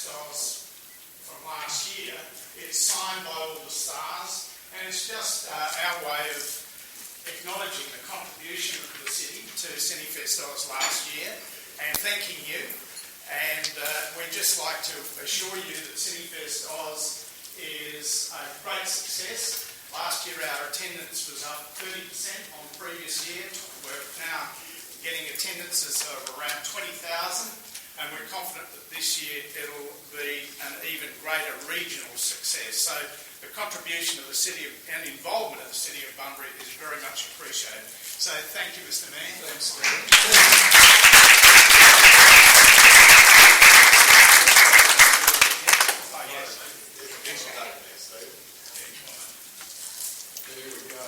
Festivals from last year. It's signed by all the stars, and it's just our way of acknowledging the contribution of the city to Cinefestivals last year and thanking you. And we'd just like to assure you that Cinefestivals is a great success. Last year our attendance was up 30% on the previous year. We're now getting attendances of around 20,000, and we're confident that this year it'll be an even greater regional success. So the contribution of the city and involvement of the City of Bunbury is very much appreciated. So thank you, Mr. Mayor. Thanks, Stephen. There we go.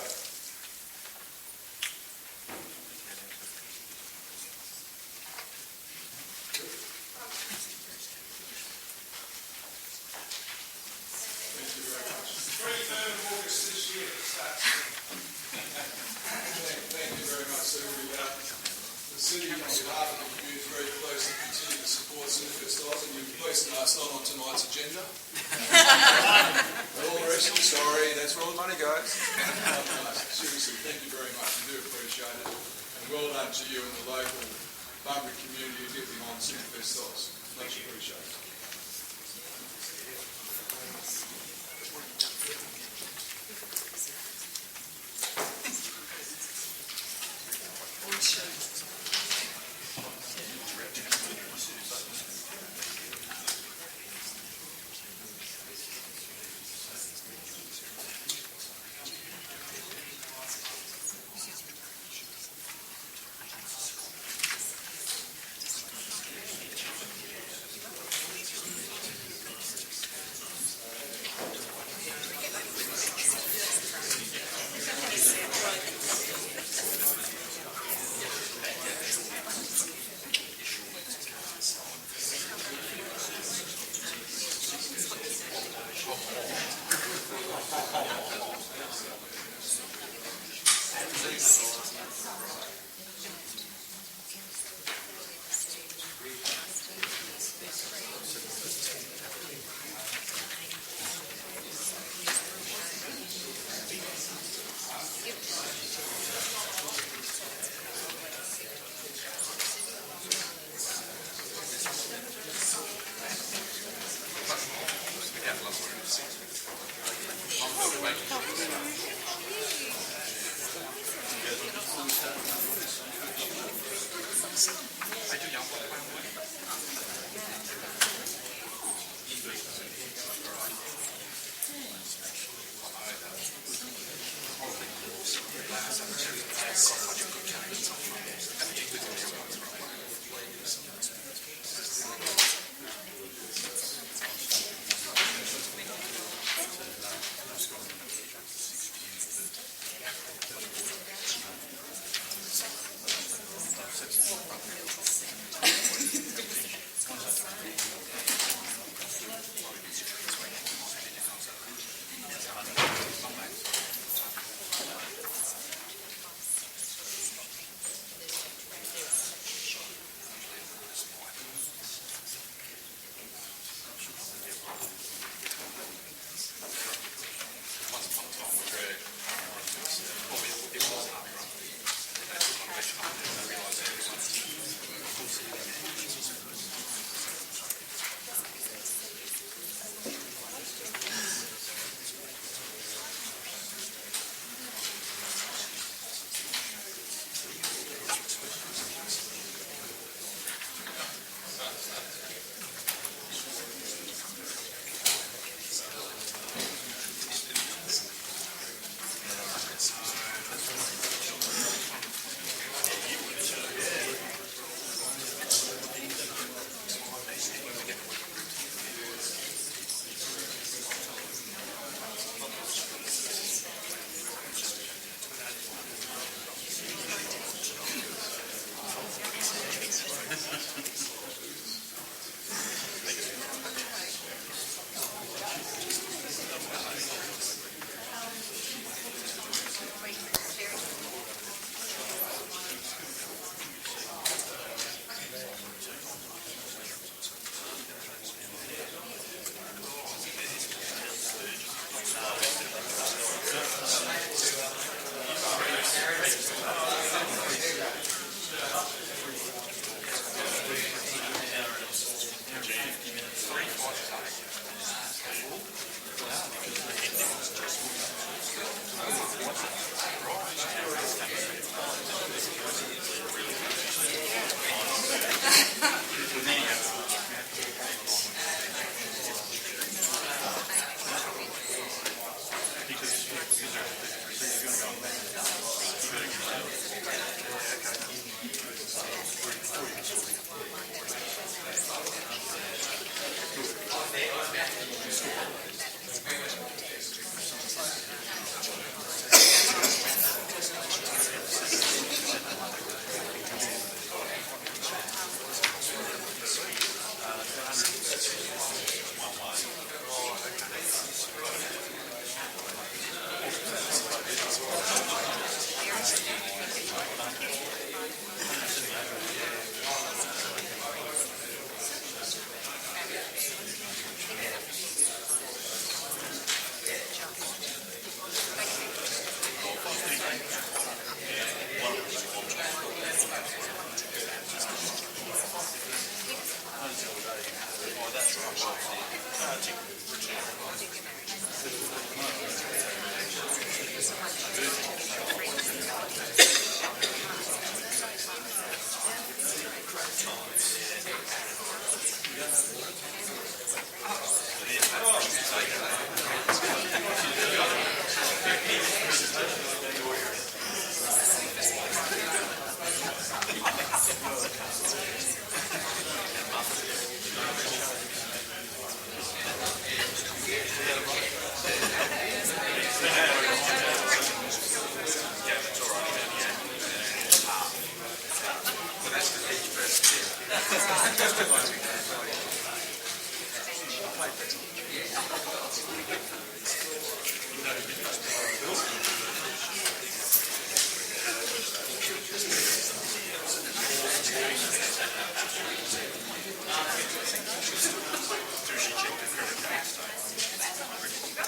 Thank you very much, sir. The city, on behalf of the community, is very pleased to continue to support Cinefestivals, and you'll be pleased to know it's not on tonight's agenda. All the rest, sorry, that's where all the money goes. Seriously, thank you very much. We do appreciate it. And well done to you and the local Bunbury community who get behind Cinefestivals. Much appreciated.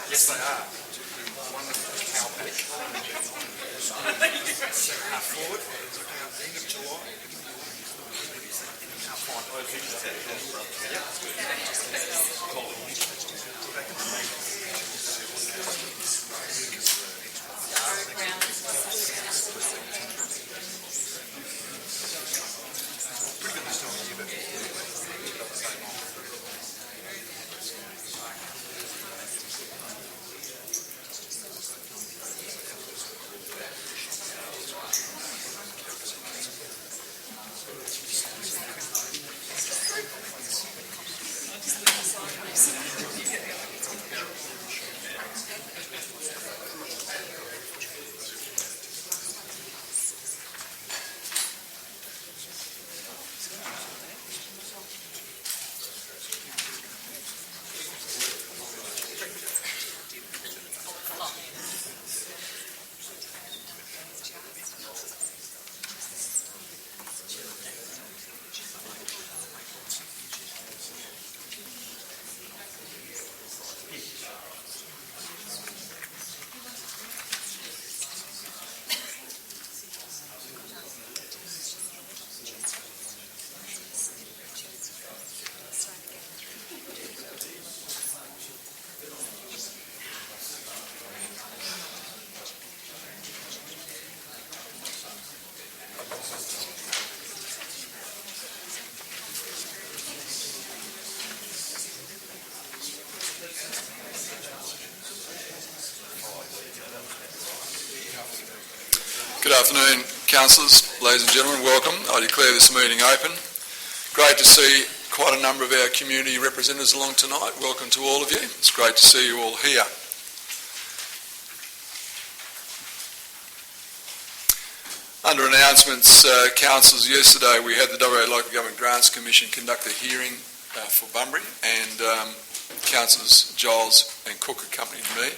Yes, they are. One cow paddock. Forward, end of July. Good afternoon, councillors, ladies and gentlemen, welcome. I declare this meeting open. Great to see quite a number of our community representatives along tonight. Welcome to all of you. It's great to see you all here. Under announcements, councillors, yesterday we had the WA Local Government Grants Commission conduct a hearing for Bunbury, and councillors Giles and Cook accompanied me,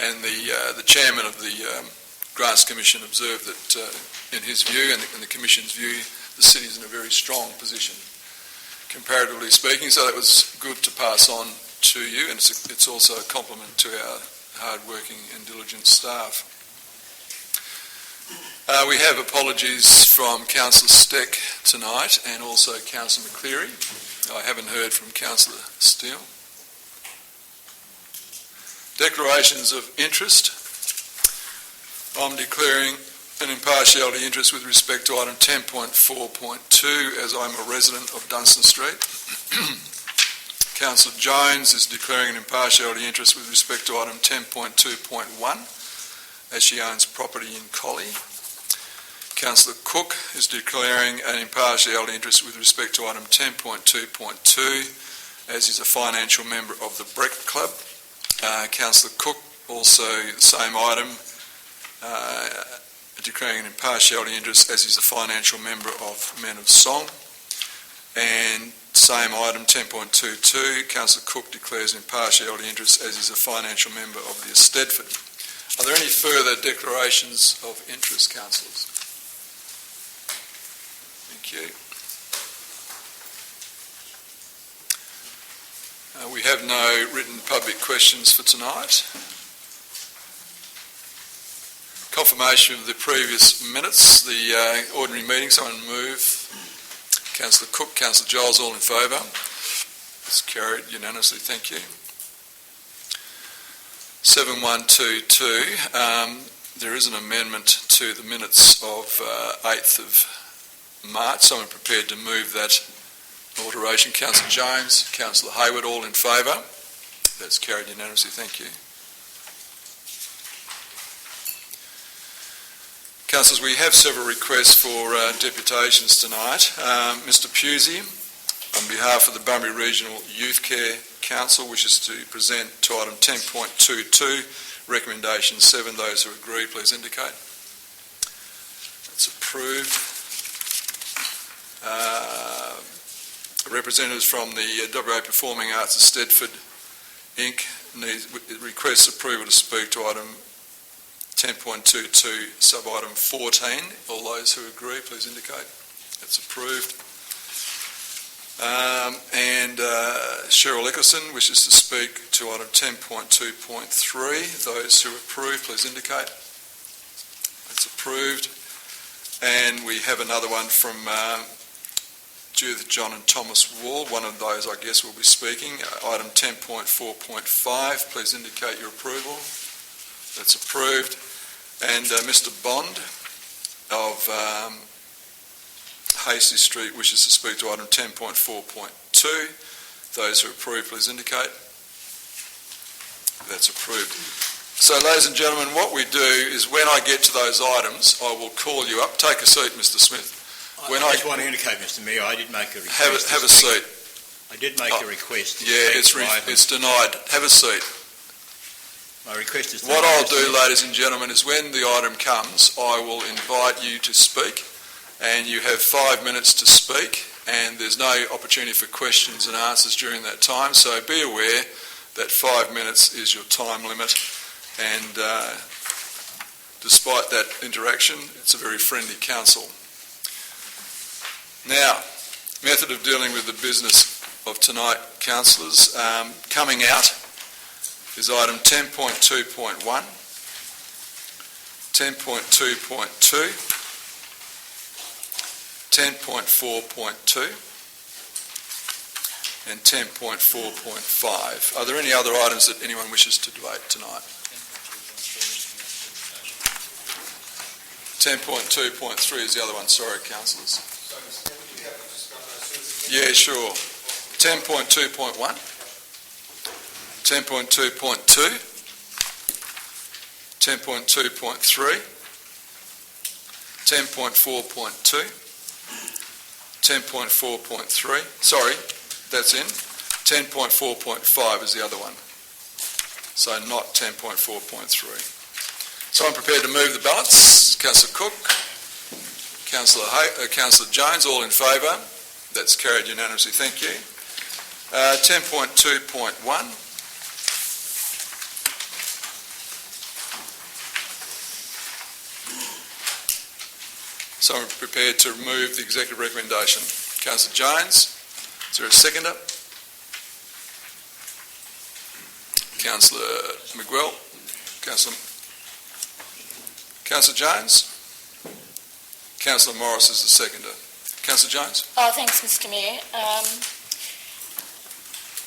and the chairman of the Grants Commission observed that, in his view and the Commission's view, the city is in a very strong position, comparatively speaking. So that was good to pass on to you, and it's also a compliment to our hard-working and diligent staff. We have apologies from Councillor Steck tonight, and also Councillor McCleary. I haven't heard from Councillor Steele. Declarations of interest. I'm declaring an impartiality interest with respect to item 10.4.2 as I'm a resident of Dunstan Street. Councillor Jones is declaring an impartiality interest with respect to item 10.2.1 as she owns property in Collie. Councillor Cook is declaring an impartiality interest with respect to item 10.2.2 as he's a financial member of the Breck Club. Councillor Cook also the same item, declaring an impartiality interest as he's a financial member of Men of Song. And same item 10.22, Councillor Cook declares an impartiality interest as he's a financial member of the Eisteddfod. Are there any further declarations of interest, councillors? Thank you. We have no written public questions for tonight. Confirmation of the previous minutes, the ordinary meeting. Someone move. Councillor Cook, Councillor Giles, all in favour. It's carried unanimously. Thank you. 7122. There is an amendment to the minutes of 8th of March. Someone prepared to move that alteration? Councillor Jones, Councillor Hayward, all in favour? That's carried unanimously. Thank you. Councillors, we have several requests for deputations tonight. Mr Pusey, on behalf of the Bunbury Regional Youth Care Council, wishes to present to item 10.22, recommendation 7. Those who agree, please indicate. That's approved. Representatives from the WA Performing Arts of Stedford Inc. requests approval to speak to item 10.22, sub-item 14. All those who agree, please indicate. That's approved. Cheryl Eckerson wishes to speak to item 10.2.3. Those who approve, please indicate. That's approved. And we have another one from Judith, John and Thomas Wall. One of those, I guess, will be speaking. Item 10.4.5. Please indicate your approval. That's approved. And Mr Bond of Hasty Street wishes to speak to item 10.4.2. Those who approve, please indicate. That's approved. So, ladies and gentlemen, what we do is when I get to those items, I will call you up. Take a seat, Mr Smith. I just want to indicate, Mr Mayor, I did make a request. Have a seat. I did make a request. Yeah, it's denied. Have a seat. My request is... What I'll do, ladies and gentlemen, is when the item comes, I will invite you to speak, and you have 5 minutes to speak, and there's no opportunity for questions and answers during that time, so be aware that 5 minutes is your time limit, and despite that interaction, it's a very friendly council. Now, method of dealing with the business of tonight, councillors. Coming out is item 10.2.1, 10.2.2, 10.4.2 and 10.4.5. Are there any other items that anyone wishes to debate tonight? 10.2.3 is the other one. Sorry, councillors. Yeah, sure. 10.2.1, 10.2.2, 10.2.3, 10.4.2, 10.4.3, sorry, that's in. 10.4.5 is the other one. So not 10.4.3. So I'm prepared to move the ballots. Councillor Cook, Councillor Jones, all in favour. That's carried unanimously. Thank you. 10.2.1. So I'm prepared to remove the executive recommendation. Councillor Jones, is there a seconder? Councillor Miguel, Councillor Jones, Councillor Morris is the seconder. Councillor Jones. Thanks, Mr Mayor.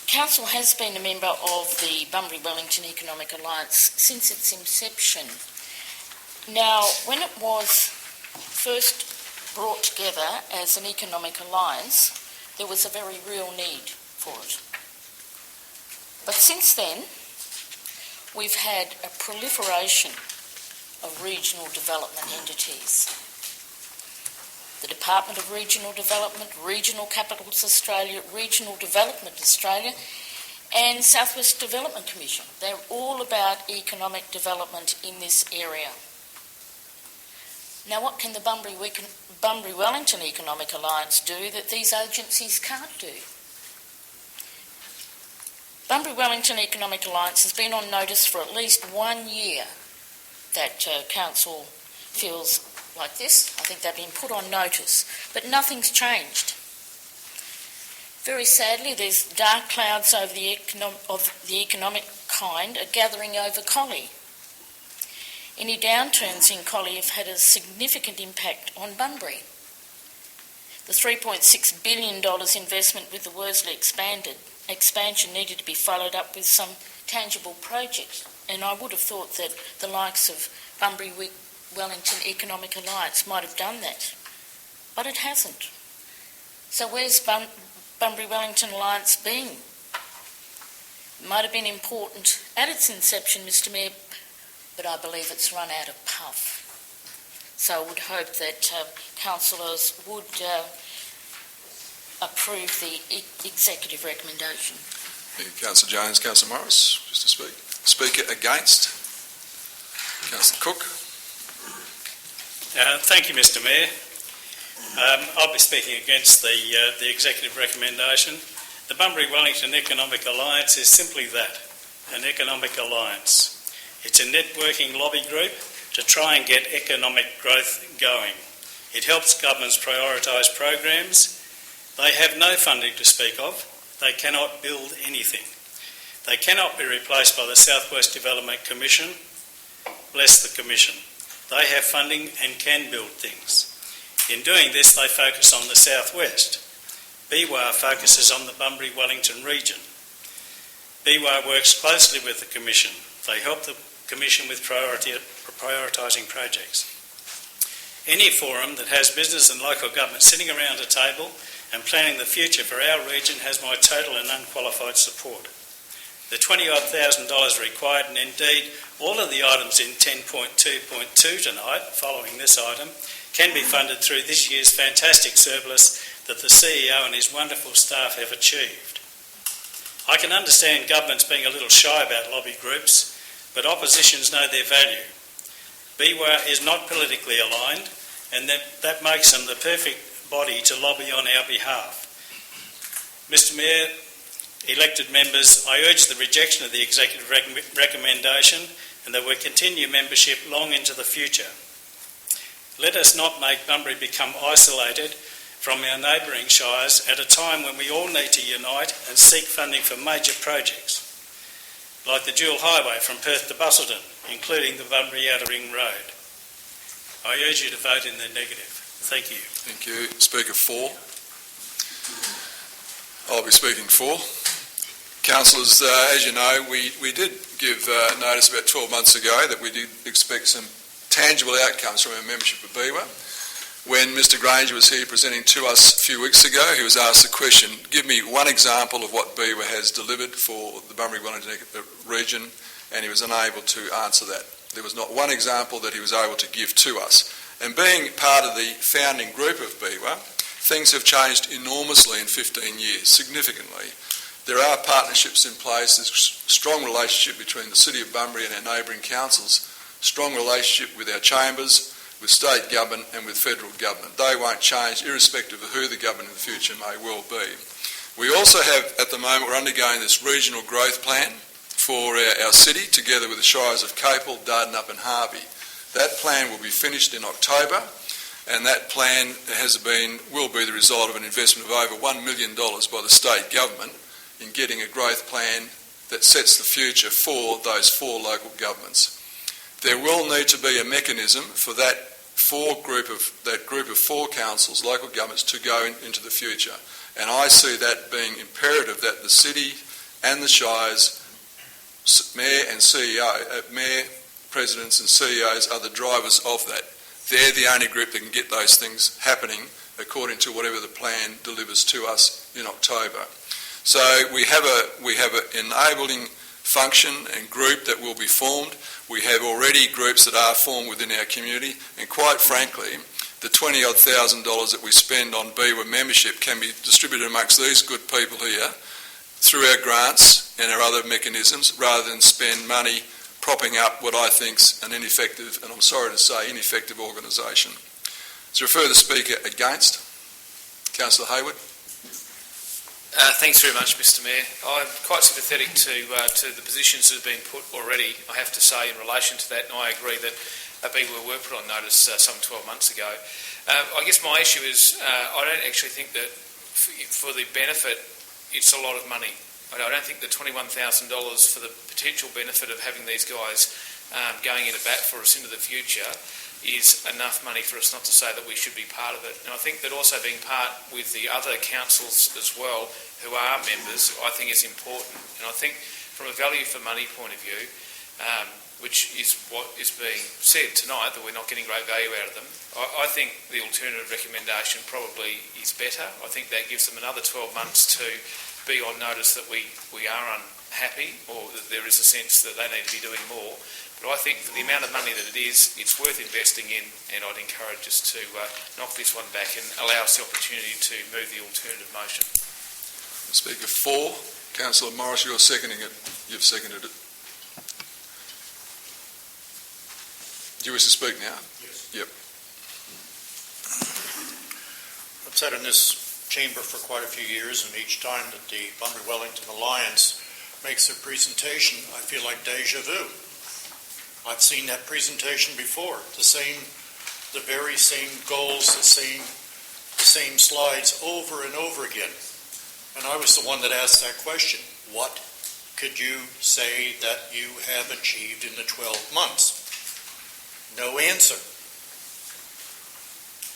Council has been a member of the Bunbury-Wellington Economic Alliance since its inception. Now, when it was first brought together as an economic alliance, there was a very real need for it. But since then, we've had a proliferation of regional development entities. The Department of Regional Development, Regional Capitals Australia, Regional Development Australia and South West Development Commission. They're all about economic development in this area. Now, what can the Bunbury-Wellington Economic Alliance do that these agencies can't do? Bunbury-Wellington Economic Alliance has been on notice for at least 1 year that Council feels like this. I think they've been put on notice, but nothing's changed. Very sadly, these dark clouds over the economic kind are gathering over Collie. Any downturns in Collie have had a significant impact on Bunbury. The $3.6 billion investment with the Worsley Expanded expansion needed to be followed up with some tangible project. And I would have thought that the likes of Bunbury Wellington Economic Alliance might have done that, but it hasn't. So where's Bunbury Wellington Alliance been? It might have been important at its inception, Mr Mayor, but I believe it's run out of puff. So I would hope that councillors would approve the executive recommendation. Thank you, Councillor Jones. Councillor Morris, just to speak. Speaker against. Councillor Cook. Thank you, Mr Mayor. I'll be speaking against the executive recommendation. The Bunbury Wellington Economic Alliance is simply that, an economic alliance. It's a networking lobby group to try and get economic growth going. It helps governments prioritise programs. They have no funding to speak of. They cannot build anything. They cannot be replaced by the South West Development Commission. Bless the Commission. They have funding and can build things. In doing this, they focus on the South West. BWAR focuses on the Bunbury Wellington region. BWAR works closely with the Commission. They help the Commission with prioritising projects. Any forum that has business and local government sitting around a table and planning the future for our region has my total and unqualified support. The $20,000 required, and indeed all of the items in 10.2.2 tonight, following this item, can be funded through this year's fantastic surplus that the CEO and his wonderful staff have achieved. I can understand governments being a little shy about lobby groups, but oppositions know their value. BWAR is not politically aligned, and that makes them the perfect body to lobby on our behalf. Mr Mayor, elected members, I urge the rejection of the executive recommendation and that we continue membership long into the future. Let us not make Bunbury become isolated from our neighbouring shires at a time when we all need to unite and seek funding for major projects, like the dual highway from Perth to Busselton, including the Bunbury Outer Ring Road. I urge you to vote in the negative. Thank you. Thank you. Speaker for. I'll be speaking for. Councillors, as you know, we did give notice about 12 months ago that we did expect some tangible outcomes from our membership of BWAR. When Mr Granger was here presenting to us a few weeks ago, he was asked the question, give me one example of what BWAR has delivered for the Bunbury Wellington region, and he was unable to answer that. There was not one example that he was able to give to us. And being part of the founding group of BWAR, things have changed enormously in 15 years, significantly. There are partnerships in place, there's a strong relationship between the City of Bunbury and our neighbouring councils, strong relationship with our chambers, with state government and with federal government. They won't change irrespective of who the government in the future may well be. We also have, at the moment, we're undergoing this regional growth plan for our city, together with the shires of Capel, Dardanup and Harvey. That plan will be finished in October, and that plan will be the result of an investment of over $1 million by the state government in getting a growth plan that sets the future for those four local governments. There will need to be a mechanism for that group of four councils, local governments, to go into the future. And I see that being imperative that the city and the shires, mayor and CEO, mayor, presidents and CEOs are the drivers of that. They're the only group that can get those things happening according to whatever the plan delivers to us in October. So we have an enabling function and group that will be formed. We have already groups that are formed within our community, and quite frankly, the $20,000 that we spend on BWAR membership can be distributed amongst these good people here through our grants and our other mechanisms, rather than spend money propping up what I think's an ineffective, and I'm sorry to say, ineffective organisation. Is there a further speaker against? Councillor Hayward. Thanks very much, Mr Mayor. I'm quite sympathetic to the positions that have been put already, I have to say, in relation to that, and I agree that BWAR were put on notice some 12 months ago. I guess my issue is I don't actually think that for the benefit it's a lot of money. I don't think the $21,000 for the potential benefit of having these guys going in at bat for us into the future is enough money for us not to say that we should be part of it. And I think that also being part with the other councils as well who are members, I think is important. And I think from a value for money point of view, which is what is being said tonight, that we're not getting great value out of them, I think the alternative recommendation probably is better. I think that gives them another 12 months to be on notice that we are unhappy, or that there is a sense that they need to be doing more. But I think for the amount of money that it is, it's worth investing in, and I'd encourage us to knock this one back and allow us the opportunity to move the alternative motion. Speaker 4, Councillor Morris, you're seconding it. You've seconded it. Do you wish to speak now? Yes. Yep. I've sat in this chamber for quite a few years, and each time that the Bunbury-Wellington Alliance makes their presentation, I feel like deja vu. I've seen that presentation before. The very same goals, the same slides over and over again. And I was the one that asked that question. What could you say that you have achieved in the 12 months? No answer.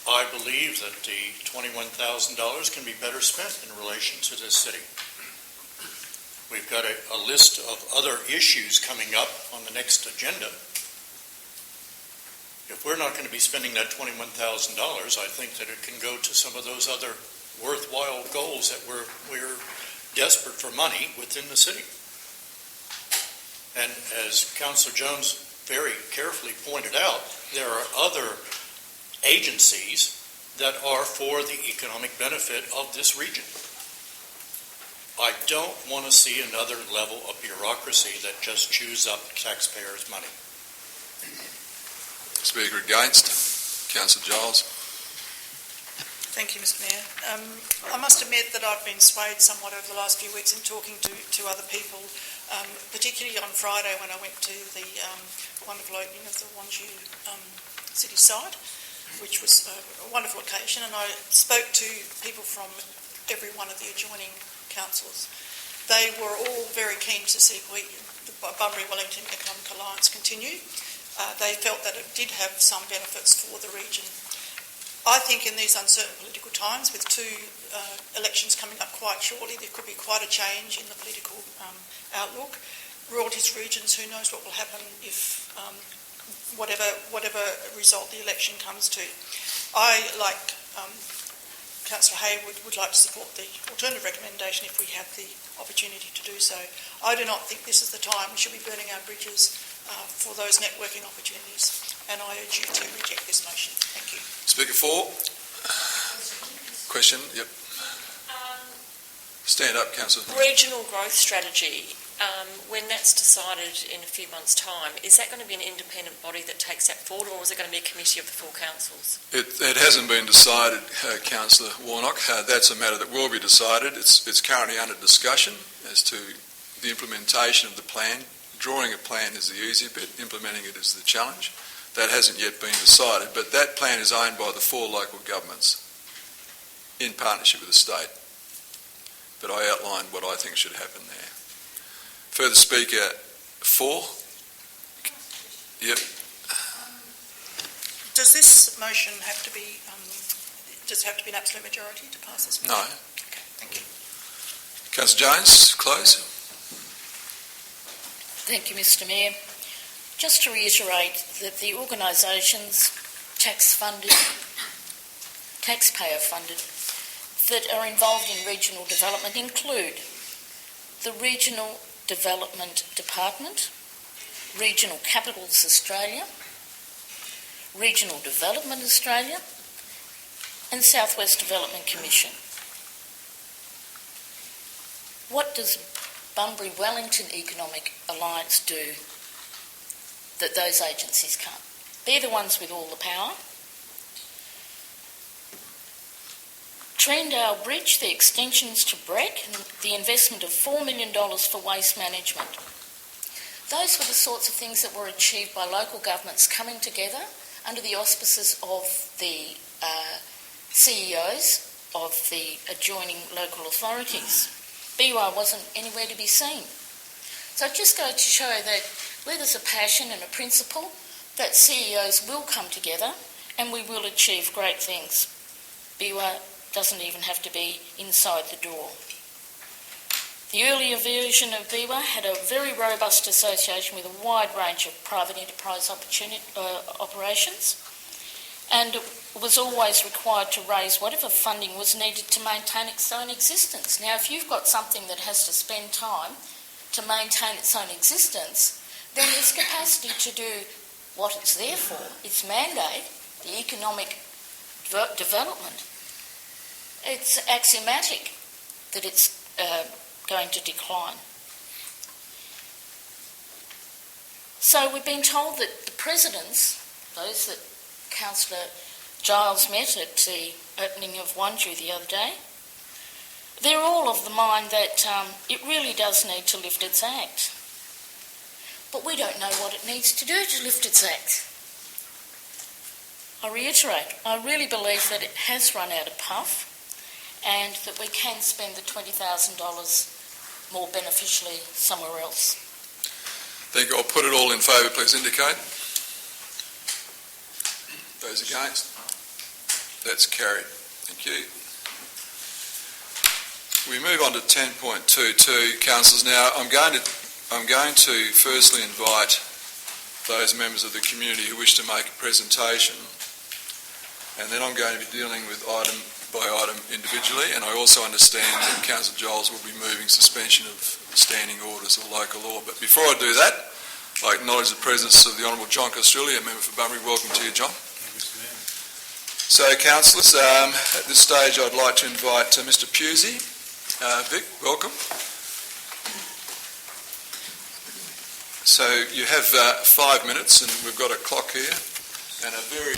I believe that the $21,000 can be better spent in relation to this city. We've got a list of other issues coming up on the next agenda. If we're not going to be spending that $21,000, I think that it can go to some of those other worthwhile goals that we're desperate for money within the city. And as Councillor Jones very carefully pointed out, there are other agencies that are for the economic benefit of this region. I don't want to see another level of bureaucracy that just chews up taxpayers' money. Speaker against, Councillor Giles. Thank you, Mr Mayor. I must admit that I've been swayed somewhat over the last few weeks in talking to other people, particularly on Friday when I went to the wonderful opening of the Wonju city site, which was a wonderful occasion, and I spoke to people from every one of the adjoining councils. They were all very keen to see the Bunbury-Wellington Economic Alliance continue. They felt that it did have some benefits for the region. I think in these uncertain political times, with two elections coming up quite shortly, there could be quite a change in the political outlook. Royalties regions, who knows what will happen if whatever result the election comes to. I, like Councillor Hayward, would like to support the alternative recommendation if we have the opportunity to do so. I do not think this is the time we should be burning our bridges for those networking opportunities, and I urge you to reject this motion. Thank you. Speaker 4. Question? Yep. Stand up, Councillor. Regional growth strategy, when that's decided in a few months' time, is that going to be an independent body that takes that forward, or is it going to be a committee of the full councils? It hasn't been decided, Councillor Warnock. That's a matter that will be decided. It's currently under discussion as to the implementation of the plan. Drawing a plan is the easy bit, implementing it is the challenge. That hasn't yet been decided, but that plan is owned by the 4 local governments in partnership with the state. But I outlined what I think should happen there. Further speaker 4. Yep. Does this motion have to be? Does it have to be an absolute majority to pass this motion? No. Okay, thank you. Councillor Jones, close. Thank you, Mr Mayor. Just to reiterate that the organisations, taxpayer-funded, that are involved in regional development include the Regional Development Department, Regional Capitals Australia, Regional Development Australia, and South West Development Commission. What does Bunbury-Wellington Economic Alliance do that those agencies can't? They're the ones with all the power. Treendale Bridge, the extensions to Breck, and the investment of $4 million for waste management. Those were the sorts of things that were achieved by local governments coming together under the auspices of the CEOs of the adjoining local authorities. BY wasn't anywhere to be seen. So it just goes to show that where there's a passion and a principle, that CEOs will come together and we will achieve great things. BIWA doesn't even have to be inside the door. The earlier version of BIWA had a very robust association with a wide range of private enterprise operations, and was always required to raise whatever funding was needed to maintain its own existence. Now, if you've got something that has to spend time to maintain its own existence, then its capacity to do what it's there for, its mandate, the economic development, it's axiomatic that it's going to decline. So we've been told that the presidents, those that Councillor Giles met at the opening of Wandju the other day, they're all of the mind that it really does need to lift its act. But we don't know what it needs to do to lift its act. I reiterate, I really believe that it has run out of puff and that we can spend the $20,000 more beneficially somewhere else. Thank you. I'll put it all in favour, please indicate. Those against? That's carried. Thank you. We move on to 10.22, councillors. Now, I'm going to firstly invite those members of the community who wish to make a presentation, and then I'm going to be dealing with item by item individually, and I also understand that Councillor Giles will be moving suspension of standing orders or local law. But before I do that, I acknowledge the presence of the Honourable John Castrilli, a member for Bunbury. Welcome to you, John. So, councillors, at this stage I'd like to invite Mr Pusey. Vic, welcome. So you have 5 minutes, and we've got a clock here, and a very...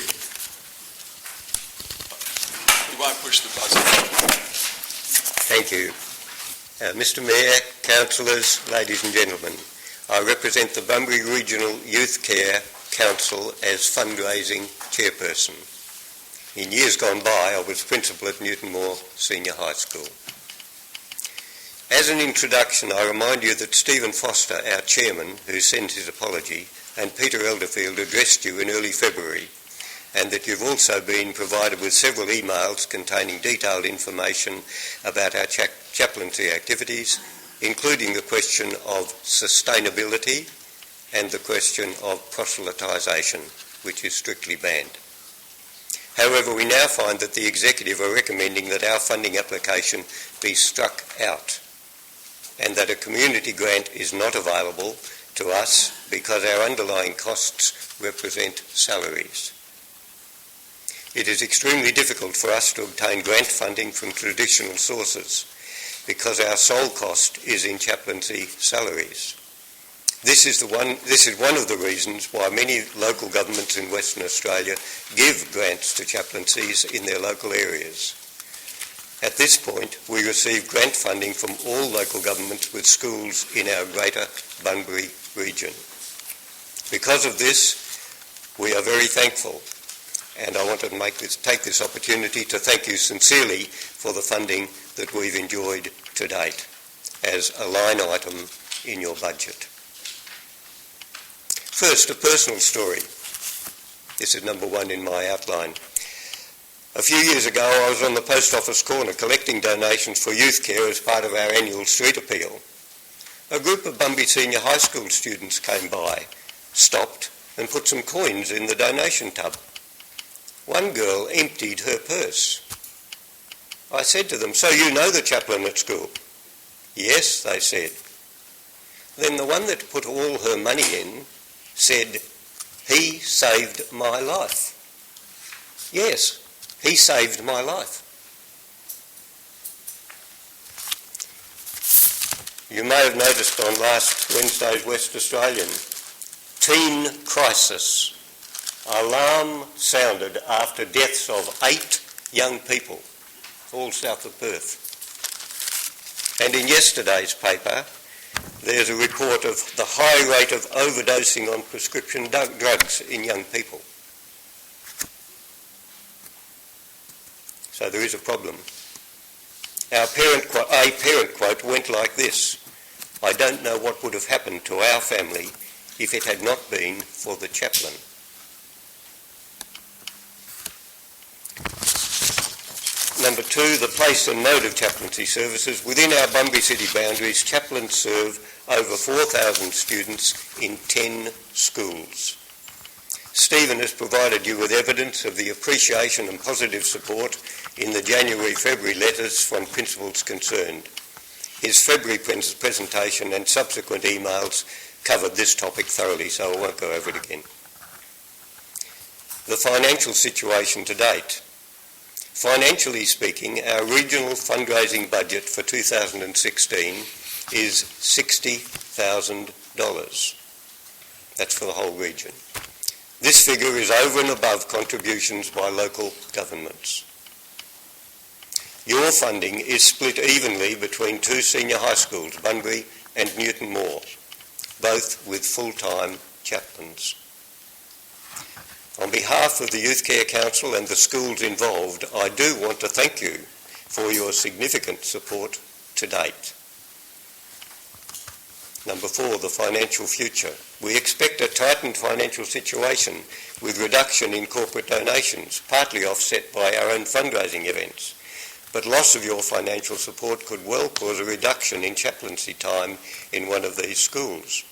You won't push the buzzer. Thank you. Mr Mayor, councillors, ladies and gentlemen, I represent the Bunbury Regional Youth Care Council as fundraising chairperson. In years gone by, I was principal at Newton Moore Senior High School. As an introduction, I remind you that Stephen Foster, our chairman, who sends his apology, and Peter Elderfield addressed you in early February, and that you've also been provided with several emails containing detailed information about our chaplaincy activities, including the question of sustainability and the question of proselytisation, which is strictly banned. However, we now find that the Executive are recommending that our funding application be struck out, and that a community grant is not available to us because our underlying costs represent salaries. It is extremely difficult for us to obtain grant funding from traditional sources because our sole cost is in chaplaincy salaries. This is one of the reasons why many local governments in Western Australia give grants to chaplaincies in their local areas. At this point, we receive grant funding from all local governments with schools in our greater Bunbury region. Because of this, we are very thankful, and I want to take this opportunity to thank you sincerely for the funding that we've enjoyed to date as a line item in your budget. First, a personal story. This is number one in my outline. A few years ago, I was on the post office corner collecting donations for youth care as part of our annual street appeal. A group of Bunbury Senior High School students came by, stopped and put some coins in the donation tub. One girl emptied her purse. I said to them, "So you know the chaplain at school?" "Yes," they said. Then the one that put all her money in said, "He saved my life." Yes, he saved my life. You may have noticed on last Wednesday's West Australian, teen crisis. Alarm sounded after deaths of 8 young people, all south of Perth. And in yesterday's paper, there's a report of the high rate of overdosing on prescription drugs in young people. So there is a problem. A parent quote went like this: "I don't know what would have happened to our family if it had not been for the chaplain." Number 2, the place and mode of chaplaincy services. Within our Bunbury city boundaries, chaplains serve over 4,000 students in 10 schools. Stephen has provided you with evidence of the appreciation and positive support in the January-February letters from principals concerned. His February presentation and subsequent emails covered this topic thoroughly, so I won't go over it again. The financial situation to date. Financially speaking, our regional fundraising budget for 2016 is $60,000. That's for the whole region. This figure is over and above contributions by local governments. Your funding is split evenly between 2 senior high schools, Bunbury and Newton Moore, both with full-time chaplains. On behalf of the Youth Care Council and the schools involved, I do want to thank you for your significant support to date. Number 4, the financial future. We expect a tightened financial situation with reduction in corporate donations, partly offset by our own fundraising events. But loss of your financial support could well cause a reduction in chaplaincy time in one of these schools.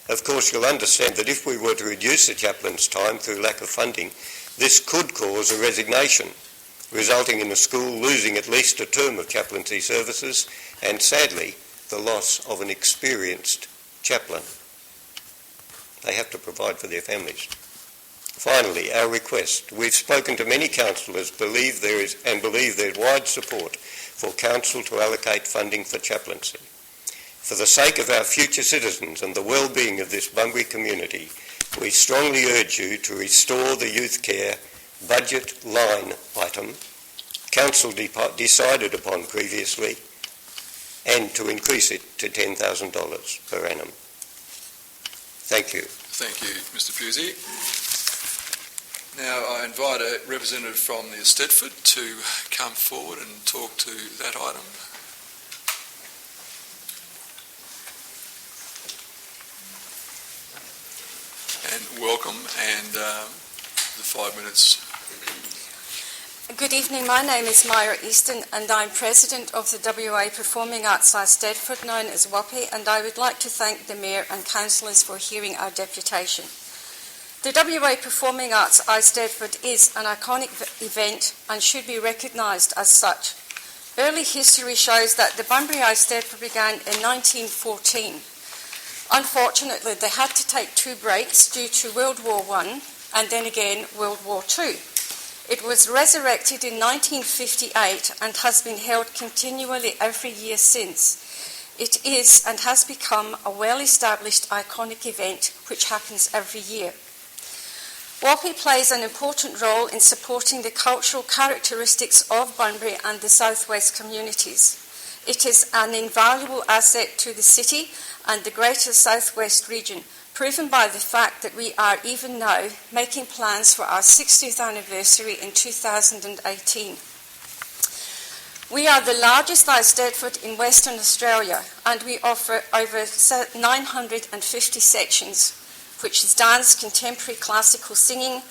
Of course, you'll understand that if we were to reduce the chaplain's time through lack of funding, this could cause a resignation, resulting in the school losing at least a term of chaplaincy services and, sadly, the loss of an experienced chaplain. They have to provide for their families. Finally, our request. We've spoken to many councillors, believe there's wide support for council to allocate funding for chaplaincy. For the sake of our future citizens and the well-being of this Bunbury community, we strongly urge you to restore the youth care budget line item council decided upon previously, and to increase it to $10,000 per annum. Thank you. Thank you, Mr. Pusey. Now I invite a representative from the Eisteddfod to come forward and talk to that item. And welcome, and the 5 minutes. Good evening, my name is Myra Easton and I'm President of the WA Performing Arts Eisteddfod, known as WAPI, and I would like to thank the Mayor and Councillors for hearing our deputation. The WA Performing Arts Eisteddfod is an iconic event and should be recognised as such. Early history shows that the Bunbury Eisteddfod began in 1914. Unfortunately, they had to take 2 breaks due to World War I and then again World War II. It was resurrected in 1958 and has been held continually every year since. It is and has become a well-established iconic event which happens every year. WAPI plays an important role in supporting the cultural characteristics of Bunbury and the southwest communities. It is an invaluable asset to the city and the greater southwest region, proven by the fact that we are even now making plans for our 60th anniversary in 2018. We are the largest Eisteddfod in Western Australia, and we offer over 950 sections, which is dance, contemporary classical singing,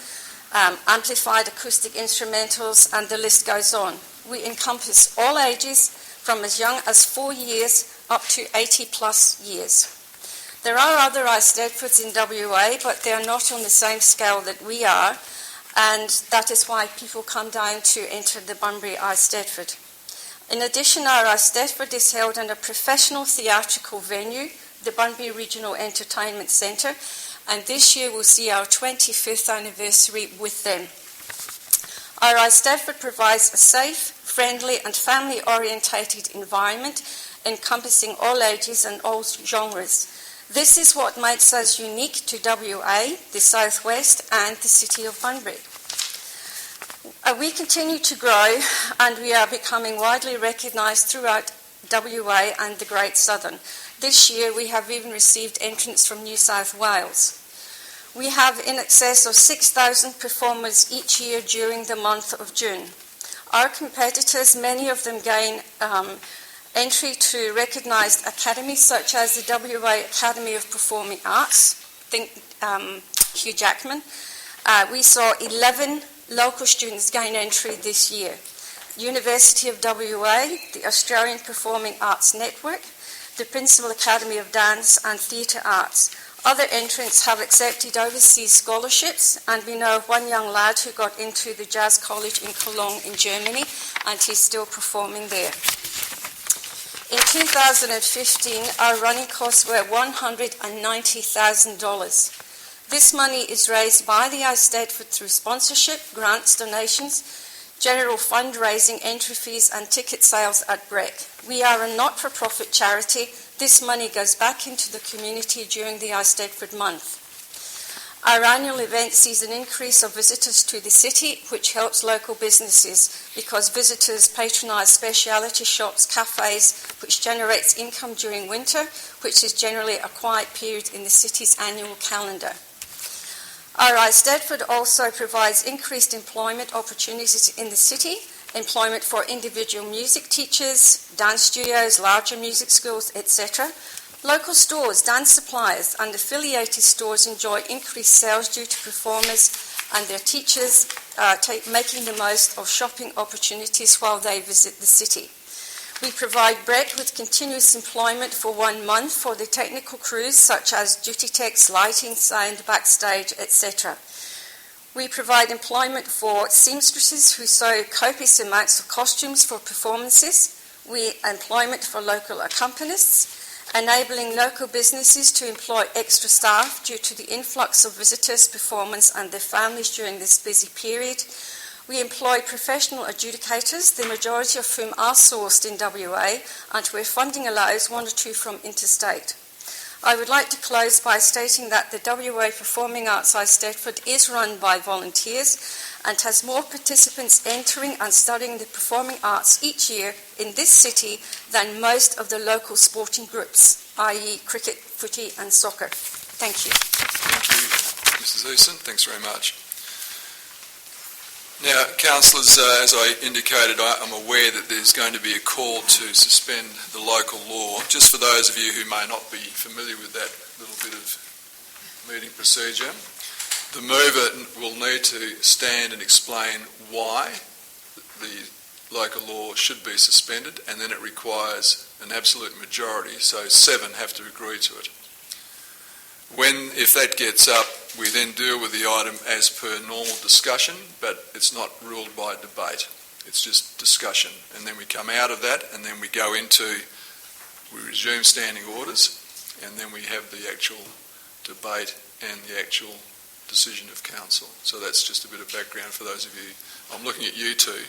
amplified acoustic instrumentals, and the list goes on. We encompass all ages, from as young as 4 years up to 80 plus years. There are other Eisteddfods in WA, but they are not on the same scale that we are, and that is why people come down to enter the Bunbury Eisteddfod. In addition, our Eisteddfod is held in a professional theatrical venue, the Bunbury Regional Entertainment Centre, and this year we'll see our 25th anniversary with them. Our Eisteddfod provides a safe, friendly and family-orientated environment encompassing all ages and all genres. This is what makes us unique to WA, the Southwest and the City of Bunbury. We continue to grow and we are becoming widely recognised throughout WA and the Great Southern. This year we have even received entrants from New South Wales. We have in excess of 6,000 performers each year during the month of June. Our competitors, many of them gain entry to recognised academies such as the WA Academy of Performing Arts, think Hugh Jackman. We saw 11 local students gain entry this year. University of WA, the Australian Performing Arts Network, the Principal Academy of Dance and Theatre Arts. Other entrants have accepted overseas scholarships, and we know of one young lad who got into the Jazz College in Cologne in Germany, and he's still performing there. In 2015, our running costs were $190,000. This money is raised by the Eisteddfod through sponsorship, grants, donations, general fundraising, entry fees and ticket sales at BREC. We are a not-for-profit charity. This money goes back into the community during the Eisteddfod month. Our annual event sees an increase of visitors to the city, which helps local businesses because visitors patronise speciality shops, cafes, which generates income during winter, which is generally a quiet period in the city's annual calendar. Our Eisteddfod also provides increased employment opportunities in the city, employment for individual music teachers, dance studios, larger music schools, etc. Local stores, dance suppliers and affiliated stores enjoy increased sales due to performers and their teachers making the most of shopping opportunities while they visit the city. We provide BREC with continuous employment for 1 month for the technical crews such as duty techs, lighting, sound, backstage, etc. We provide employment for seamstresses who sew copious amounts of costumes for performances. We employment for local accompanists, enabling local businesses to employ extra staff due to the influx of visitors, performers and their families during this busy period. We employ professional adjudicators, the majority of whom are sourced in WA, and where funding allows 1 or 2 from interstate. I would like to close by stating that the WA Performing Arts Eisteddfod is run by volunteers and has more participants entering and studying the performing arts each year in this city than most of the local sporting groups, i.e. cricket, footy and soccer. Thank you. Thank you, Mrs. Easton. Thanks very much. Now, councillors, as I indicated, I'm aware that there's going to be a call to suspend the local law. Just for those of you who may not be familiar with that little bit of meeting procedure, the mover will need to stand and explain why the local law should be suspended, and then it requires an absolute majority, so 7 have to agree to it. If that gets up, we then deal with the item as per normal discussion, but it's not ruled by debate. It's just discussion. And then we come out of that, and then we resume standing orders, and then we have the actual debate and the actual decision of council. So that's just a bit of background for those of you. I'm looking at you two,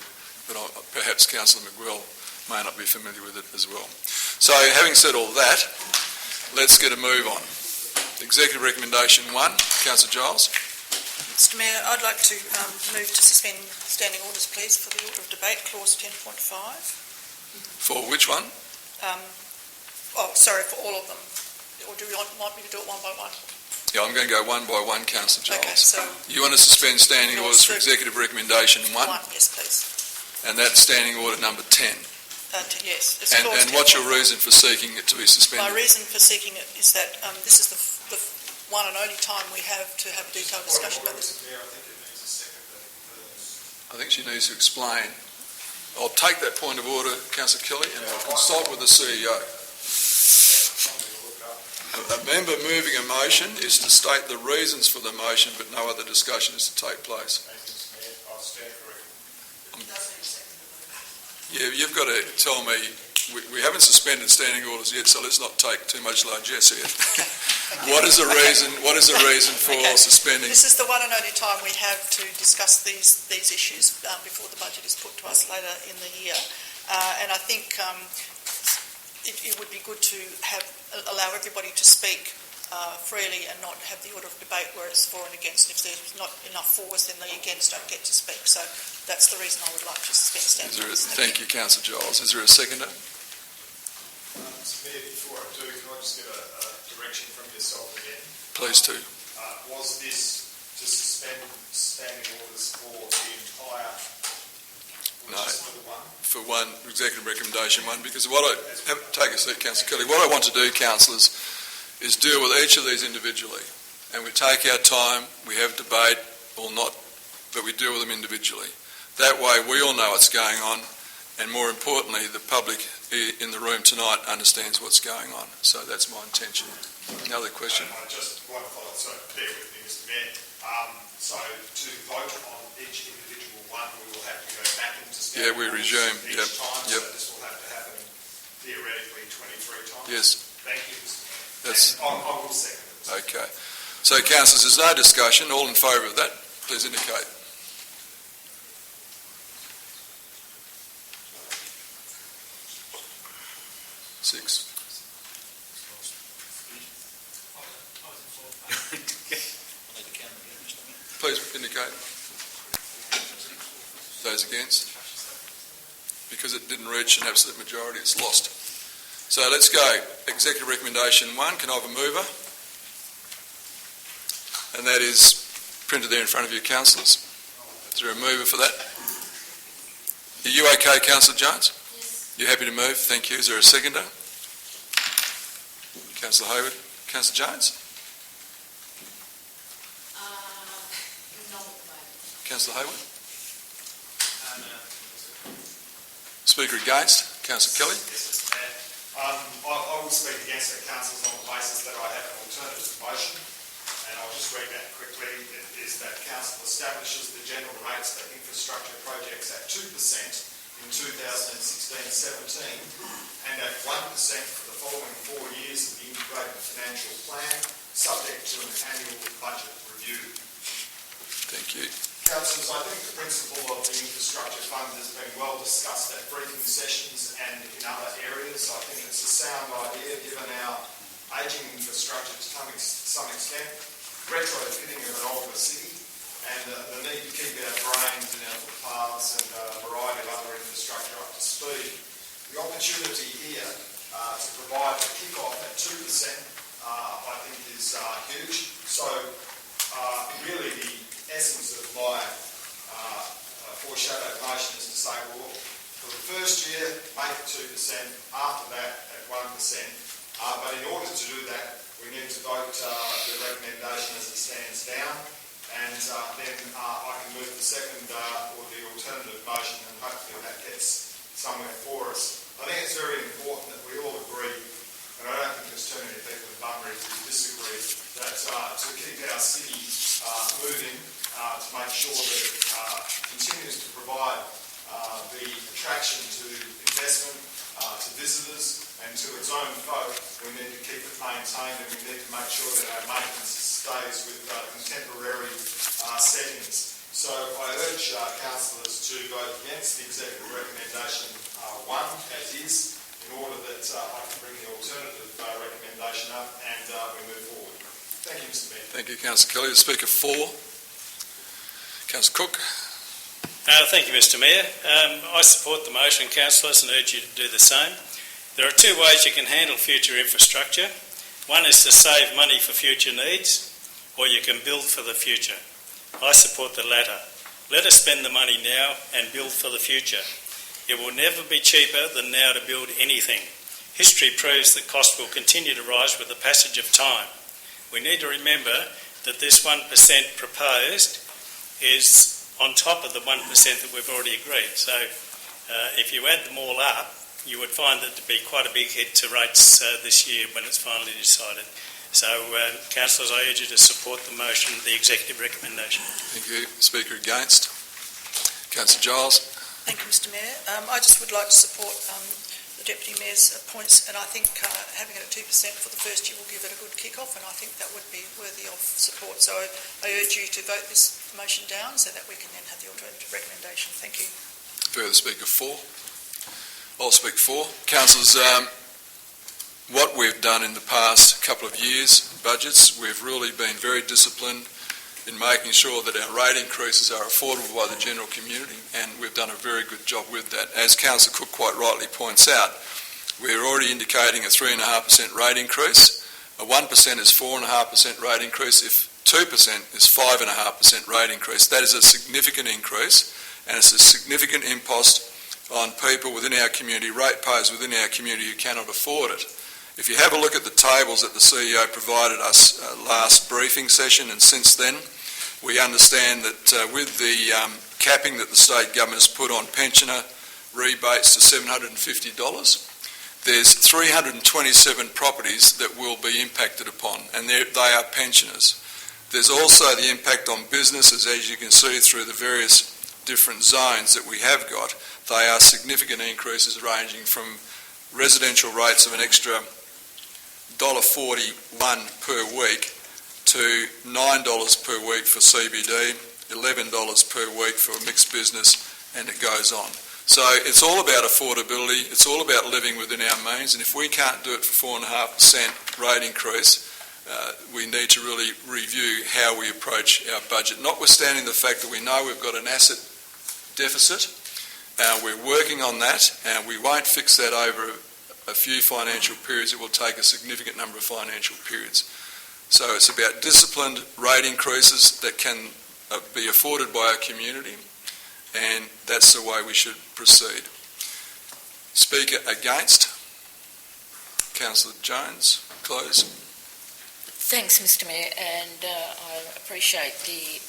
but perhaps Councillor McGwell may not be familiar with it as well. So having said all that, let's get a move on. Executive Recommendation 1, Councillor Giles. Mr Mayor, I'd like to move to suspend standing orders, please, for the order of debate, clause 10.5. For which one? For all of them. Or do you want me to do it one by one? Yeah, I'm going to go one by one, Councillor Giles. Okay, so... You want to suspend standing orders for Executive Recommendation 1? 1, yes, please. And that's standing order number 10? Yes. And what's your reason for seeking it to be suspended? My reason for seeking it is that this is the one and only time we have to have a detailed discussion about this. I think she needs to explain. I'll take that point of order, Councillor Kelly, and I'll consult with the CEO. A member moving a motion is to state the reasons for the motion, but no other discussion is to take place. Yeah, you've got to tell me, we haven't suspended standing orders yet, so let's not take too much largesse here. What is the reason for suspending? This is the one and only time we have to discuss these issues before the budget is put to us later in the year. And I think it would be good to allow everybody to speak freely and not have the order of debate where it's for and against. If there's not enough fors, then the against don't get to speak. So that's the reason I would like to suspend standing orders. Thank you, Councillor Giles. Is there a seconder? Mr Mayor, before I do, can I just get a direction from yourself again? Please do. Was this to suspend standing orders for the entire... No, for one, Executive Recommendation 1, because take a seat, Councillor Kelly. What I want to do, councillors, is deal with each of these individually. And we take our time, we have debate or not, but we deal with them individually. That way we all know what's going on, and more importantly, the public in the room tonight understands what's going on. So that's my intention. Another question? I just want to follow, so bear with me, Mr. Mayor. So to vote on each individual one, we will have to go back into standing Yeah, we resume. each Yep. time, Yep. so this will have to happen theoretically 23 times. Yes. Thank you, Mr. Mayor. That's And I will second it. okay. So, councillors, there's no discussion. All in favour of that, please indicate. Six. Please indicate. Those against? Because it didn't reach an absolute majority, it's lost. So let's go. Executive recommendation 1. Can I have a mover? And that is printed there in front of you, councillors. Is there a mover for that? Are you okay, Councillor Jones? Yes. You happy to move? Thank you. Is there a seconder? Councillor Hayward. Councillor Jones? No. Councillor Hayward? Speaker against? Councillor Kelly? Yes, Mr. Mayor. I will speak against it, councillors, on the basis that I have an alternative motion, and I'll just read that quickly. It is that council establishes the general rates for infrastructure projects at 2% in 2016-17 and at 1% for the following 4 years of the integrated financial plan, subject to an annual budget review. Thank you. Councillors, I think the principle of the infrastructure fund has been well discussed at briefing sessions and in other areas. I think it's a sound idea, given our ageing infrastructure to some extent, retrofitting of an older city, and the need to keep our drains and our footpaths and a variety of other infrastructure up to speed. The opportunity here to provide a kick-off at 2%, I think, is huge. So, really, the essence of my foreshadowed motion is to say, well, for the first year, make it 2%, after that at 1%. But in order to do that, we need to vote the recommendation as it stands down, and then I can move the second or the alternative motion, and hopefully that gets somewhere for us. I think it's very important that we all agree, and I don't think there's too many people in Bunbury who disagree, that to keep our city moving, to make sure that it continues to provide the attraction to investment, to visitors and to its own folk, we need to keep it maintained, and we need to make sure that our maintenance stays with contemporary settings. So I urge councillors to vote against the executive recommendation 1 as is, in order that I can bring the alternative recommendation up and we move forward. Thank you, Mr. Mayor. Thank you, Councillor Kelly. The Speaker 4. Councillor Cook. Thank you, Mr. Mayor. I support the motion, councillors, and urge you to do the same. There are 2 ways you can handle future infrastructure. One is to save money for future needs, or you can build for the future. I support the latter. Let us spend the money now and build for the future. It will never be cheaper than now to build anything. History proves that cost will continue to rise with the passage of time. We need to remember that this 1% proposed is on top of the 1% that we've already agreed. So if you add them all up, you would find that to be quite a big hit to rates this year when it's finally decided. So, councillors, I urge you to support the motion, the executive recommendation. Thank you. Speaker against. Councillor Giles. Thank you, Mr. Mayor. I just would like to support the Deputy Mayor's points, and I think having it at 2% for the first year will give it a good kick-off, and I think that would be worthy of support. So I urge you to vote this motion down so that we can then have the alternative recommendation. Thank you. Further Speaker 4. I'll speak for. Councillors, what we've done in the past couple of years, budgets, we've really been very disciplined in making sure that our rate increases are affordable by the general community, and we've done a very good job with that. As Councillor Cook quite rightly points out, we're already indicating a 3.5% rate increase. A 1% is 4.5% rate increase. If 2% is 5.5% rate increase, that is a significant increase, and it's a significant impost on people within our community, ratepayers within our community who cannot afford it. If you have a look at the tables that the CEO provided us last briefing session and since then, We understand that with the capping that the state government has put on pensioner rebates to $750, there's 327 properties that will be impacted upon, and they are pensioners. There's also the impact on businesses, as you can see through the various different zones that we have got. They are significant increases ranging from residential rates of an extra $1.41 per week to $9 per week for CBD, $11 per week for mixed business, and it goes on. So it's all about affordability, it's all about living within our means, and if we can't do it for 4.5% rate increase, we need to really review how we approach our budget, notwithstanding the fact that we know we've got an asset deficit. We're working on that, and we won't fix that over a few financial periods. It will take a significant number of financial periods. So it's about disciplined rate increases that can be afforded by our community, and that's the way we should proceed. Speaker against? Councillor Jones, close. Thanks, Mr Mayor, and I appreciate the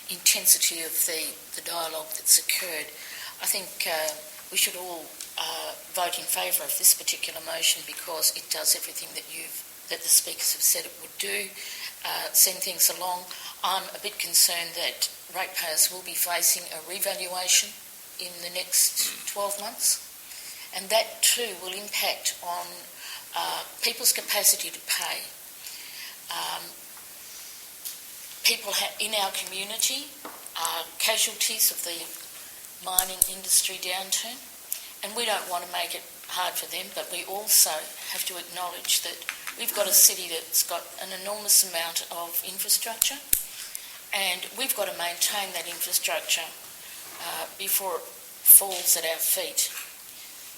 intensity of the dialogue that's occurred. I think we should all vote in favour of this particular motion because it does everything that the speakers have said it would do, send things along. I'm a bit concerned that ratepayers will be facing a revaluation in the next 12 months, and that too will impact on people's capacity to pay. People in our community are casualties of the mining industry downturn, and we don't want to make it hard for them, but we also have to acknowledge that we've got a city that's got an enormous amount of infrastructure, and we've got to maintain that infrastructure before it falls at our feet.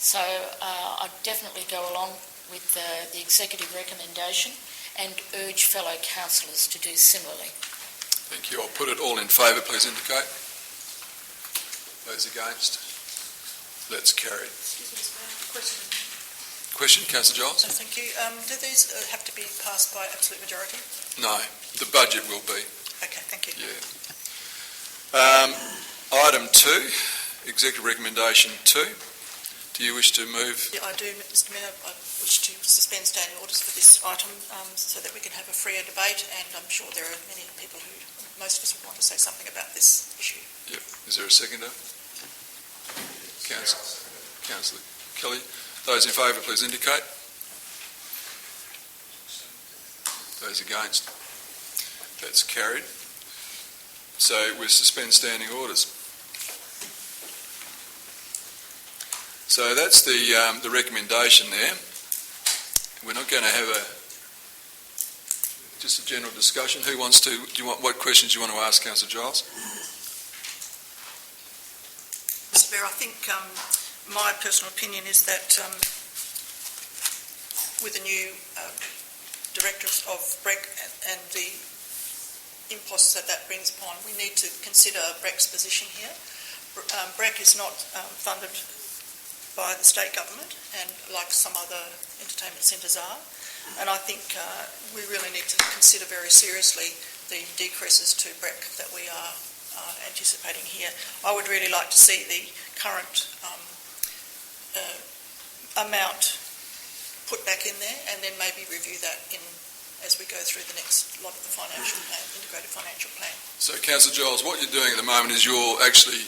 So I'd definitely go along with the executive recommendation and urge fellow councillors to do similarly. Thank you. I'll put it all in favour, please indicate. Those against? That's carried. Excuse me, Mr Mayor, question. Question, Councillor Giles? Thank you. Do these have to be passed by absolute majority? No, the budget will be. Okay, thank you. Yeah. Item 2, Executive Recommendation 2. Do you wish to move? Yeah, I do, Mr Mayor. I wish to suspend standing orders for this item so that we can have a freer debate, and I'm sure there are many people who, most of us would want to say something about this issue. Yeah. Is there a seconder? Councillor Kelly. Those in favour, please indicate. Those against? That's carried. So we suspend standing orders. So that's the recommendation there. We're not going to have just a general discussion. Who wants to? What questions do you want to ask, Councillor Giles? Mr Mayor, I think my personal opinion is that with the new director of BREC and the imposts that brings upon, we need to consider BREC's position here. BREC is not funded by the state government, and like some other entertainment centres are, and I think we really need to consider very seriously the decreases to BREC that we are anticipating here. I would really like to see the current amount put back in there, and then maybe review that as we go through the next lot of the financial plan, integrated financial plan. So, Councillor Giles, what you're doing at the moment is you're actually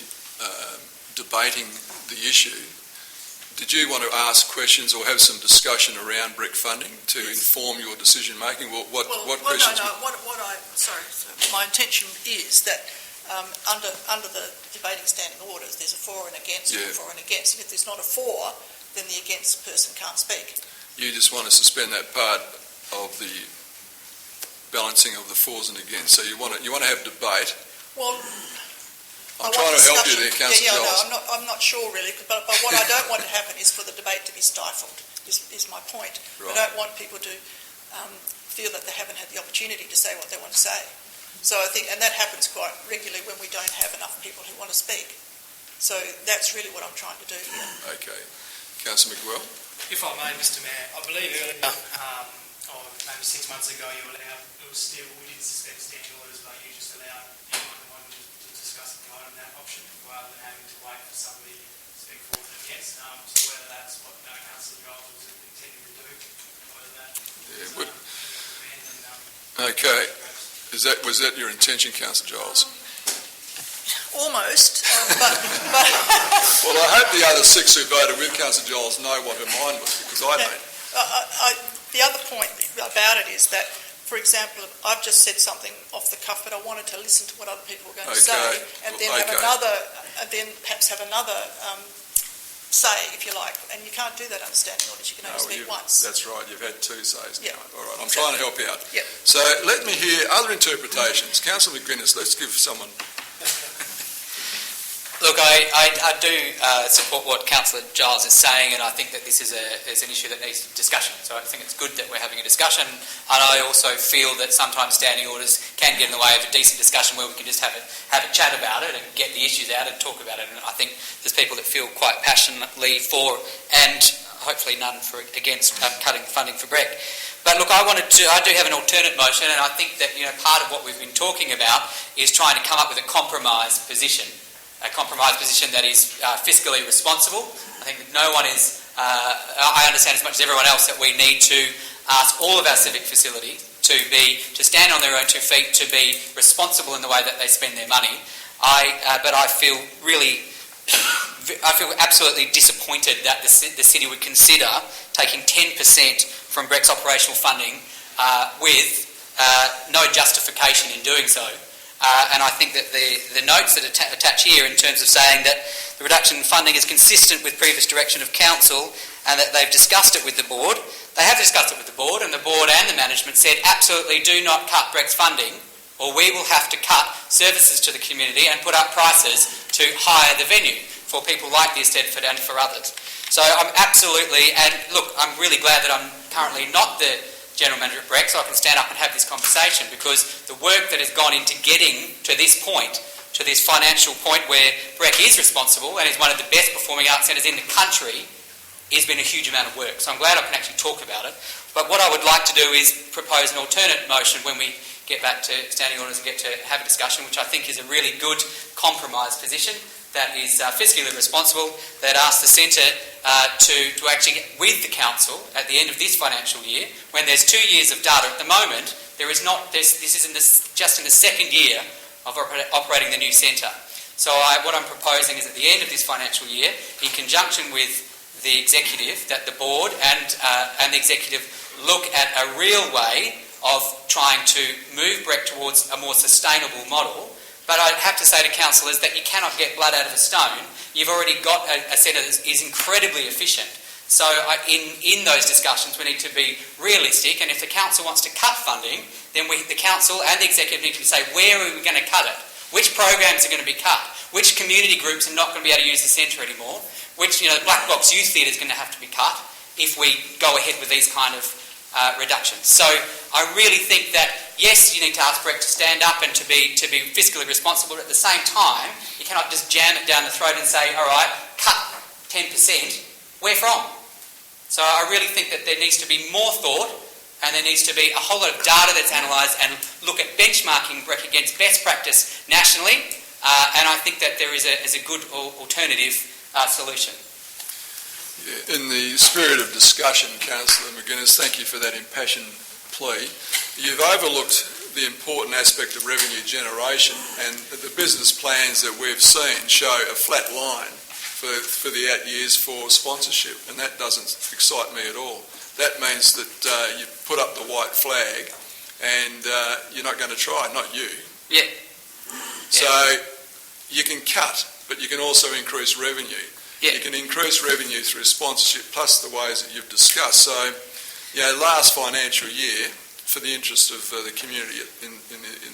debating the issue. Did you want to ask questions or have some discussion around BREC funding to inform your decision making? What questions? My intention is that under the debating standing orders, there's a for and against, and a for and against. And if there's not a for, then the against person can't speak. You just want to suspend that part of the balancing of the fors and against. So you want to have debate. Well, I'm trying to help you there, Councillor Giles. No, I'm not sure really, but what I don't want to happen is for the debate to be stifled, is my point. Right. I don't want people to feel that they haven't had the opportunity to say what they want to say. So I think, and that happens quite regularly when we don't have enough people who want to speak. So that's really what I'm trying to do here. Okay. Councillor McWell. If I may, Mr Mayor, I believe earlier maybe 6 months ago, you allowed, it was still, we didn't suspend standing orders, but you just allowed anyone who wanted to discuss the item that option, rather than having to wait for somebody to speak for and against. So whether that's what Councillor Giles was intending to do, whether that is Okay. Was that your intention, Councillor Giles? Almost, but Well, I hope the other 6 who voted with Councillor Giles know what her mind was, because I don't. the other point about it is that, for example, I've just said something off the cuff, but I wanted to listen to what other people were going to say, and then perhaps have another say, if you like. And you can't do that under standing orders. You can only speak once. That's right. You've had 2 says now. Yeah. All right. I'm trying to help you out. Yep. So let me hear other interpretations. Councillor McGuinness, let's give someone. Look, I do support what Councillor Giles is saying, and I think that this is an issue that needs discussion. So I think it's good that we're having a discussion, and I also feel that sometimes standing orders can get in the way of a decent discussion where we can just have a chat about it and get the issues out and talk about it. And I think there's people that feel quite passionately for, and hopefully none against cutting funding for BREC. But look, I do have an alternate motion, and I think that part of what we've been talking about is trying to come up with a compromise position. A compromise position that is fiscally responsible. I think that no one is, I understand as much as everyone else that we need to ask all of our civic facilities to stand on their own 2 feet, to be responsible in the way that they spend their money. But I feel absolutely disappointed that the city would consider taking 10% from BREC's operational funding with no justification in doing so. And I think that the notes that attach here in terms of saying that the reduction in funding is consistent with previous direction of council and that they've discussed it with the board. They have discussed it with the board, and the board and the management said absolutely do not cut BREC's funding, or we will have to cut services to the community and put up prices to hire the venue for people like the Eisteddfod and for others. So I'm absolutely, and look, I'm really glad that I'm currently not the General Manager at BREC, so I can stand up and have this conversation, because the work that has gone into getting to this point, to this financial point where BREC is responsible and is one of the best performing arts centres in the country, has been a huge amount of work. So I'm glad I can actually talk about it. But what I would like to do is propose an alternate motion when we get back to standing orders and get to have a discussion, which I think is a really good compromise position that is fiscally responsible, that asks the centre to actually get with the council at the end of this financial year, when there's 2 years of data. At the moment, this is just in the second year of operating the new centre. So what I'm proposing is at the end of this financial year, in conjunction with the executive, that the board and the executive look at a real way of trying to move BREC towards a more sustainable model. But I'd have to say to councillors that you cannot get blood out of a stone. You've already got a centre that is incredibly efficient. So in those discussions, we need to be realistic, and if the council wants to cut funding, then the council and the executive need to say, where are we going to cut it? Which programs are going to be cut? Which community groups are not going to be able to use the centre anymore? Which, the Black Box Youth Theatre is going to have to be cut if we go ahead with these kind of reductions. So I really think that, yes, you need to ask BREC to stand up and to be fiscally responsible, but at the same time, you cannot just jam it down the throat and say, all right, cut 10%, where from? So I really think that there needs to be more thought, and there needs to be a whole lot of data that's analysed and look at benchmarking BREC against best practice nationally, and I think that there is a good alternative solution. Yeah, in the spirit of discussion, Councillor McGuinness, thank you for that impassioned plea. You've overlooked the important aspect of revenue generation, and the business plans that we've seen show a flat line for the out years for sponsorship, and that doesn't excite me at all. That means that you put up the white flag and you're not going to try, not you. Yeah. So you can cut, but you can also increase revenue. Yeah. You can increase revenue through sponsorship plus the ways that you've discussed. So, last financial year, for the interest of the community in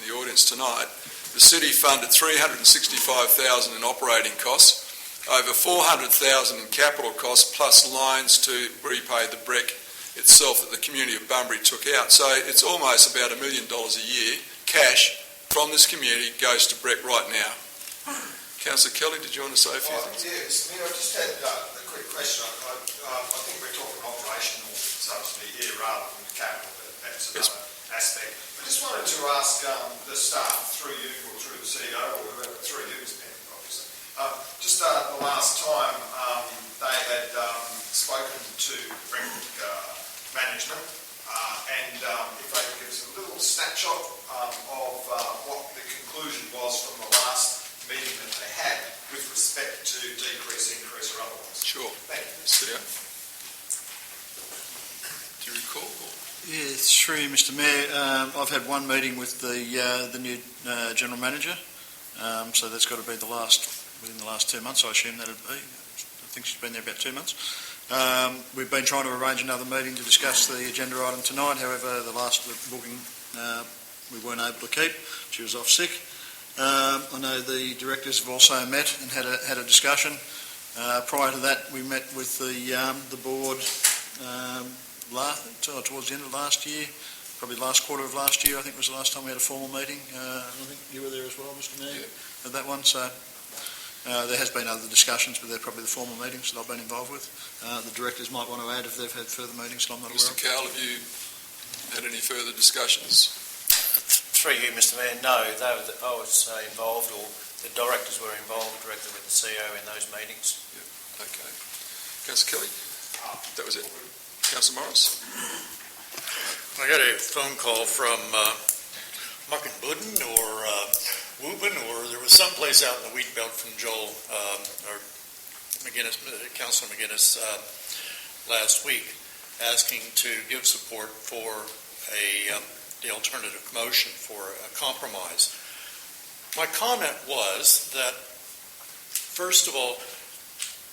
the audience tonight, the city funded $365,000 in operating costs, over $400,000 in capital costs, plus loans to repay the BREC itself that the community of Bunbury took out. So it's almost about $1 million a year cash from this community goes to BREC right now. Councillor Kelly, did you want to say a few things? Yes, I just had a quick question. I think we're talking operational subsidy here rather than capital, but that's another aspect. I just wanted to ask the staff, through you or through the CEO or whoever, through you, Mr. Penny, obviously. Just the last time they had spoken to Brentwood management, and if they could give us a little snapshot of what the conclusion was from the last meeting that they had with respect to decrease, increase or otherwise. Sure. Thank you. CEO. Do you recall? Yeah, through you, Mr. Mayor, I've had one meeting with the new general manager, so that's got to be within the last 2 months, I assume that'd be. I think she's been there about 2 months. We've been trying to arrange another meeting to discuss the agenda item tonight. However, the last booking we weren't able to keep. She was off sick. I know the directors have also met and had a discussion. Prior to that, we met with the board towards the end of last year, probably last quarter of last year. I think was the last time we had a formal meeting. I think you were there as well, Mr. Mayor, at that one. So there has been other discussions, but they're probably the formal meetings that I've been involved with. The directors might want to add if they've had further meetings that I'm not aware of. Mr. Cowell, have you had any further discussions? Through you, Mr. Mayor, no, I was involved, or the directors were involved directly with the CEO in those meetings. Yeah. Okay. Councillor Kelly? That was it. Councillor Morris? I got a phone call from Muckenbudden or Woburn, or there was some place out in the wheat belt from Joel or McGuinness, Councillor McGuinness last week, asking to give support for the alternative motion for a compromise. My comment was that, first of all,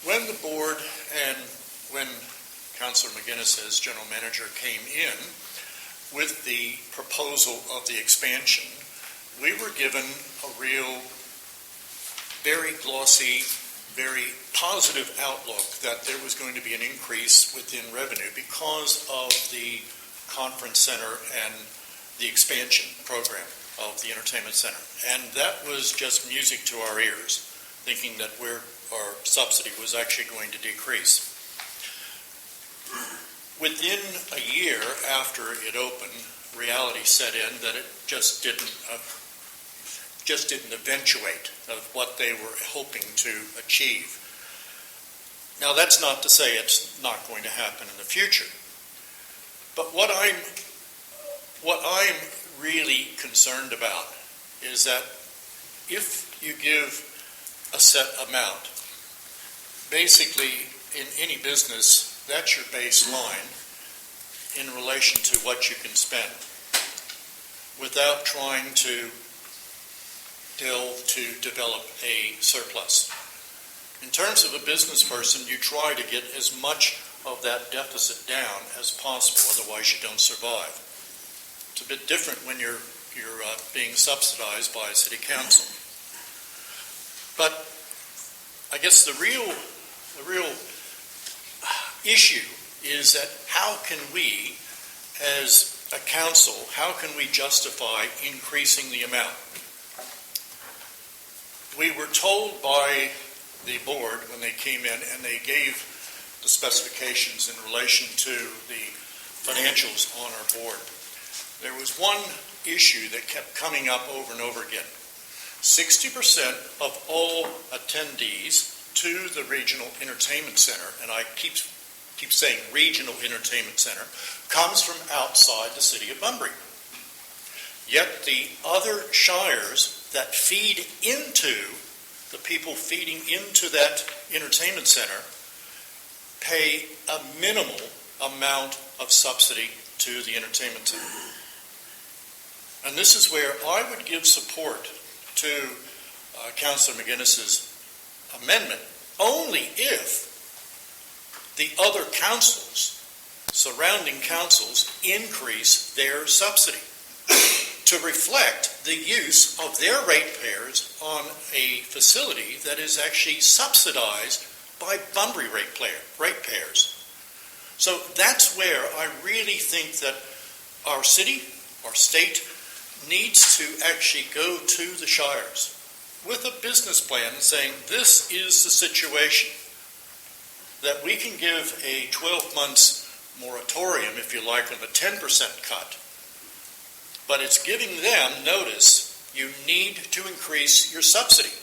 when the board and when Councillor McGuinness as General Manager came in with the proposal of the expansion, we were given a real, very glossy, very positive outlook that there was going to be an increase within revenue because of the conference center and the expansion program of the entertainment center. And that was just music to our ears, thinking that our subsidy was actually going to decrease. Within a year after it opened, reality set in that it just didn't eventuate of what they were hoping to achieve. Now, that's not to say it's not going to happen in the future. But what I'm really concerned about is that if you give a set amount, basically in any business, that's your baseline in relation to what you can spend without trying to develop a surplus. In terms of a business person, you try to get as much of that deficit down as possible, otherwise you don't survive. It's a bit different when you're being subsidized by a city council. But I guess the real issue is that how can we, as a council, how can we justify increasing the amount? We were told by the board when they came in and they gave the specifications in relation to the financials on our board. There was one issue that kept coming up over and over again. 60% of all attendees to the Regional Entertainment Center, and I keep saying Regional Entertainment Center, comes from outside the city of Bunbury. Yet the other shires that feed into the people feeding into that entertainment center pay a minimal amount of subsidy to the entertainment center. And this is where I would give support to Councillor McGuinness's amendment only if the other councils, surrounding councils, increase their subsidy to reflect the use of their ratepayers on a facility that is actually subsidized by Bunbury ratepayers. So that's where I really think that our city, our state, needs to actually go to the shires with a business plan saying this is the situation, that we can give a 12 months moratorium, if you like, on the 10% cut but it's giving them notice you need to increase your subsidy.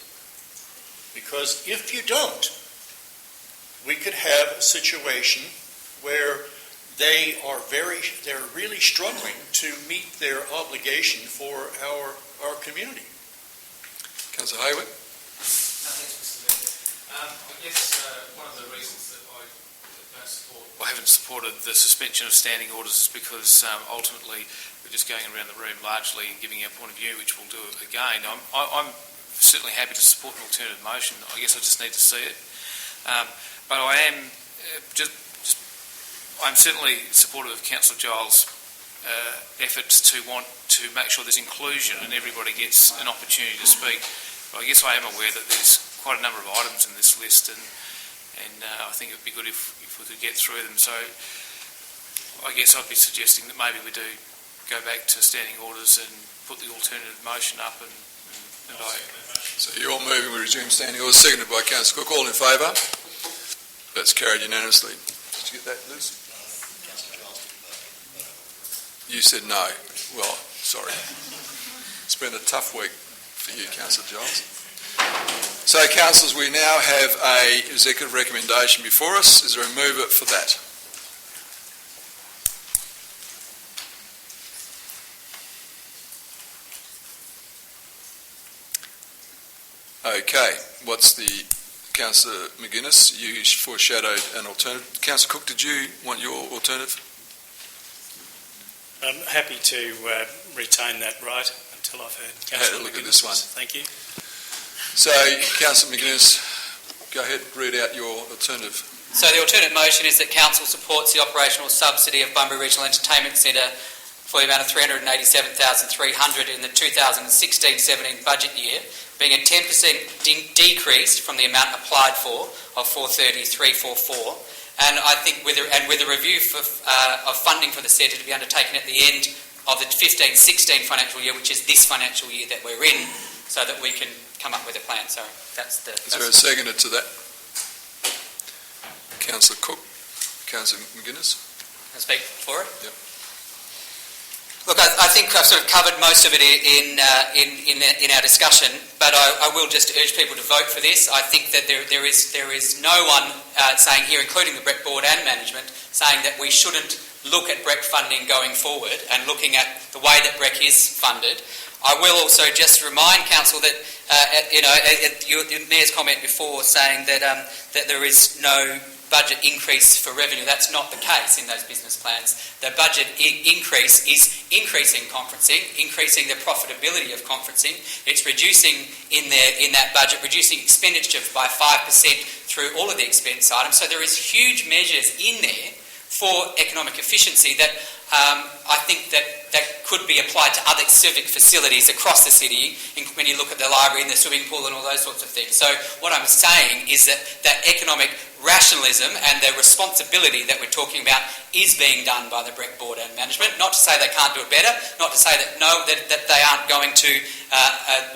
Because if you don't, we could have a situation where they're really struggling to meet their obligation for our community. Councillor Hayward? Thanks, Mr. Mayor. I guess one of the reasons that I haven't supported the suspension of standing orders is because ultimately we're just going around the room largely and giving our point of view, which we'll do again. I'm certainly happy to support an alternative motion. I guess I just need to see it. But I am I'm certainly supportive of Councillor Giles' efforts to want to make sure there's inclusion and everybody gets an opportunity to speak. But I guess I am aware that there's quite a number of items in this list, and I think it would be good if we could get through them. So I guess I'd be suggesting that maybe we do go back to standing orders and put the alternative motion up and So you're moving we resume standing orders, seconded by Councillor Cook. All in favour? That's carried unanimously. Did you get that, Liz? You said no. Well, sorry. It's been a tough week for you, Councillor Giles. So, councillors, we now have an executive recommendation before us. Is there a mover for that? Okay. What's the... Councillor McGuinness, you foreshadowed an alternative. Councillor Cook, did you want your alternative? I'm happy to retain that right until I've heard Councillor look at this one. Thank you. So, Councillor McGuinness, go ahead, read out your alternative. So the alternate motion is that Council supports the operational subsidy of Bunbury Regional Entertainment Centre for the amount of $387,300 in the 2016-17 budget year, being a 10% decrease from the amount applied for of $430,344, and I think with a review of funding for the centre to be undertaken at the end of the 15-16 financial year, which is this financial year that we're in, so that we can come up with a plan. So that's the... Is there a seconder to that? Councillor Cook, Councillor McGuinness. Can I speak for it? Yep. Look, I think I've sort of covered most of it in our discussion, but I will just urge people to vote for this. I think that there is no one saying here, including the BREC board and management, saying that we shouldn't look at BREC funding going forward and looking at the way that BREC is funded. I will also just remind Council that your Mayor's comment before saying that there is no budget increase for revenue. That's not the case in those business plans. The budget increase is increasing conferencing, increasing the profitability of conferencing. It's reducing in that budget, reducing expenditure by 5% through all of the expense items. So there is huge measures in there for economic efficiency that I think that could be applied to other civic facilities across the city, when you look at the library and the swimming pool and all those sorts of things. So what I'm saying is that economic rationalism and the responsibility that we're talking about is being done by the BREC board and management. Not to say they can't do it better, not to say that they aren't going to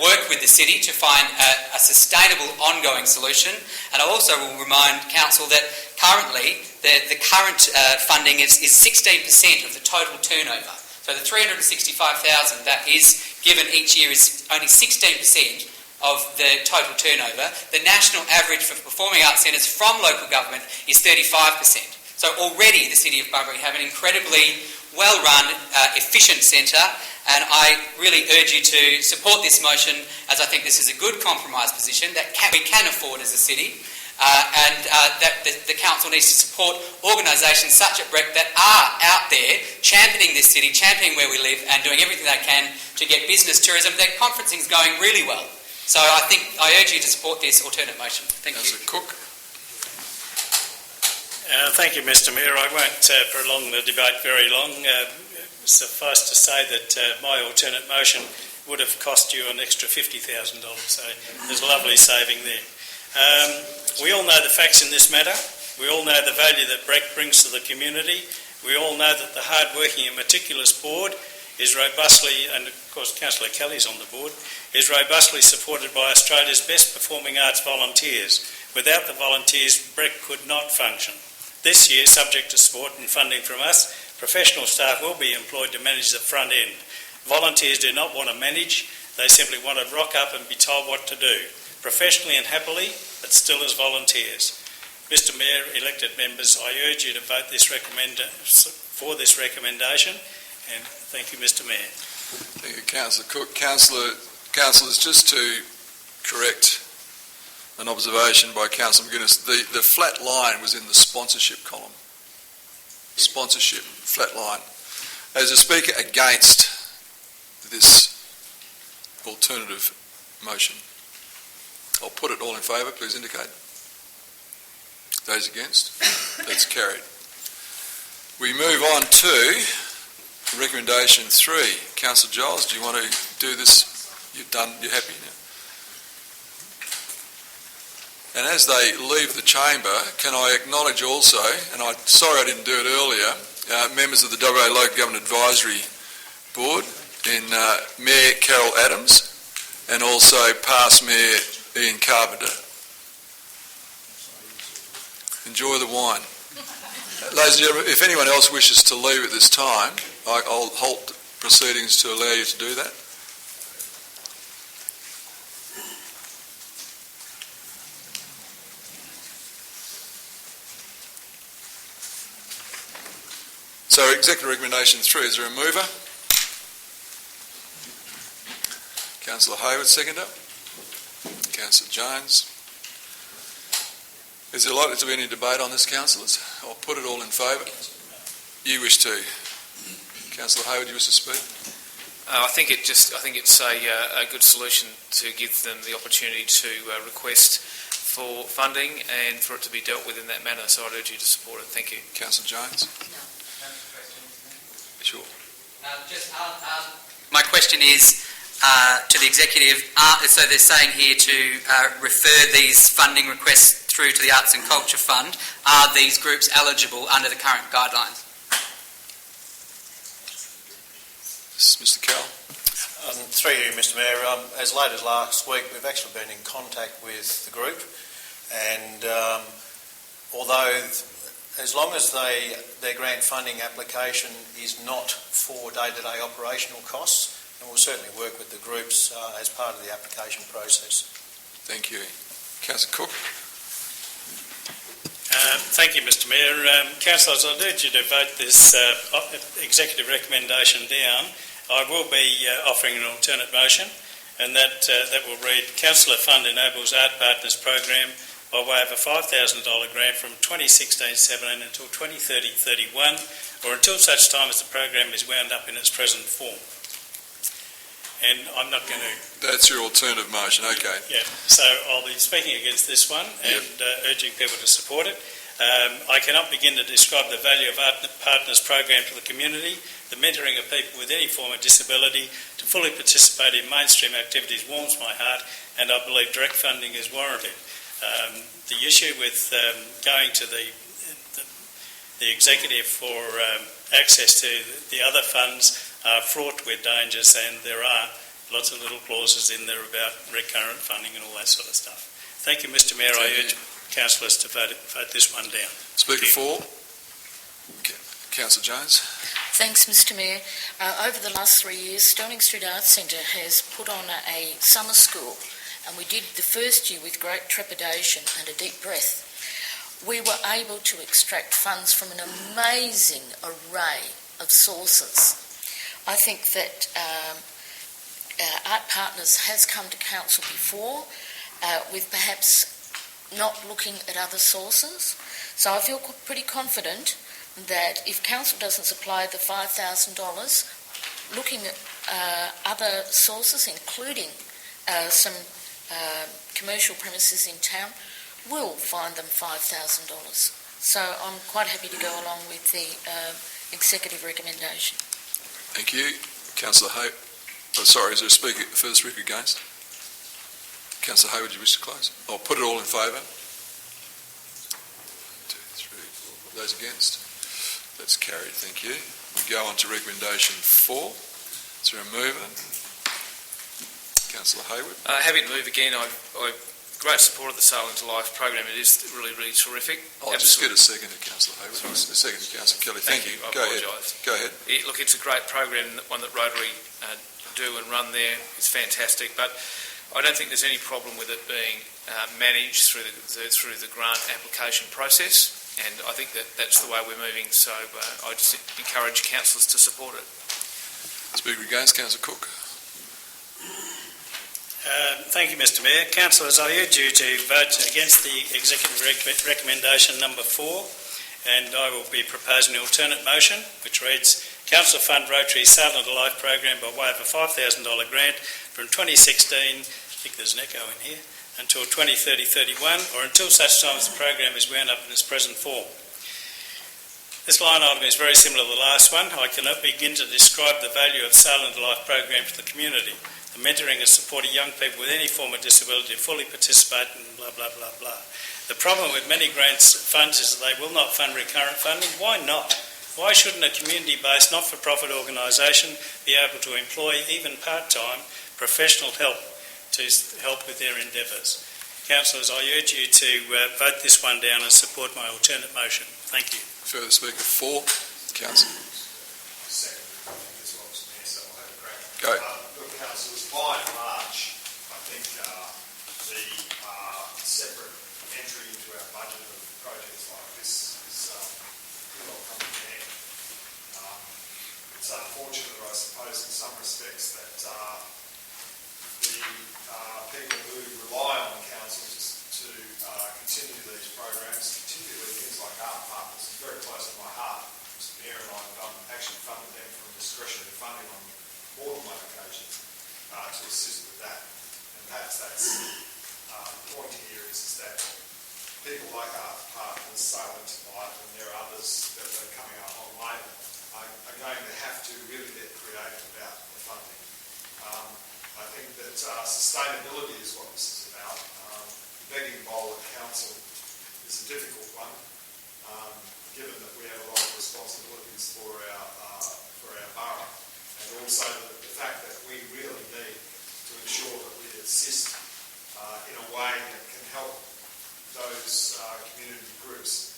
work with the city to find a sustainable ongoing solution. And I also will remind Council that currently the current funding is 16% of the total turnover. So the $365,000 that is given each year is only 16% of the total turnover. The national average for performing arts centres from local government is 35%. So already the City of Bunbury have an incredibly well-run, efficient centre, and I really urge you to support this motion, as I think this is a good compromise position that we can afford as a city. That the council needs to support organisations such as BREC that are out there championing this city, championing where we live, and doing everything they can to get business tourism. Their conferencing is going really well. So I urge you to support this alternate motion. Thank you. Cook. Thank you, Mr. Mayor. I won't prolong the debate very long. Suffice to say that my alternate motion would have cost you an extra $50,000, so there's a lovely saving there. We all know the facts in this matter. We all know the value that BREC brings to the community. We all know that the hard-working and meticulous board is robustly, and of course Councillor Kelly's on the board, is robustly supported by Australia's best performing arts volunteers. Without the volunteers, BREC could not function. This year, subject to support and funding from us, professional staff will be employed to manage the front end. Volunteers do not want to manage, they simply want to rock up and be told what to do, professionally and happily, but still as volunteers. Mr Mayor, elected members, I urge you to vote for this recommendation, and thank you, Mr Mayor. Thank you, Councillor Cook. Councillors, just to correct an observation by Councillor McGuinness, the flat line was in the sponsorship column. Sponsorship, flat line. As a speaker against this alternative motion, I'll put it all in favour, please indicate. Those against? That's carried. We move on to recommendation 3. Councillor Giles, do you want to do this? You're happy now? And as they leave the chamber, can I acknowledge also, and sorry I didn't do it earlier, members of the WA Local Government Advisory Board in Mayor Carol Adams and also past Mayor Ian Carpenter. Enjoy the wine. Ladies and gentlemen, if anyone else wishes to leave at this time, I'll halt proceedings to allow you to do that. So, executive recommendation 3, is there a mover? Councillor Hayward, seconder. Councillor Jones. Is there likely to be any debate on this, councillors? I'll put it all in favour. You wish to. Councillor Hayward, you wish to speak? I think it's a good solution to give them the opportunity to request for funding and for it to be dealt with in that manner. So I'd urge you to support it. Thank you. Councillor Jones. Sure. My question is to the executive. So they're saying here to refer these funding requests through to the Arts and Culture Fund. Are these groups eligible under the current guidelines? Mr. Carroll. Through you, Mr Mayor, as late as last week we've actually been in contact with the group, and although as long as their grant funding application is not for day-to-day operational costs, and we'll certainly work with the groups as part of the application process. Thank you. Councillor Cook. Thank you, Mr Mayor. Councillors, I'd urge you to vote this executive recommendation down. I will be offering an alternate motion, and that will read, Councillor Fund enables Art Partners program by way of a $5,000 grant from 2016-17 until 2030-31, or until such time as the program is wound up in its present form. And I'm not going to... That's your alternative motion, okay. Yeah, so I'll be speaking against this one and urging people to support it. I cannot begin to describe the value of Art Partners program to the community. The mentoring of people with any form of disability to fully participate in mainstream activities warms my heart, and I believe direct funding is warranted. The issue with going to the executive for access to the other funds are fraught with dangers, and there are lots of little clauses in there about recurrent funding and all that sort of stuff. Thank you, Mr Mayor. I urge councillors to vote this one down. Speaker 4. Councillor Jones. Thanks, Mr Mayor. Over the last 3 years, Stirling Street Arts Centre has put on a summer school, and we did the first year with great trepidation and a deep breath. We were able to extract funds from an amazing array of sources. I think that Art Partners has come to council before with perhaps not looking at other sources. So I feel pretty confident that if council doesn't supply the $5,000, looking at other sources, including some commercial premises in town, will find them $5,000. So I'm quite happy to go along with the executive recommendation. Thank you. Councillor Hayward. Oh, sorry, is there a further speaker against? Councillor Hayward, do you wish to close? I'll put it all in favour. 1, 2, 3. Those against? That's carried, thank you. We go on to recommendation 4. Is there a mover? Councillor Hayward. Happy to move again. I great support of the Sail into Life program. It is really, really terrific. I'll just get a second to Councillor Hayward. A second to Councillor Kelly. Thank you. I Go ahead. apologise. Go ahead. Look, it's a great program, one that Rotary do and run there. It's fantastic, but I don't think there's any problem with it being managed through the grant application process, and I think that's the way we're moving. So I just encourage councillors to support it. Speaker against, Councillor Cook. Thank you, Mr Mayor. Councillors, I urge you to vote against the executive recommendation number 4, and I will be proposing an alternate motion which reads: Council fund Rotary Sail into Life program by way of a $5,000 grant from 2016, I think there's an echo in here, until 2030-31, or until such time as the program is wound up in its present form. This line item is very similar to the last one. I cannot begin to describe the value of Sail into Life program to the community. The mentoring and supporting young people with any form of disability to fully participate in blah, blah, blah, blah. The problem with many grants funds is that they will not fund recurrent funding. Why not? Why shouldn't a community-based not-for-profit organisation be able to employ even part-time professional help to help with their endeavours? Councillors, I urge you to vote this one down and support my alternate motion. Thank you. Further speaker 4, Councillor. Second, I think as well, Mr Mayor, so I'll have a crack. Go. Look, councillors, by and large, I think the separate entry into our budget of projects like this is pretty well come to an end. It's unfortunate, I suppose, in some respects, that the people who rely on the council to continue these programs, particularly things like Art Partners, is very close to my heart. Mr Mayor and I have actually funded them from discretionary funding on more than one occasion to assist with that. And perhaps that's the point here is that people like Art Partners, Sail into Life, and there are others that are coming up on later, are going to have to really get creative about the funding. I think that sustainability is what this is about. The begging bowl at council is a difficult one, given that we have a lot of responsibilities for our borough, and also the fact that we really need to ensure that we assist in a way that can help those community groups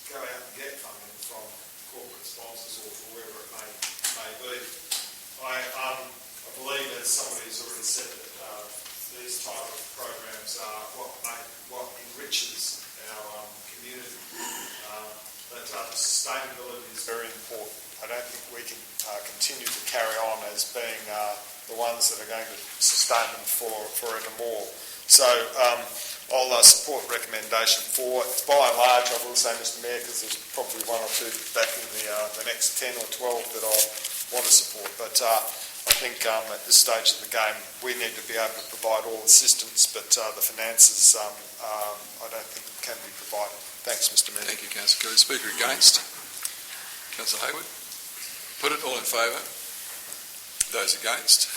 go out and get funding from corporate sponsors or from wherever it may be. I believe, as somebody has already said, that these type of programs are what enriches our community. But sustainability is very important. I don't think we can continue to carry on as being the ones that are going to sustain them forevermore. So I'll support recommendation 4. By and large, I will say, Mr Mayor, because there's probably one or two back in the next 10 or 12 that I want to support. But I think at this stage of the game, we need to be able to provide all assistance, but the finances, I don't think can be provided. Thanks, Mr Mayor. Thank you, Councillor Kelly. Speaker against, Councillor Hayward. Put it. All in favour? Those against?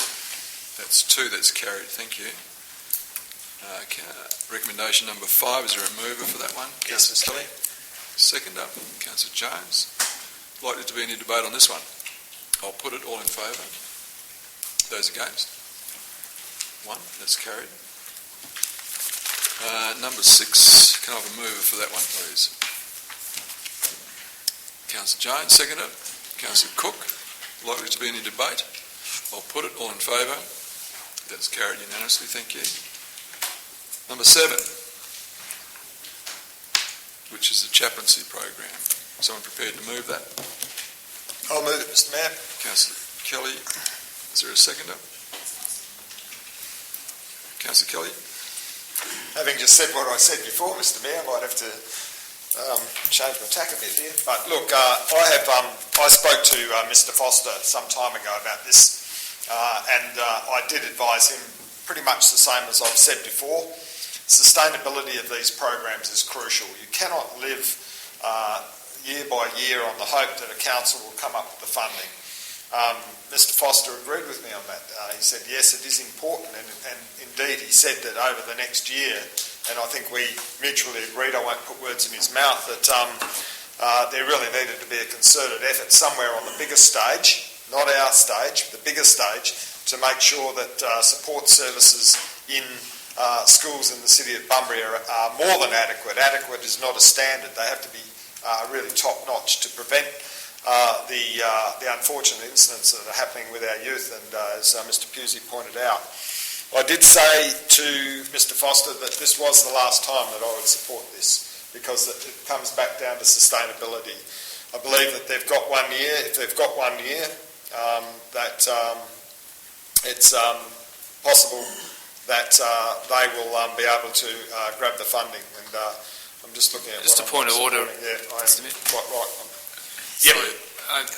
That's 2. That's carried. Thank you. Recommendation number 5. Is there a mover for that one? Yes, Mr Kelly. Second up, Councillor Jones. Likely to be any debate on this one? I'll put it. All in favour? Those against? 1. That's carried. Number 6. Can I have a mover for that one, please? Councillor Jones. Second up, Councillor Cook. Likely to be any debate? I'll put it. All in favour? That's carried unanimously. Thank you. Number 7, which is the chaplaincy program. Someone prepared to move that? I'll move it, Mr Mayor. Councillor Kelly. Is there a seconder? Councillor Kelly. Having just said what I said before, Mr Mayor, I might have to change my tack a bit here. But look, I spoke to Mr Foster some time ago about this, and I did advise him pretty much the same as I've said before. Sustainability of these programs is crucial. You cannot live year by year on the hope that a council will come up with the funding. Mr Foster agreed with me on that. He said, yes, it is important, and indeed he said that over the next year, and I think we mutually agreed, I won't put words in his mouth, that there really needed to be a concerted effort somewhere on the bigger stage, not our stage, the bigger stage, to make sure that support services in schools in the city of Bunbury are more than adequate. Adequate is not a standard. They have to be really top-notch to prevent the unfortunate incidents that are happening with our youth, and as Mr Pusey pointed out. I did say to Mr Foster that this was the last time that I would support this, because it comes back down to sustainability. I believe that they've got 1 year. If they've got 1 year, it's possible that they will be able to grab the funding. And I'm just looking at just a point of order. Yeah, I am quite right.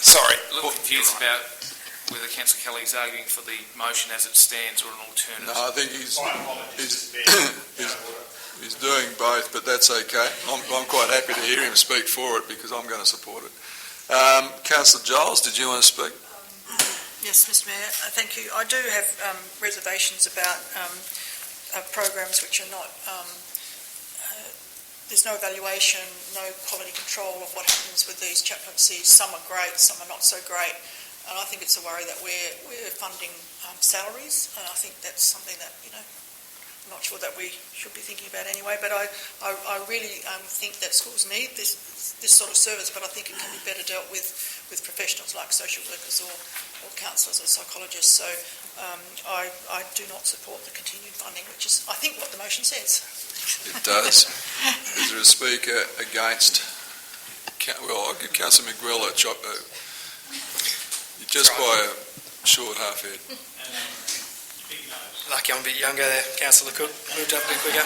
Sorry, a little confused about whether Councillor Kelly is arguing for the motion as it stands or an alternative. No, I think he's doing both, but that's okay. I'm quite happy to hear him speak for it because I'm going to support it. Councillor Giles, did you want to speak? Yes, Mr Mayor, thank you. I do have reservations about programs which are not, there's no evaluation, no quality control of what happens with these chaplaincies. Some are great, some are not so great. And I think it's a worry that we're funding salaries, and I think that's something that, I'm not sure that we should be thinking about anyway, but I really think that schools need this sort of service, but I think it can be better dealt with professionals like social workers or counsellors or psychologists. So I do not support the continued funding, which is, I think, what the motion says. It does. Is there a speaker against? Well, I'll give Councillor McGrill a chop. Just by a short half head. Lucky I'm a bit younger there, Councillor Cook. Moved up a bit quicker.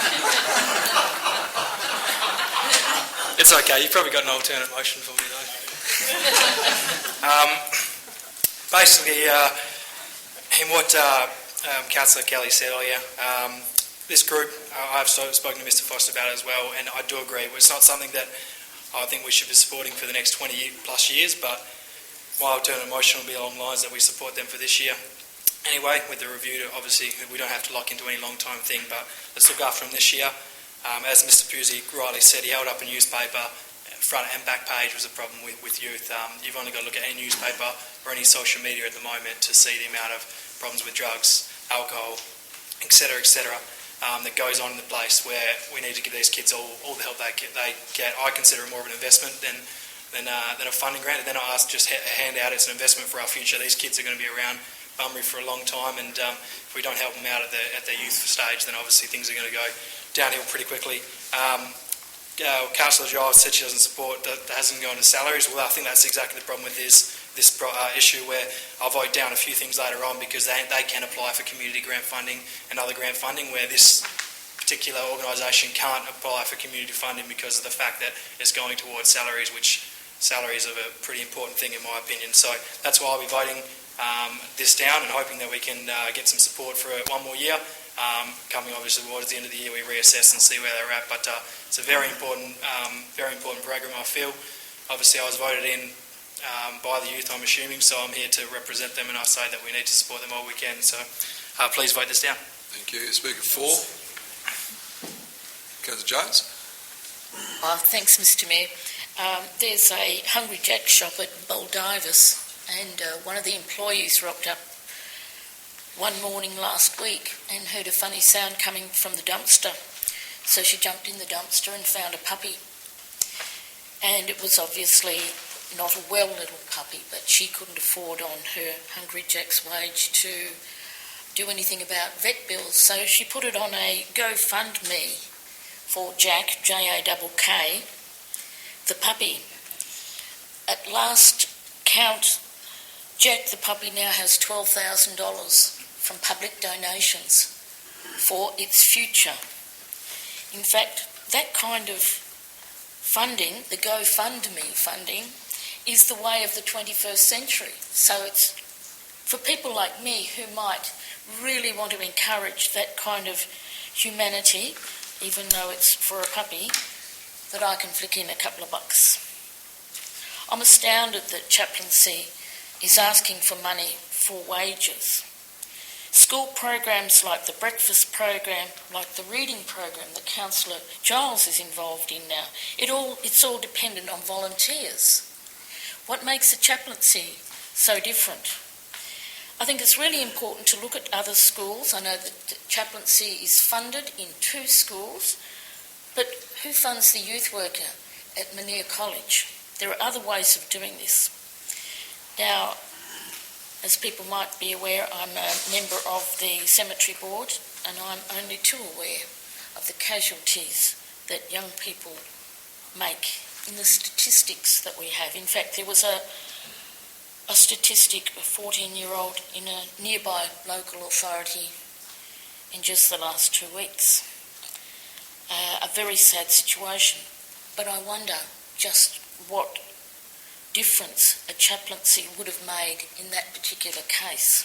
It's okay, you've probably got an alternate motion for me though. Basically, in what Councillor Kelly said earlier, this group, I've spoken to Mr Foster about it as well, and I do agree. It's not something that I think we should be supporting for the next 20 plus years, but my alternate motion will be along the lines that we support them for this year. Anyway, with the review, obviously, we don't have to lock into any long-time thing, but let's look after them this year. As Mr Pusey rightly said, he held up a newspaper, front and back page was a problem with youth. You've only got to look at any newspaper or any social media at the moment to see the amount of problems with drugs, alcohol, etc., that goes on in the place where we need to give these kids all the help they get. I consider it more of an investment than a funding grant. Then I ask just a handout. It's an investment for our future. These kids are going to be around Bunbury for a long time, and if we don't help them out at their youth stage, then obviously things are going to go downhill pretty quickly. Councillor Giles said she doesn't support that hasn't gone to salaries. Well, I think that's exactly the problem with this issue, where I'll vote down a few things later on because they can apply for community grant funding and other grant funding, where this particular organisation can't apply for community funding because of the fact that it's going towards salaries, which salaries are a pretty important thing in my opinion. So that's why I'll be voting this down and hoping that we can get some support for one more year. Coming obviously towards the end of the year, we reassess and see where they're at. But it's a very important program, I feel. Obviously, I was voted in by the youth, I'm assuming, so I'm here to represent them, and I say that we need to support them all we can. So please vote this down. Thank you. Speaker 4. Councillor Jones. Thanks, Mr Mayor. There's a Hungry Jack shop at Baldivis, and one of the employees rocked up one morning last week and heard a funny sound coming from the dumpster. So she jumped in the dumpster and found a puppy. And it was obviously not a well little puppy, but she couldn't afford on her Hungry Jack's wage to do anything about vet bills. So she put it on a GoFundMe for Jack, Jack, the puppy. At last count, Jack the puppy now has $12,000 from public donations for its future. In fact, that kind of funding, the GoFundMe funding, is the way of the 21st century. So it's for people like me who might really want to encourage that kind of humanity, even though it's for a puppy, that I can flick in a couple of bucks. I'm astounded that chaplaincy is asking for money for wages. School programs like the breakfast program, like the reading program that Councillor Giles is involved in now, it's all dependent on volunteers. What makes a chaplaincy so different? I think it's really important to look at other schools. I know that chaplaincy is funded in 2 schools, but who funds the youth worker at Mania College? There are other ways of doing this. Now, as people might be aware, I'm a member of the cemetery board, and I'm only too aware of the casualties that young people make in the statistics that we have. In fact, there was a statistic, a 14-year-old in a nearby local authority in just the last 2 weeks. A very sad situation, but I wonder just what difference a chaplaincy would have made in that particular case.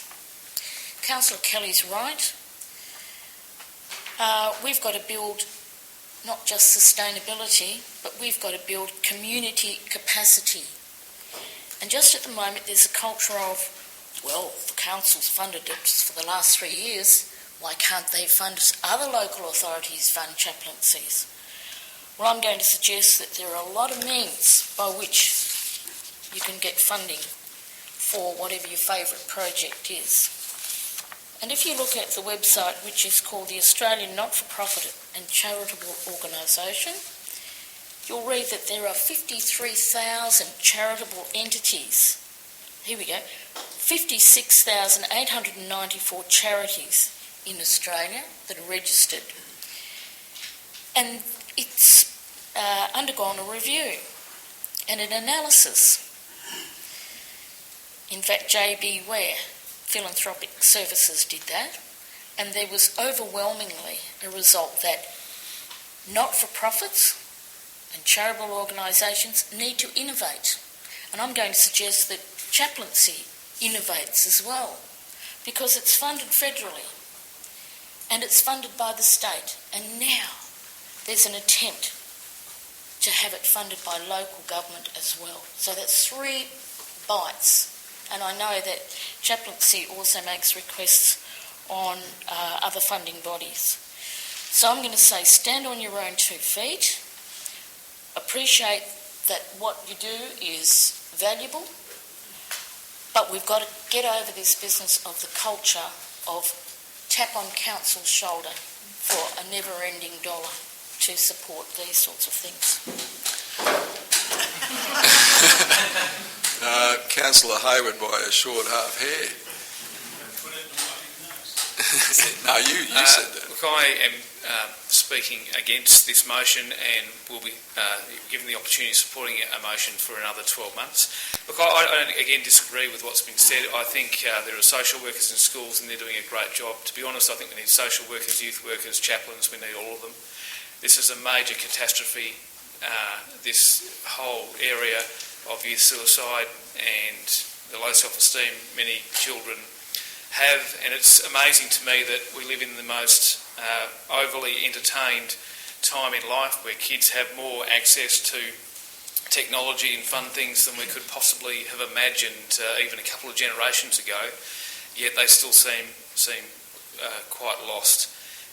Councillor Kelly's right. We've got to build not just sustainability, but we've got to build community capacity. And just at the moment there's a culture of, well, the council's funded it for the last 3 years, why can't they fund other local authorities fund chaplaincies? Well, I'm going to suggest that there are a lot of means by which you can get funding for whatever your favourite project is. And if you look at the website, which is called the Australian Not-for-Profit and Charitable Organisation, you'll read that there are 53,000 charitable entities. Here we go. 56,894 charities in Australia that are registered. And it's undergone a review and an analysis. In fact, J.B. Ware Philanthropic Services did that, and there was overwhelmingly a result that not-for-profits and charitable organisations need to innovate. And I'm going to suggest that chaplaincy innovates as well, because it's funded federally and it's funded by the state, and now there's an attempt to have it funded by local government as well. So that's 3 bites. And I know that chaplaincy also makes requests on other funding bodies. So I'm going to say stand on your own 2 feet, appreciate that what you do is valuable, but we've got to get over this business of the culture of tap on council's shoulder for a never-ending dollar to support these sorts of things. Councillor Hayward by a short half hair. No, you said that. Look, I am speaking against this motion and will be given the opportunity of supporting a motion for another 12 months. Look, I again disagree with what's been said. I think there are social workers in schools and they're doing a great job. To be honest, I think we need social workers, youth workers, chaplains, we need all of them. This is a major catastrophe, this whole area of youth suicide and the low self-esteem many children have, and it's amazing to me that we live in the most overly entertained time in life where kids have more access to technology and fun things than we could possibly have imagined even a couple of generations ago, yet they still seem quite lost.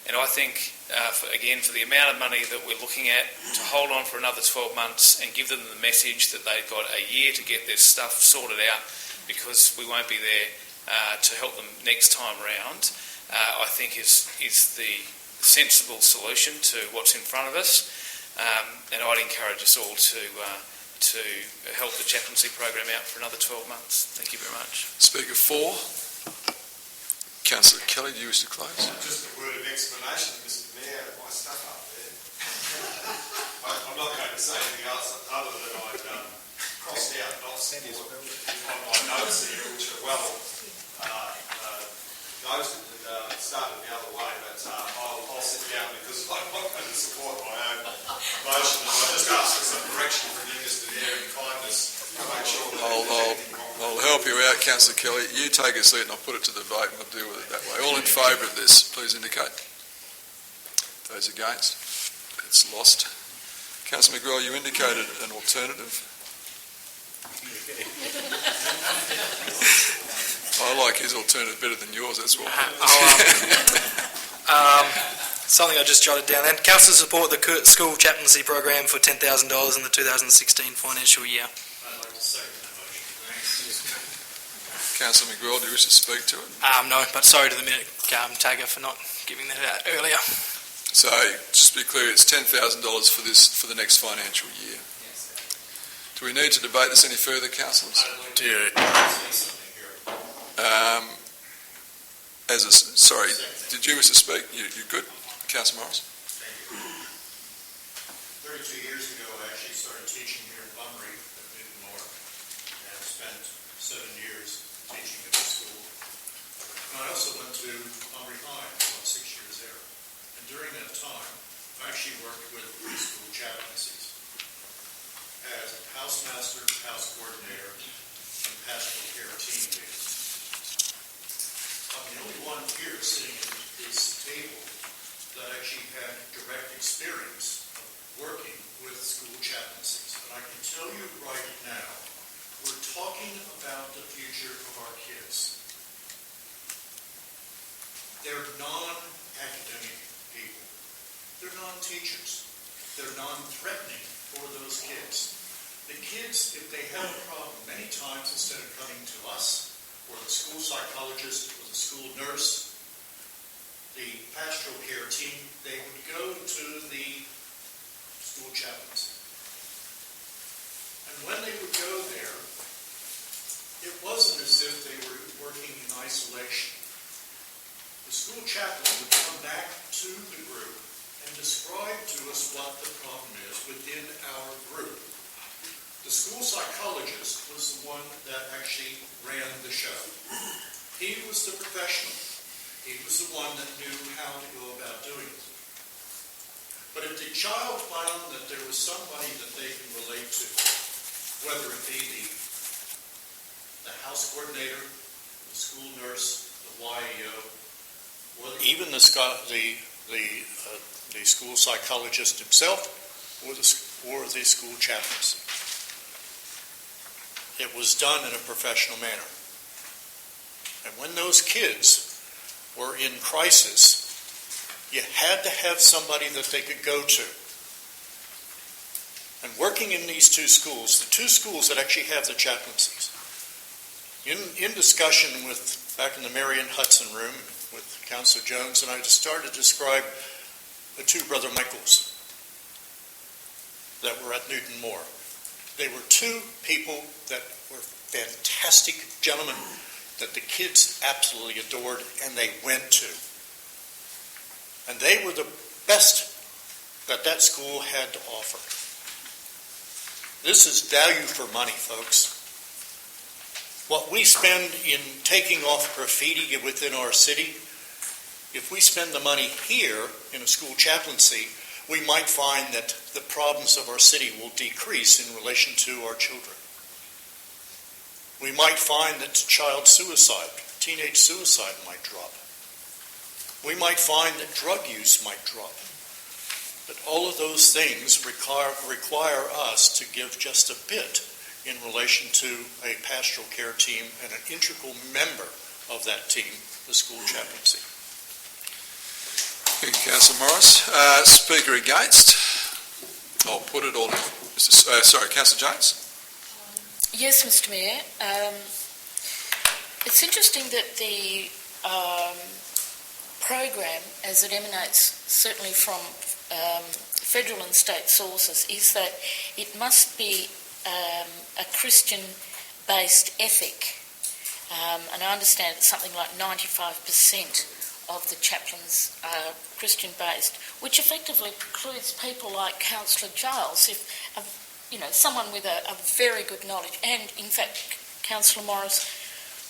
And I think, for the amount of money that we're looking at, to hold on for another 12 months and give them the message that they've got a year to get their stuff sorted out because we won't be there to help them next time round, I think is the sensible solution to what's in front of us. And I'd encourage us all to help the chaplaincy program out for another 12 months. Thank you very much. Speaker 4. Councillor Kelly, do you wish to close? Just a word of explanation, Mr. Mayor, of my stuff up there. I'm not going to say anything else other than I've crossed out not support on my notes here, which are well noted and started the other way, but I'll sit down because I'm not going to support my own motion. I just ask for some direction from you, Mr. Mayor, in kindness to make sure that I'll help you out, Councillor Kelly. You take a seat and I'll put it to the vote and we'll deal with it that way. All in favour of this, please indicate. Those against? It's lost. Councillor McGraw, you indicated an alternative. I like his alternative better than yours, that's why. Something I just jotted down then. Council support the school chaplaincy program for $10,000 in the 2016 financial year. Councillor McGraw, do you wish to speak to it? No, but sorry to the minute tagger for not giving that out earlier. So, just to be clear, it's $10,000 for the next financial year. Do we need to debate this any further, councillors? Sorry, did you wish to speak? You're good, Councillor Morris. 32 years ago, I actually started teaching here in Bunbury at Newton Moore, and I spent 7 years teaching at the school. And I also went to Bunbury High, about 6 years there. And during that time, I actually worked with preschool chaplaincies as housemaster, house coordinator, and pastoral care team leader. I'm the only one here sitting at this table that actually had direct experience working with school chaplaincies. And I can tell you right now, we're talking about the future of our kids. They're non-academic people. They're non-teachers. They're non-threatening for those kids. The kids, if they have a problem, many times instead of coming to us, or the school psychologist, or the school nurse, the pastoral care team, they would go to the school chaplains. And when they would go there, it wasn't as if they were working in isolation. The school chaplain would come back to the group and describe to us what the problem is within our group. The school psychologist was the one that actually ran the show. He was the professional. He was the one that knew how to go about doing it. But if the child found that there was somebody that they can relate to, whether it be the house coordinator, the school nurse, the YAO, or even the school psychologist himself, or the school chaplains, it was done in a professional manner. And when those kids were in crisis, you had to have somebody that they could go to. And working in these two schools, the two schools that actually have the chaplaincies, in discussion with, back in the Marion Hudson room with Councillor Jones, and I just started to describe the two Brother Michaels that were at Newton Moore. They were two people that were fantastic gentlemen that the kids absolutely adored and they went to. And they were the best that school had to offer. This is value for money, folks. What we spend in taking off graffiti within our city, if we spend the money here in a school chaplaincy, we might find that the problems of our city will decrease in relation to our children. We might find that child suicide, teenage suicide might drop. We might find that drug use might drop. But all of those things require us to give just a bit in relation to a pastoral care team and an integral member of that team, the school chaplaincy. Thank you, Councillor Morris. Speaker against? I'll put it on. Councillor Jones. Yes, Mr. Mayor. It's interesting that the program, as it emanates certainly from federal and state sources, is that it must be a Christian-based ethic. And I understand it's something like 95% of the chaplains are Christian-based, which effectively precludes people like Councillor Giles, someone with a very good knowledge, and in fact Councillor Morris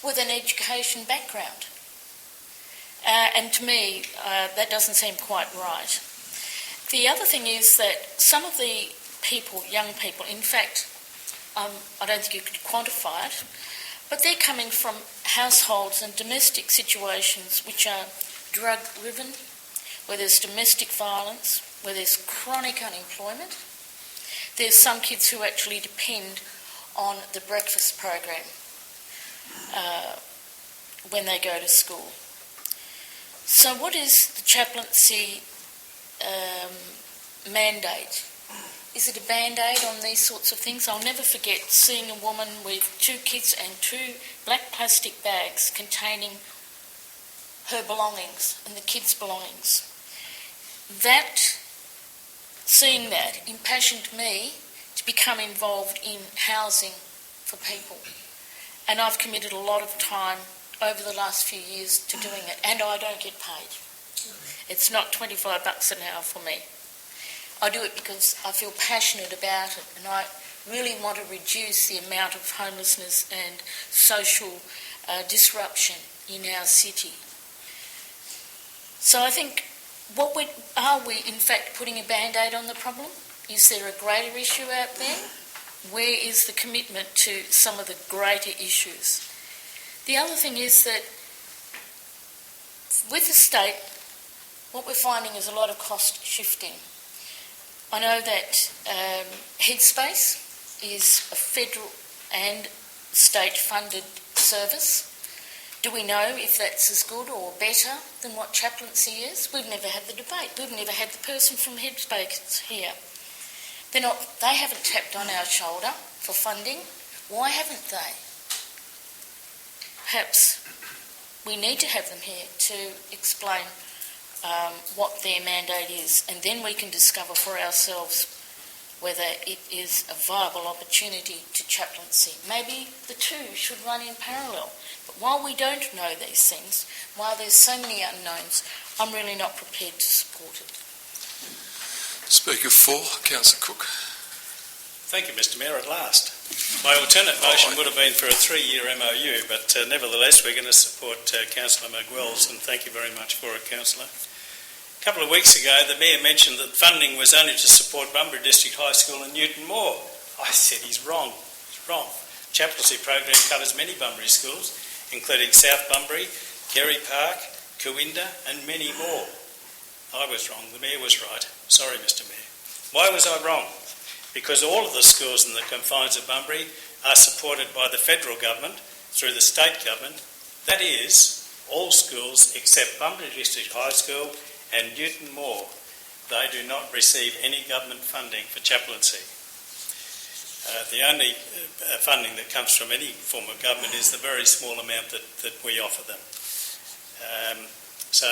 with an education background. And to me, that doesn't seem quite right. The other thing is that some of the people, young people, in fact, I don't think you could quantify it, but they're coming from households and domestic situations which are drug-riven, where there's domestic violence, where there's chronic unemployment. There's some kids who actually depend on the breakfast program when they go to school. So what is the chaplaincy mandate Is it a band-aid on these sorts of things? I'll never forget seeing a woman with 2 kids and 2 black plastic bags containing her belongings and the kids' belongings. Seeing that impassioned me to become involved in housing for people. And I've committed a lot of time over the last few years to doing it, and I don't get paid. It's not $25 an hour for me. I do it because I feel passionate about it, and I really want to reduce the amount of homelessness and social disruption in our city. So I think, are we in fact putting a band-aid on the problem? Is there a greater issue out there? Where is the commitment to some of the greater issues? The other thing is that with the state, what we're finding is a lot of cost shifting. I know that Headspace is a federal and state-funded service. Do we know if that's as good or better than what chaplaincy is? We've never had the debate. We've never had the person from Headspace here. They haven't tapped on our shoulder for funding. Why haven't they? Perhaps we need to have them here to explain what their mandate is, and then we can discover for ourselves whether it is a viable opportunity to chaplaincy. Maybe the two should run in parallel. But while we don't know these things, while there's so many unknowns, I'm really not prepared to support it. Speaker 4, Councillor Cook. Thank you, Mr Mayor, at last. My alternate motion would have been for a 3-year MOU, but nevertheless we're going to support Councillor McWells, and thank you very much for it, Councillor. A couple of weeks ago, the Mayor mentioned that funding was only to support Bunbury District High School and Newton Moore. I said he's wrong. He's wrong. The chaplaincy program covers many Bunbury schools, including South Bunbury, Kerry Park, Cooinda and many more. I was wrong. The Mayor was right. Sorry, Mr Mayor. Why was I wrong? Because all of the schools in the confines of Bunbury are supported by the federal government through the state government. That is, all schools except Bunbury District High School and Newton Moore. They do not receive any government funding for chaplaincy. The only funding that comes from any form of government is the very small amount that we offer them. So,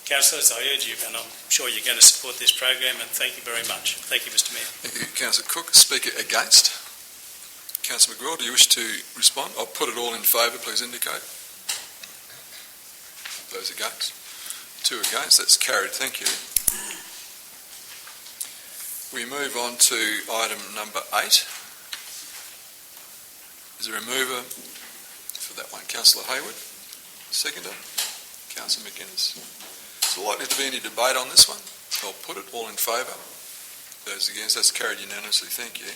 councillors, I urge you, and I'm sure you're going to support this program, and thank you very much. Thank you, Mr Mayor. Thank you, Councillor Cook. Speaker against. Councillor McGraw, do you wish to respond? I'll put it all in favour, please indicate. Those against? 2 against, that's carried, thank you. We move on to item number 8. Is there a mover for that one? Councillor Hayward, seconder. Councillor McInnes. Is there likely to be any debate on this one? I'll put it all in favour. Those against, that's carried unanimously, thank you.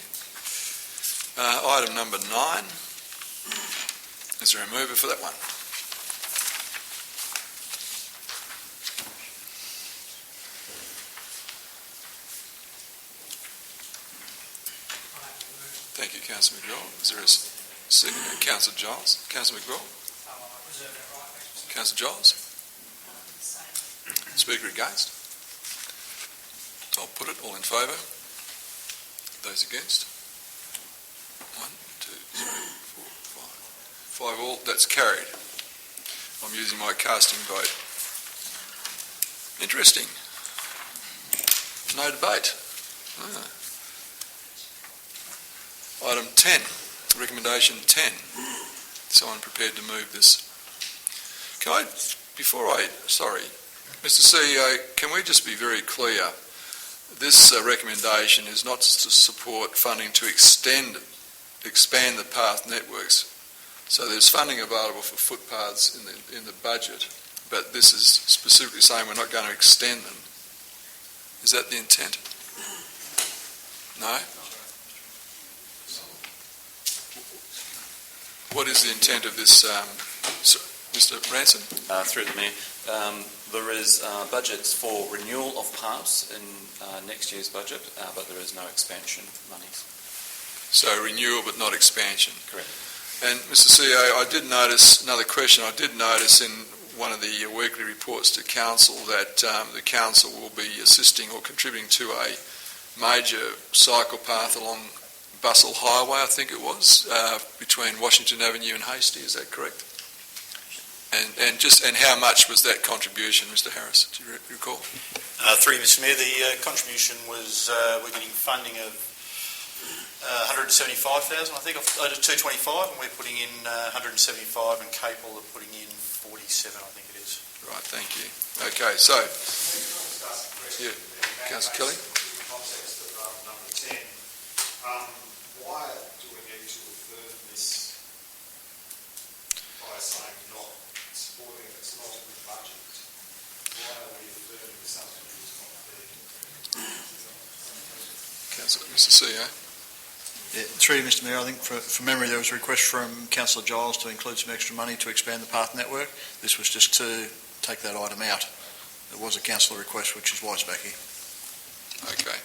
Item number 9. Is there a mover for that one? Thank you, Councillor McGraw. Is there a second? Councillor Giles. Councillor McGraw. Councillor Giles. Speaker against. I'll put it all in favour. Those against. 1, 2, 3, 4, 5. 5 all. That's carried. I'm using my casting vote. Interesting. No debate. Item 10, recommendation 10. Someone prepared to move this. Mr CEO, can we just be very clear? This recommendation is not to support funding to expand the path networks. So there's funding available for footpaths in the budget, but this is specifically saying we're not going to extend them. Is that the intent? No? What is the intent of this, Mr. Ranson? Through the Mayor, there is budgets for renewal of paths in next year's budget, but there is no expansion monies. So renewal but not expansion? Correct. And Mr. CEO, I did notice, another question, I did notice in one of the weekly reports to Council that the Council will be assisting or contributing to a major cycle path along Bustle Highway, I think it was, between Washington Avenue and Hastie. Is that correct? And how much was that contribution, Mr. Harris? Do you recall? Through you, Mr. Mayor, the contribution was we're getting funding of 175,000, I think, out of 225, and we're putting in 175, and Capel are putting in 47, I think it is. Right, thank you. Okay, so yeah, Councillor Kelly. In the context of number 10, why do we need to affirm this by saying not supporting it's not in the budget? Why are we affirming something that's not there? Councillor, Mr. CEO. Yeah, through you, Mr. Mayor, I think from memory there was a request from Councillor Giles to include some extra money to expand the path network. This was just to take that item out. It was a councillor request, which is why it's back here. Okay.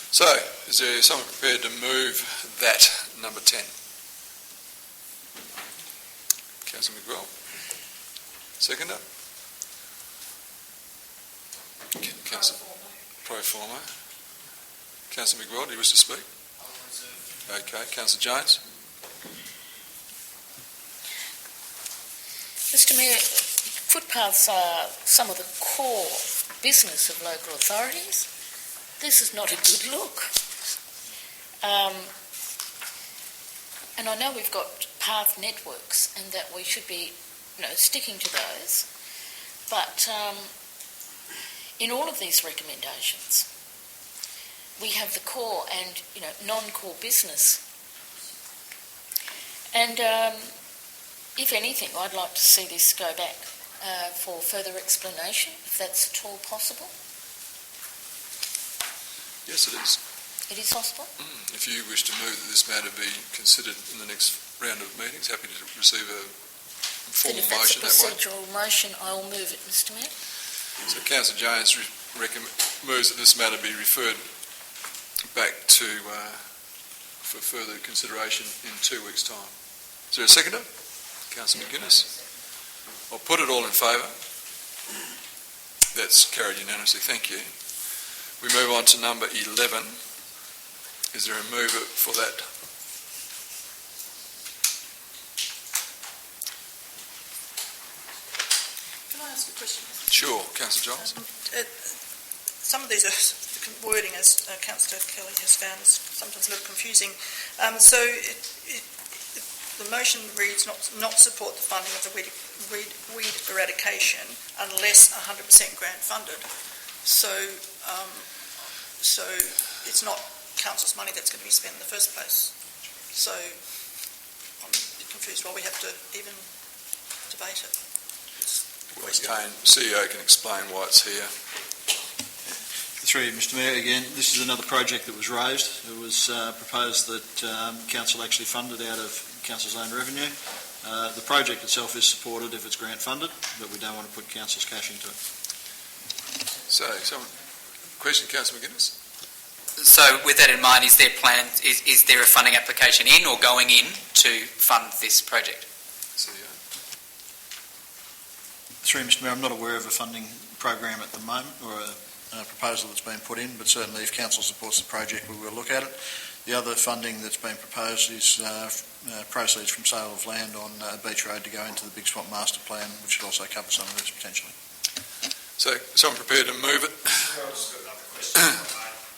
So, is there someone prepared to move that number 10? Councillor McGraw. Seconder? Councillor Pro Forma. Councillor McGraw, do you wish to speak? Okay. Councillor Jones? Mr Mayor, footpaths are some of the core business of local authorities. This is not a good look. And I know we've got path networks and that we should be, sticking to those. But in all of these recommendations, we have the core and, non-core business. And if anything, I'd like to see this go back for further explanation, if that's at all possible. Yes, it is. It is possible? If you wish to move that this matter be considered in the next round of meetings, happy to receive a formal motion that way. If that's a procedural motion, I will move it, Mr Mayor. So Councillor Jones moves that this matter be referred back to for further consideration in 2 weeks' time. Is there a seconder? Councillor McGuinness. I'll put it all in favour. That's carried unanimously. Thank you. We move on to number 11. Is there a mover for that? Can I ask a question? Sure, Councillor Giles. Some of these are wording, as Councillor Kelly has found, is sometimes a little confusing. The motion reads not support the funding of the weed eradication unless 100% grant funded. So it's not council's money that's going to be spent in the first place. So I'm a bit confused why we have to even debate it. Well, again, CEO can explain why it's here. Through you, Mr Mayor, again, this is another project that was raised. It was proposed that council actually funded out of council's own revenue. The project itself is supported if it's grant funded, but we don't want to put council's cash into it. So, question, Councillor McGuinness? So, with that in mind, is there a funding application in or going in to fund this project? CEO. Through you, Mr Mayor, I'm not aware of a funding program at the moment, or a proposal that's been put in, but certainly if council supports the project, we will look at it. The other funding that's been proposed is proceeds from sale of land on Beach Road to go into the Big Swamp Master Plan, which should also cover some of this potentially. So, someone prepared to move it? I've just got another question.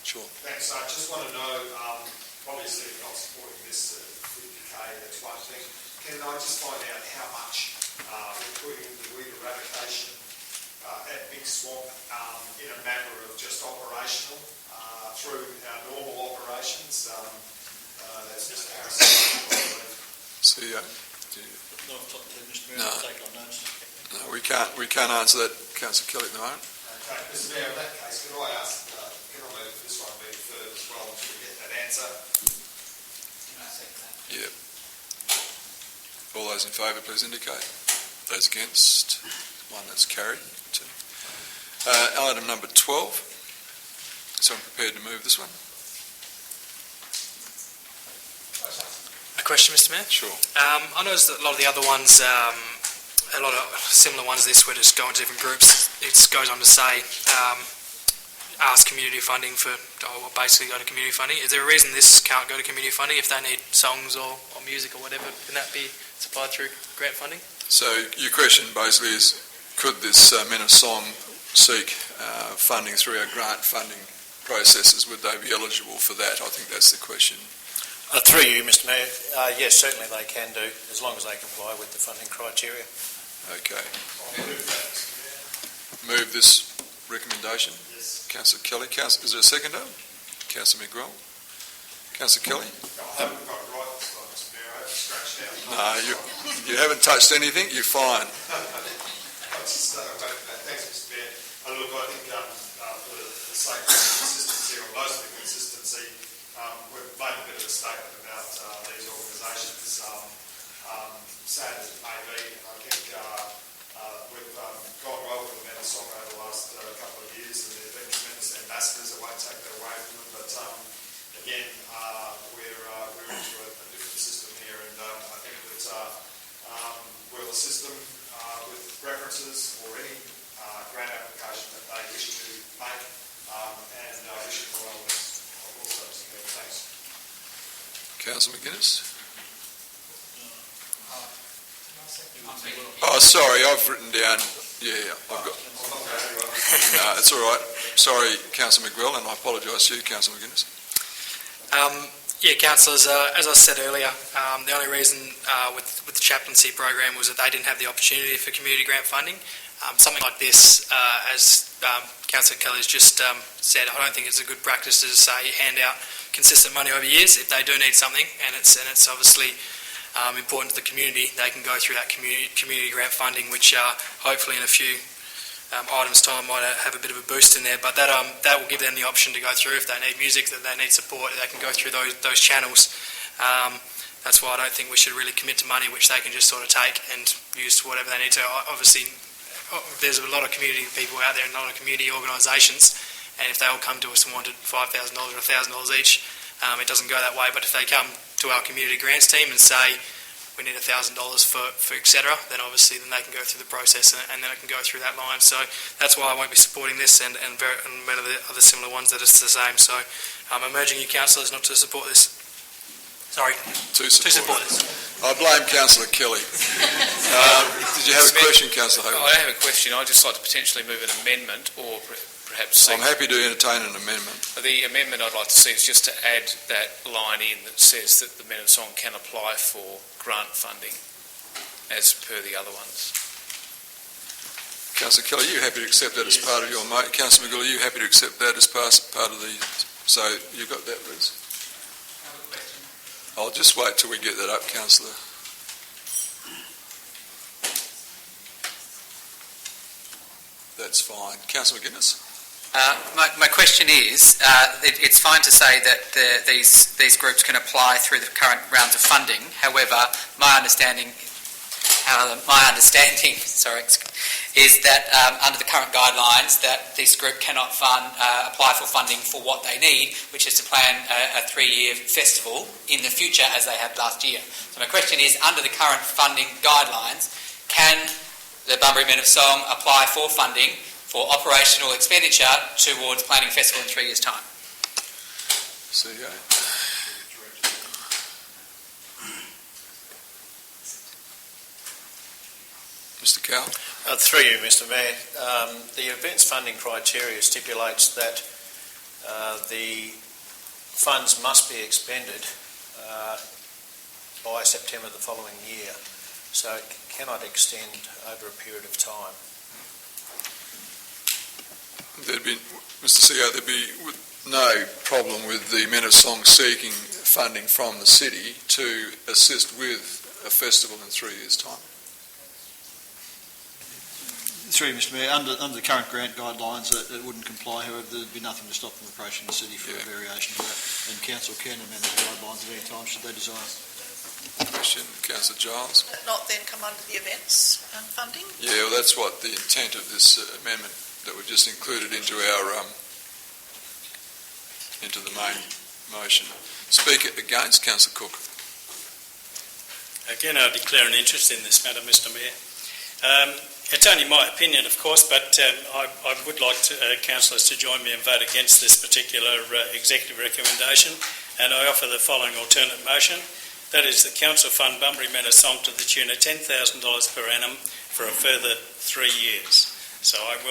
Sure. Thanks. I just want to know, obviously we're not supporting this 50k, that's one thing. Can I just find out how much we're putting into weed eradication at Big Swamp in a matter of just operational through our normal operations? That's Mr. Harrison. CEO. No. No, we can't answer that, Councillor Kelly, at the moment. Okay, Mr. Mayor, in that case, can I ask, can I move this one be deferred as well until we get that answer? Can I second that? Yeah. All those in favour, please indicate. Those against, one that's carried. Item number 12. Someone prepared to move this one? A question, Mr Mayor? Sure. I noticed that a lot of the other ones, a lot of similar ones, this were just going to different groups. It goes on to say, ask community funding for, basically go to community funding. Is there a reason this can't go to community funding if they need songs or music or whatever? Can that be supplied through grant funding? So your question basically is, could this Men of Song seek funding through our grant funding processes? Would they be eligible for that? I think that's the question. Through you, Mr Mayor, yes, certainly they can do, as long as they comply with the funding criteria. Okay. Move this recommendation. Yes. Councillor Kelly. Is there a seconder? Councillor Miguel. Councillor Kelly. I haven't got it right this time, Mr Mayor. I haven't scratched out. No, you haven't touched anything. You're fine. Thanks, Mr Mayor. Look, I think for the sake of consistency, or most of the consistency, we've made a bit of a statement about these organisations, sad as it may be. And I think we've gone well with the Men of Song over the last couple of years, and they've been tremendous ambassadors. I won't take that away from them, but again, we're into a different system here, and I think that we'll assist them with references or any grant application that they wish to make, and wish them well also. Thanks. Councillor McGuinness. Oh, sorry, I've written down. Yeah, I've got. No, it's all right. Sorry, Councillor McGill, and I apologise to you, Councillor McGuinness. Yeah, councillors, as I said earlier, the only reason with the chaplaincy program was that they didn't have the opportunity for community grant funding. Something like this, as Councillor Kelly has just said, I don't think it's a good practice to say hand out consistent money over years. If they do need something, and it's obviously important to the community, they can go through that community grant funding, which hopefully in a few items time might have a bit of a boost in there. But that will give them the option to go through if they need music, that they need support, they can go through those channels. That's why I don't think we should really commit to money which they can just sort of take and use to whatever they need to. Obviously, there's a lot of community people out there and a lot of community organisations, and if they all come to us and wanted $5,000 or $1,000 each, it doesn't go that way. But if they come to our community grants team and say we need $1,000 for etc., then obviously then they can go through the process and then it can go through that line. So that's why I won't be supporting this and many of the other similar ones that it's the same. So I'm urging you councillors not to support this. Sorry, to support this. I blame Councillor Kelly. Did you have a question, Councillor Hogan? I don't have a question. I'd just like to potentially move an amendment or perhaps... I'm happy to entertain an amendment. The amendment I'd like to see is just to add that line in that says that the Men of Song can apply for grant funding as per the other ones. Councillor Kelly, are you happy to accept that as part of your motion? Councillor McGill, are you happy to accept that as part of the... So you've got that, Liz? I'll just wait till we get that up, Councillor. That's fine. Councillor McGuinness? My question is, it's fine to say that these groups can apply through the current rounds of funding. However, my understanding is that under the current guidelines, that this group cannot apply for funding for what they need, which is to plan a 3-year festival in the future, as they had last year. So my question is, under the current funding guidelines, can the Bunbury Men of Song apply for funding for operational expenditure towards planning a festival in 3 years' time? CEO. Mr. Cowell. Through you, Mr Mayor, the events funding criteria stipulates that the funds must be expended by September the following year, so it cannot extend over a period of time. Mr. CEO, there'd be no problem with the Men of Song seeking funding from the city to assist with a festival in 3 years' time. Through you, Mr Mayor, under the current grant guidelines, it wouldn't comply. However, there'd be nothing to stop them approaching the city for a variation to that. And Council can amend the guidelines at any time should they desire. Question, Councillor Giles. Would it not then come under the events funding? Yeah, well, that's what the intent of this amendment that we've just included into our into the main motion. Speaker against, Councillor Cook. Again, I declare an interest in this matter, Mr Mayor. It's only my opinion, of course, but I would like councillors to join me and vote against this particular executive recommendation, and I offer the following alternate motion. That is that council fund Bunbury Manor Song to the tune of $10,000 per annum for a further 3 years. So I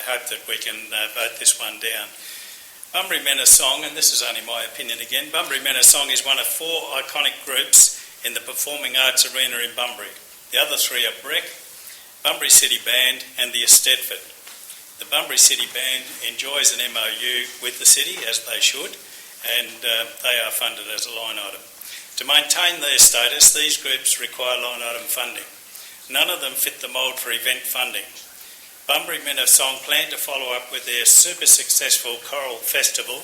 hope that we can vote this one down. Bunbury Manor Song, and this is only my opinion again, Bunbury Manor Song is one of 4 iconic groups in the performing arts arena in Bunbury. The other 3 are Breck, Bunbury City Band and the Eisteddfod. The Bunbury City Band enjoys an MOU with the city, as they should, and they are funded as a line item. To maintain their status, these groups require line item funding. None of them fit the mould for event funding. Bunbury Men of Song plan to follow up with their super successful choral festival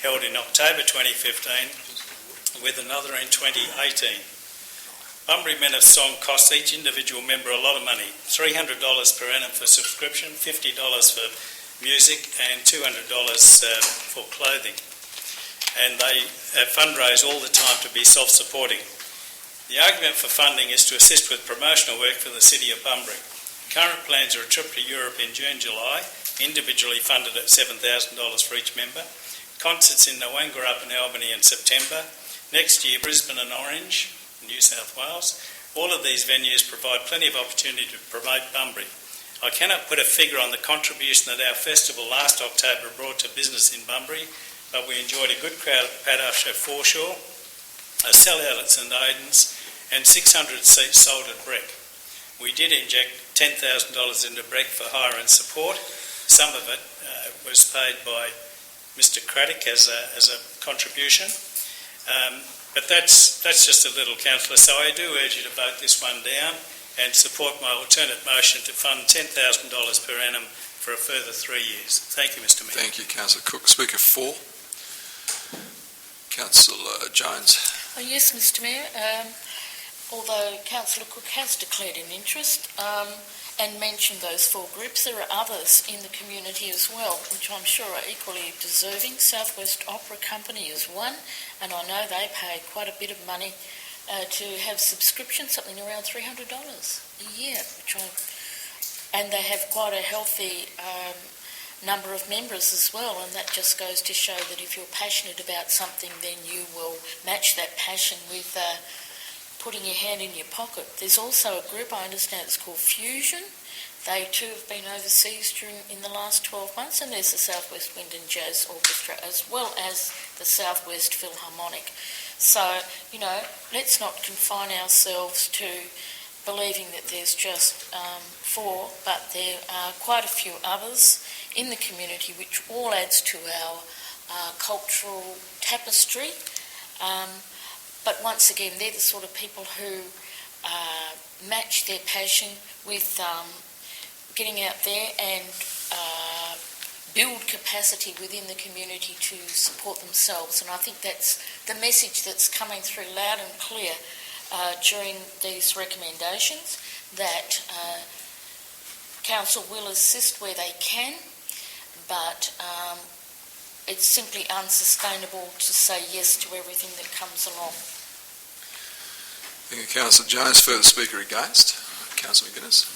held in October 2015 with another in 2018. Bunbury Men of Song costs each individual member a lot of money, $300 per annum for subscription, $50 for music and $200 for clothing. And they fundraise all the time to be self-supporting. The argument for funding is to assist with promotional work for the City of Bunbury. Current plans are a trip to Europe in June, July, individually funded at $7,000 for each member. Concerts in Nowangarup and Albany in September. Next year, Brisbane and Orange, New South Wales. All of these venues provide plenty of opportunity to promote Bunbury. I cannot put a figure on the contribution that our festival last October brought to business in Bunbury, but we enjoyed a good crowd at Paddash at Foreshore, a sellout at St Aidan's, and 600 seats sold at Breck. We did inject $10,000 into Breck for hire and support. Some of it was paid by Mr Craddock as a contribution. But that's just a little, councillor. So I do urge you to vote this one down and support my alternate motion to fund $10,000 per annum for a further 3 years. Thank you, Mr Mayor. Thank you, Councillor Cook. Speaker 4. Councillor Jones. Oh, yes, Mr Mayor. Although Councillor Cook has declared an interest and mentioned those 4 groups, there are others in the community as well, which I'm sure are equally deserving. Southwest Opera Company is one, and I know they pay quite a bit of money to have subscription, something around $300 a year, and they have quite a healthy number of members as well, and that just goes to show that if you're passionate about something, then you will match that passion with putting your hand in your pocket. There's also a group, I understand it's called Fusion. They too have been overseas in the last 12 months, and there's the Southwest Wind and Jazz Orchestra as well as the Southwest Philharmonic. So, let's not confine ourselves to believing that there's just 4, but there are quite a few others in the community which all adds to our cultural tapestry. But once again, they're the sort of people who match their passion with getting out there and build capacity within the community to support themselves. And I think that's the message that's coming through loud and clear during these recommendations, that council will assist where they can, but it's simply unsustainable to say yes to everything that comes along. Thank you, Councillor Jones. Further speaker against? Councillor McGuinness.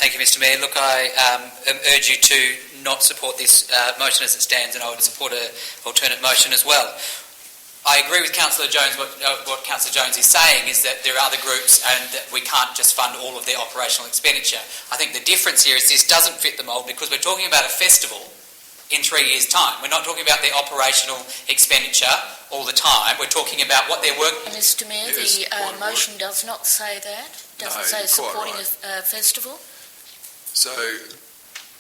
Thank you, Mr Mayor. Look, I urge you to not support this motion as it stands, and I would support an alternate motion as well. I agree with Councillor Jones. What Councillor Jones is saying is that there are other groups and that we can't just fund all of their operational expenditure. I think the difference here is this doesn't fit the mould because we're talking about a festival in 3 years' time. We're not talking about their operational expenditure all the time. We're talking about what their work... Mr Mayor, yes, the motion does not say that. Doesn't say supporting a festival. So,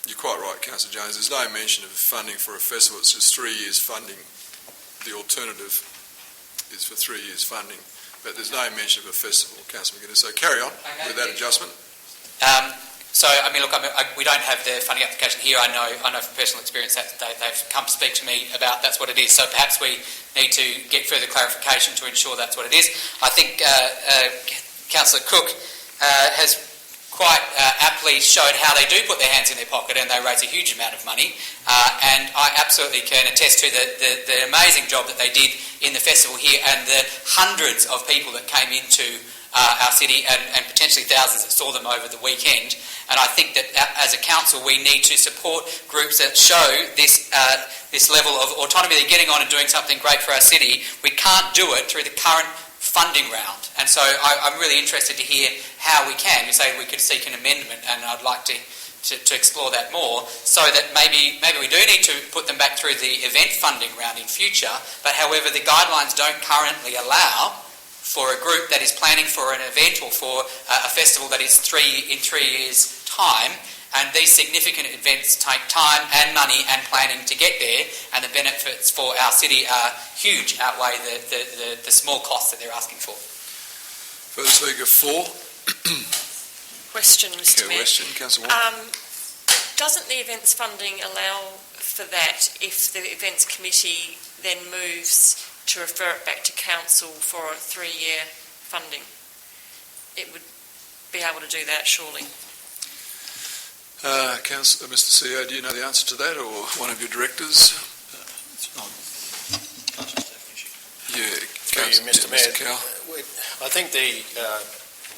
you're quite right, Councillor Jones. There's no mention of funding for a festival. It's just 3 years funding. The alternative is for 3 years funding. But there's no mention of a festival, Councillor McGuinness. So carry on with that adjustment. We don't have the funding application here. I know from personal experience that they've come to speak to me about that's what it is. So perhaps we need to get further clarification to ensure that's what it is. I think Councillor Cook has quite aptly showed how they do put their hands in their pocket and they raise a huge amount of money. And I absolutely can attest to the amazing job that they did in the festival here and the hundreds of people that came into our city and potentially thousands that saw them over the weekend. And I think that as a council we need to support groups that show this level of autonomy. They're getting on and doing something great for our city. We can't do it through the current funding round. And so I'm really interested to hear how we can. You say we could seek an amendment, and I'd like to explore that more, so that maybe we do need to put them back through the event funding round in future, but however the guidelines don't currently allow for a group that is planning for an event or for a festival that is in 3 years' time, and these significant events take time and money and planning to get there, and the benefits for our city are huge, outweigh the small costs that they're asking for. Further speaker 4. Question, Mr. Mayor. Question, Councillor Warren. Doesn't the events funding allow for that if the events committee then moves to refer it back to council for a 3-year funding? It would be able to do that, surely. Councillor, Mr. CEO, do you know the answer to that, or one of your directors? Mr. Mayor, I think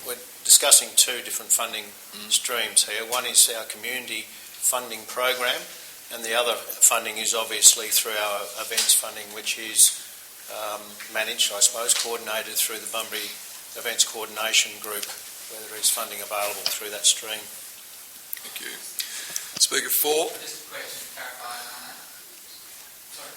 we're discussing 2 different funding streams here. One is our community funding program, and the other funding is obviously through our events funding, which is managed, I suppose, coordinated through the Bunbury Events Coordination Group, where there is funding available through that stream. Thank you. Speaker 4. Just a question to clarify on that. Sorry.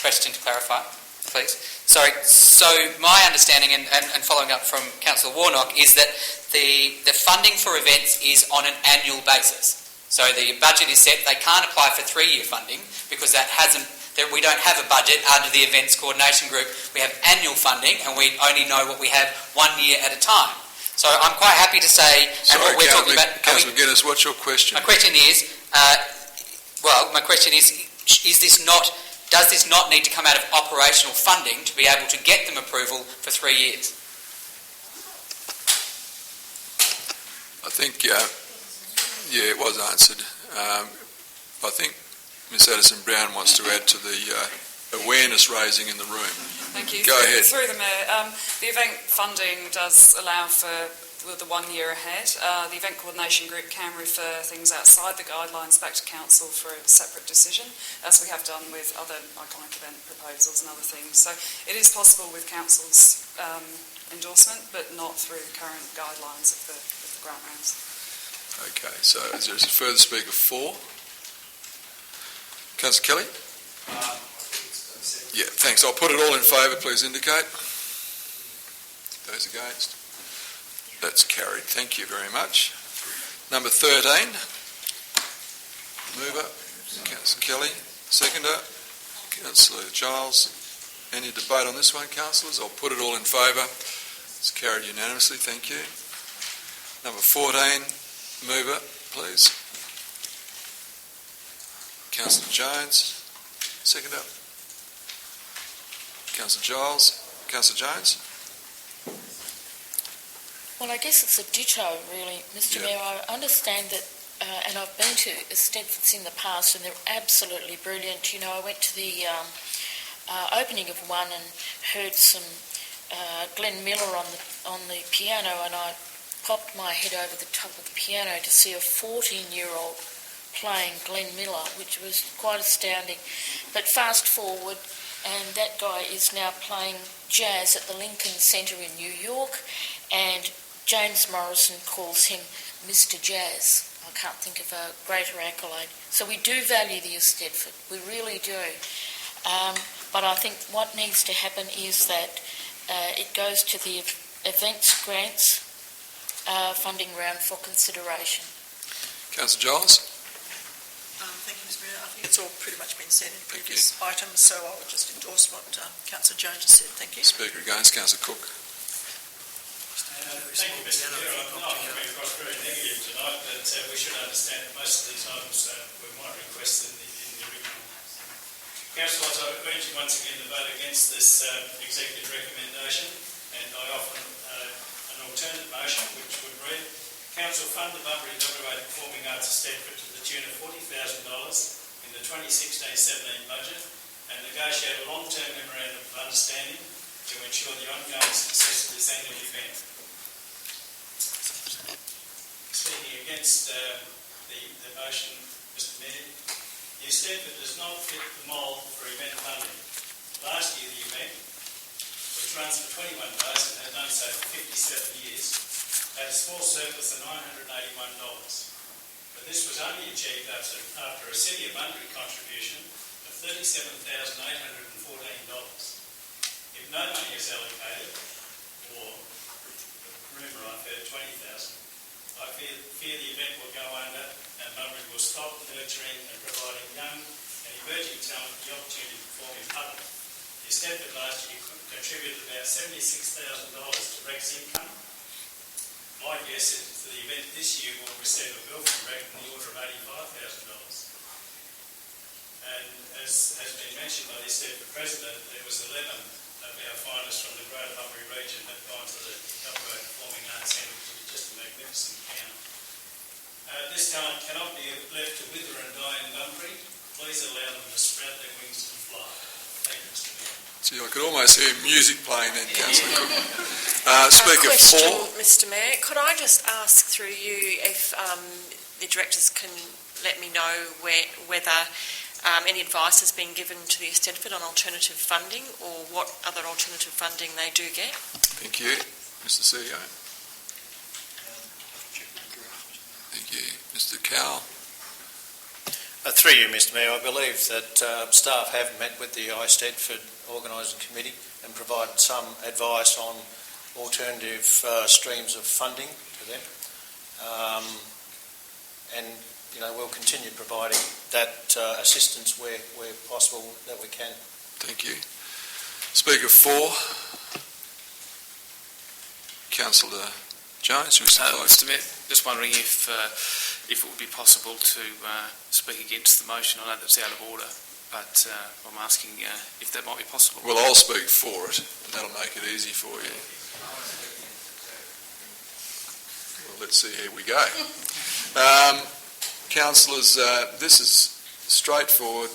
Question to clarify, please. Sorry. So my understanding, and following up from Councillor Warnock, is that the funding for events is on an annual basis. So the budget is set. They can't apply for 3-year funding because we don't have a budget under the Events Coordination Group. We have annual funding, and we only know what we have 1 year at a time. So I'm quite happy to say, Sorry, what we're talking about... Councillor McGuinness, what's your question? My question is, does this not need to come out of operational funding to be able to get them approval for 3 years? I think, it was answered. I think Ms Addison-Brown wants to add to the awareness raising in the room. Thank you. Go ahead. Through the Mayor, the event funding does allow for the 1 year ahead. The Event Coordination Group can refer things outside the guidelines back to Council for a separate decision, as we have done with other iconic event proposals and other things. So it is possible with Council's endorsement, but not through the current guidelines of the grant rounds. Okay, so is there a further speaker 4? Councillor Kelly? Yeah, thanks. I'll put it all in favour, please indicate. Those against? That's carried. Thank you very much. Number 13. Mover, Councillor Kelly. Seconder, Councillor Giles. Any debate on this one, councillors? I'll put it all in favour. It's carried unanimously. Thank you. Number 14. Mover, please. Councillor Jones. Seconder. Councillor Giles. Councillor Jones. Well, I guess it's a ditto, really, Mr. Mayor. I understand that, and I've been to Stedfords in the past, and they're absolutely brilliant. You know, I went to the opening of one and heard some Glenn Miller on the piano, and I popped my head over the top of the piano to see a 14-year-old playing Glenn Miller, which was quite astounding. But fast forward, and that guy is now playing jazz at the Lincoln Centre in New York, and James Morrison calls him Mr. Jazz. I can't think of a greater accolade. So we do value the Eisteddfod, we really do. But I think what needs to happen is that it goes to the events grants funding round for consideration. Councillor Giles? Thank you, Mr. Mayor. I think it's all pretty much been said in previous items, so I will just endorse what Councillor Jones has said. Thank you. Speaker against, Councillor Cook. Thank you, Mr. Mayor. I'm not coming across very negative tonight, but we should understand that most of these items were my request in the original. Councillors, I urge you once again to vote against this executive recommendation, and I offer an alternate motion which would read: Council fund the Bunbury WA Performing Arts Eisteddfod to the tune of $40,000 in the 2016-17 budget, and negotiate a long-term memorandum of understanding to ensure the ongoing success of this annual event. Speaking against the motion, Mr Mayor, the Stedford does not fit the mould for event funding. Last year the event, which runs for 21 days and has done so for 57 years, had a small surplus of $981. But this was only achieved after a City of Bunbury contribution of $37,814. If no money is allocated, or rumour I've heard 20,000, I fear the event will go under and Bunbury will stop nurturing and providing young and emerging talent the opportunity to perform in public. The Stedford last year contributed about $76,000 to Rec's income. My guess is that the event this year will receive a bill from Rec in the order of $85,000. And as has been mentioned by the Stedford President, there was 11 of our finalists from the Greater Bunbury region have gone to the WA Performing Arts Centre, which is just a magnificent camp. This talent cannot be left to wither and die in Bunbury. Please allow them to sprout their wings and fly. Thank you, Mr Mayor. Gee, I could almost hear music playing then, Councillor Cook. Speaker Speaker 4. Mr Mayor, could I just ask through you if the directors can let me know whether any advice has been given to the Stedford on alternative funding or what other alternative funding they do get? Thank you. Mr CEO. Thank you. Mr Cowell. Through you, Mr Mayor, I believe that staff have met with the Stedford Organising Committee and provided some advice on alternative streams of funding to them. And, you know, we'll continue providing that assistance where possible that we can. Thank you. Speaker 4. Councillor Jones, Mr Mayor, just wondering if it would be possible to speak against the motion. I know that's out of order, but I'm asking if that might be possible. Well, I'll speak for it, and that'll make it easy for you. Well, let's see, here we go. Councillors, this is straightforward.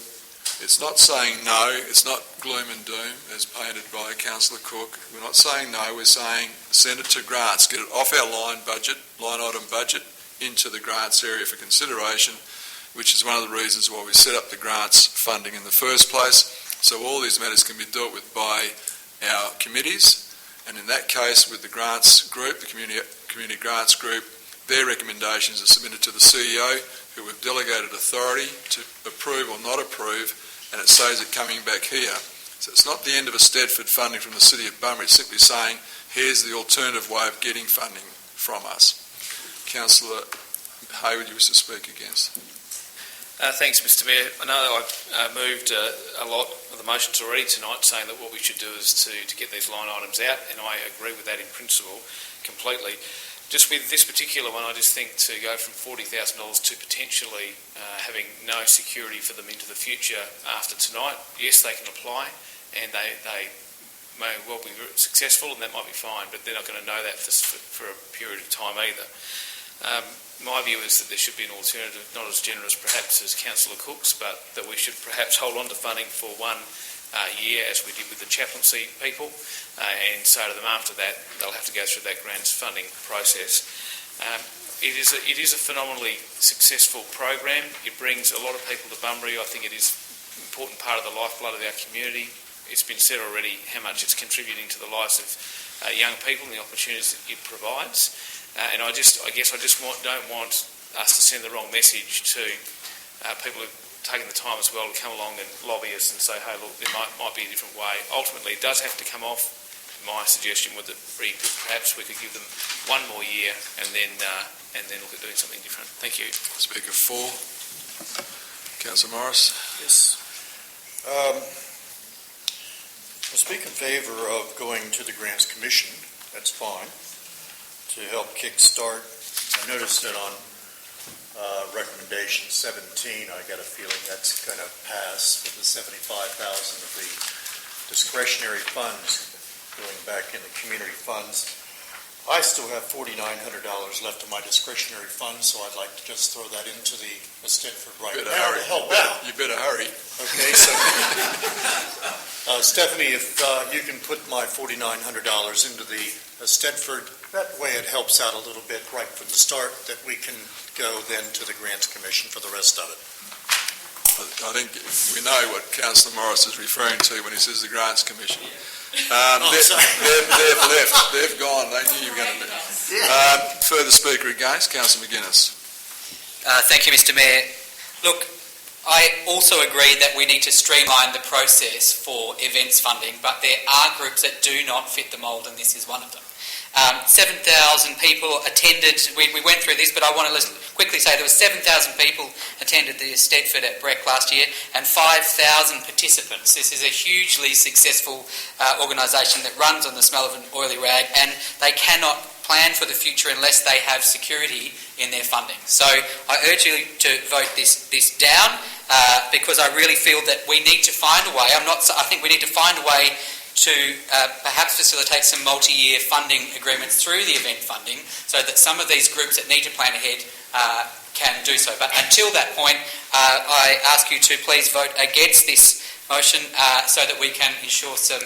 It's not saying no, it's not gloom and doom as painted by Councillor Cook. We're not saying no, we're saying send it to grants, get it off our line item budget, into the grants area for consideration, which is one of the reasons why we set up the grants funding in the first place. So all these matters can be dealt with by our committees, and in that case with the grants group, the community grants group, their recommendations are submitted to the CEO, who have delegated authority to approve or not approve, and it says it coming back here. So it's not the end of a Stedford funding from the City of Bunbury, it's simply saying here's the alternative way of getting funding from us. Councillor Hayward, you wish to speak against. Thanks, Mr Mayor. I know I've moved a lot of the motions already tonight saying that what we should do is to get these line items out, and I agree with that in principle completely. Just with this particular one, I just think to go from $40,000 to potentially having no security for them into the future after tonight, yes, they can apply and they may well be successful and that might be fine, but they're not going to know that for a period of time either. My view is that there should be an alternative, not as generous perhaps as Councillor Cook's, but that we should perhaps hold on to funding for 1 year as we did with the chaplaincy people, and say to them after that they'll have to go through that grants funding process. It is a phenomenally successful program. It brings a lot of people to Bunbury. I think it is an important part of the lifeblood of our community. It's been said already how much it's contributing to the lives of young people and the opportunities that it provides. And I guess I don't want us to send the wrong message to people who've taken the time as well to come along and lobby us and say, hey, look, there might be a different way. Ultimately, it does have to come off. My suggestion would be that perhaps we could give them 1 more year and then look at doing something different. Thank you. Speaker 4. Councillor Morris. Yes. I speak in favour of going to the Grants Commission. That's fine. To help kickstart. I noticed that on recommendation 17, I get a feeling that's going to pass with the $75,000 of the discretionary funds going back in the community funds. I still have $4,900 left of my discretionary funds, so I'd like to just throw that into the Stedford right now to help out. You better hurry. Okay, so Stephanie, if you can put my $4,900 into the Stedford, that way it helps out a little bit right from the start, that we can go then to the Grants Commission for the rest of it. I think we know what Councillor Morris is referring to when he says the Grants Commission. They've left. They've gone. They knew you were going to do. Further speaker against, Councillor McGuinness. Thank you, Mr. Mayor. Look, I also agree that we need to streamline the process for events funding, but there are groups that do not fit the mould, and this is one of them. 7,000 people attended, we went through this, but I want to quickly say there were 7,000 people attended the Stedford at Breck last year and 5,000 participants. This is a hugely successful organisation that runs on the smell of an oily rag, and they cannot plan for the future unless they have security in their funding. So I urge you to vote this down because I really feel that we need to find a way. I think we need to find a way to perhaps facilitate some multi-year funding agreements through the event funding so that some of these groups that need to plan ahead can do so. But until that point, I ask you to please vote against this motion so that we can ensure some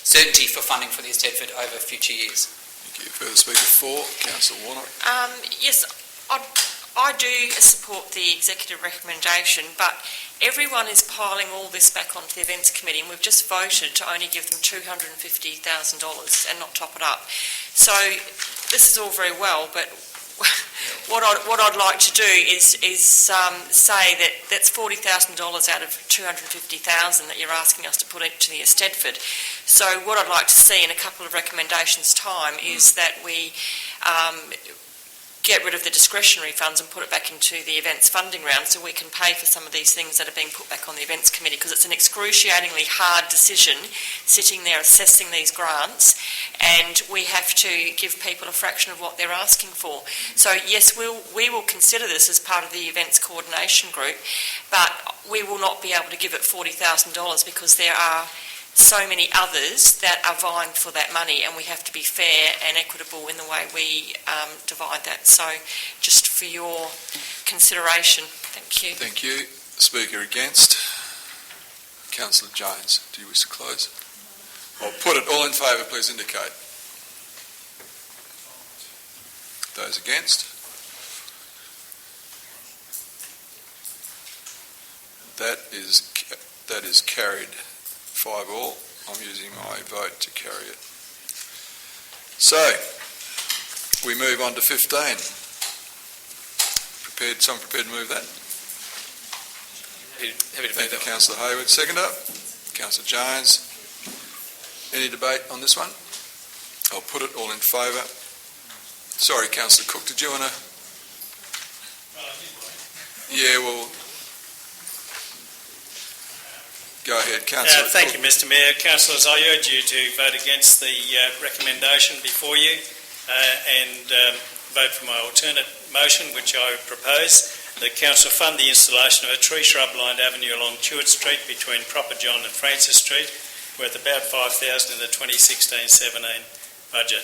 certainty for funding for the Stedford over future years. Thank you. Further speaker 4, Councillor Warnock. Yes, I do support the executive recommendation, but everyone is piling all this back onto the events committee, and we've just voted to only give them $250,000 and not top it up. So this is all very well, but what I'd like to do is say that that's $40,000 out of $250,000 that you're asking us to put into the Stedford. So what I'd like to see in a couple of recommendations' time is that we get rid of the discretionary funds and put it back into the events funding round so we can pay for some of these things that are being put back on the events committee, because it's an excruciatingly hard decision sitting there assessing these grants, and we have to give people a fraction of what they're asking for. So yes, we will consider this as part of the events coordination group, but we will not be able to give it $40,000 because there are so many others that are vying for that money, and we have to be fair and equitable in the way we divide that. So just for your consideration, thank you. Thank you. Speaker against, Councillor Jones. Do you wish to close? Or put it all in favour, please indicate. Those against? That is carried 5-all. I'm using my vote to carry it. So, we move on to 15. Someone prepared to move that? Happy to Thank you, Councillor Hayward. Seconder, Councillor Jones. Any debate on this one? I'll put it all in favour. Sorry, Councillor Cook, did you want to? Yeah, well, go ahead, Councillor. Thank you, Mr. Mayor. Councillors, I urge you to vote against the recommendation before you and vote for my alternate motion, which I propose, that Council fund the installation of a tree shrub-lined avenue along Chewett Street between Proper John and Francis Street, worth about $5,000 in the 2016-17 budget.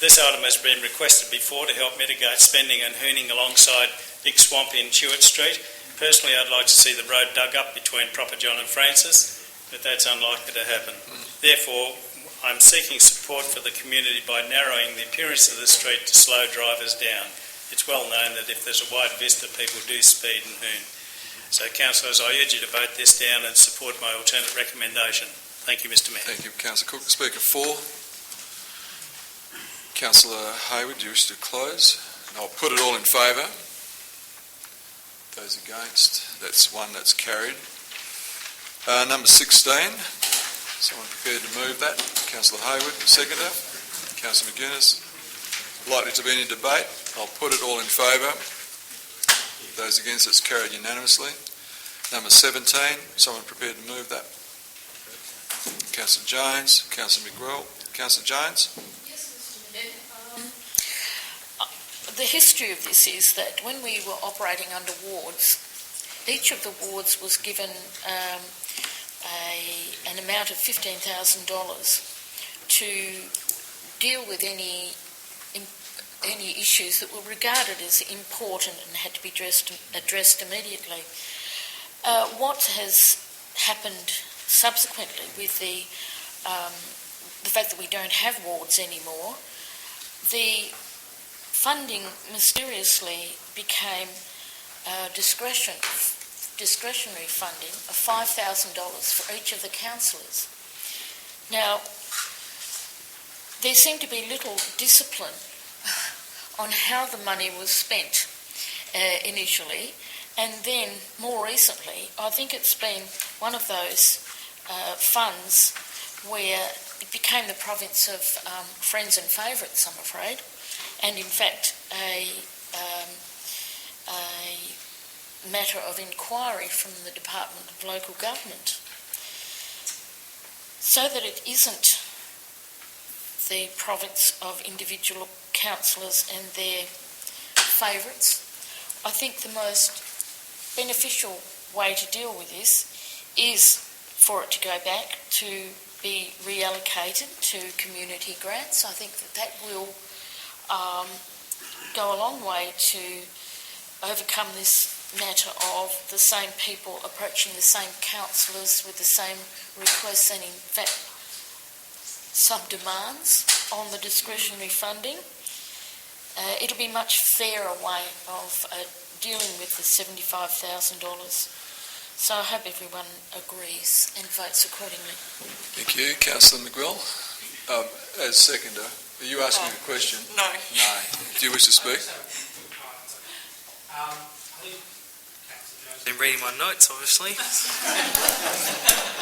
This item has been requested before to help mitigate spending and hooning alongside Big Swamp in Chewett Street. Personally, I'd like to see the road dug up between Proper John and Francis, but that's unlikely to happen. Therefore, I'm seeking support for the community by narrowing the appearance of the street to slow drivers down. It's well known that if there's a wide vista, people do speed and hoon. So, councillors, I urge you to vote this down and support my alternate recommendation. Thank you, Mr. Mayor. Thank you, Councillor Cook. Speaker 4. Councillor Hayward, do you wish to close? I'll put it all in favour. Those against? That's one that's carried. Number 16. Someone prepared to move that? Councillor Hayward, seconder. Councillor McGuinness. Likely to be any debate? I'll put it all in favour. Those against? It's carried unanimously. Number 17. Someone prepared to move that? Councillor Jones. Councillor McGrail. Councillor Jones. The history of this is that when we were operating under wards, each of the wards was given an amount of $15,000 to deal with any issues that were regarded as important and had to be addressed immediately. What has happened subsequently with the fact that we don't have wards anymore, the funding mysteriously became discretionary funding of $5,000 for each of the councillors. Now, there seemed to be little discipline on how the money was spent initially, and then more recently, I think it's been one of those funds where it became the province of friends and favourites, I'm afraid, and in fact a matter of inquiry from the Department of Local Government, so that it isn't the province of individual councillors and their favourites. I think the most beneficial way to deal with this is for it to go back to be reallocated to community grants. I think that will go a long way to overcome this matter of the same people approaching the same councillors with the same requests and in fact some demands on the discretionary funding. It'll be a much fairer way of dealing with the $75,000. So I hope everyone agrees and votes accordingly. Thank you. Councillor McGill, as seconder, are you asking a question? No. No. Do you wish to speak? Been reading my notes, obviously.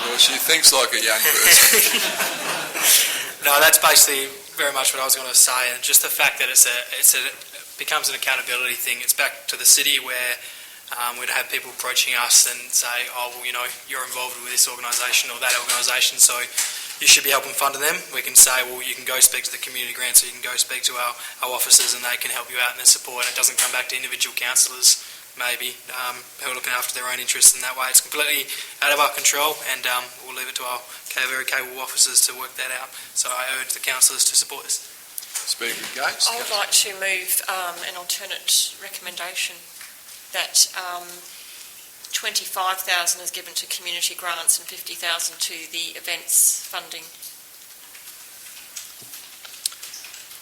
Well, she thinks like a young person. No, that's basically very much what I was going to say, and just the fact that it becomes an accountability thing. It's back to the city where we'd have people approaching us and say, "Oh, well, you're involved with this organisation or that organisation, so you should be helping funding them." We can say, "Well, you can go speak to the community grants, or you can go speak to our officers, and they can help you out in their support." It doesn't come back to individual councillors, maybe, who are looking after their own interests in that way. It's completely out of our control, and we'll leave it to our very capable officers to work that out. So I urge the councillors to support this. Speaker against? I would like to move an alternate recommendation that $25,000 is given to community grants and $50,000 to the events funding.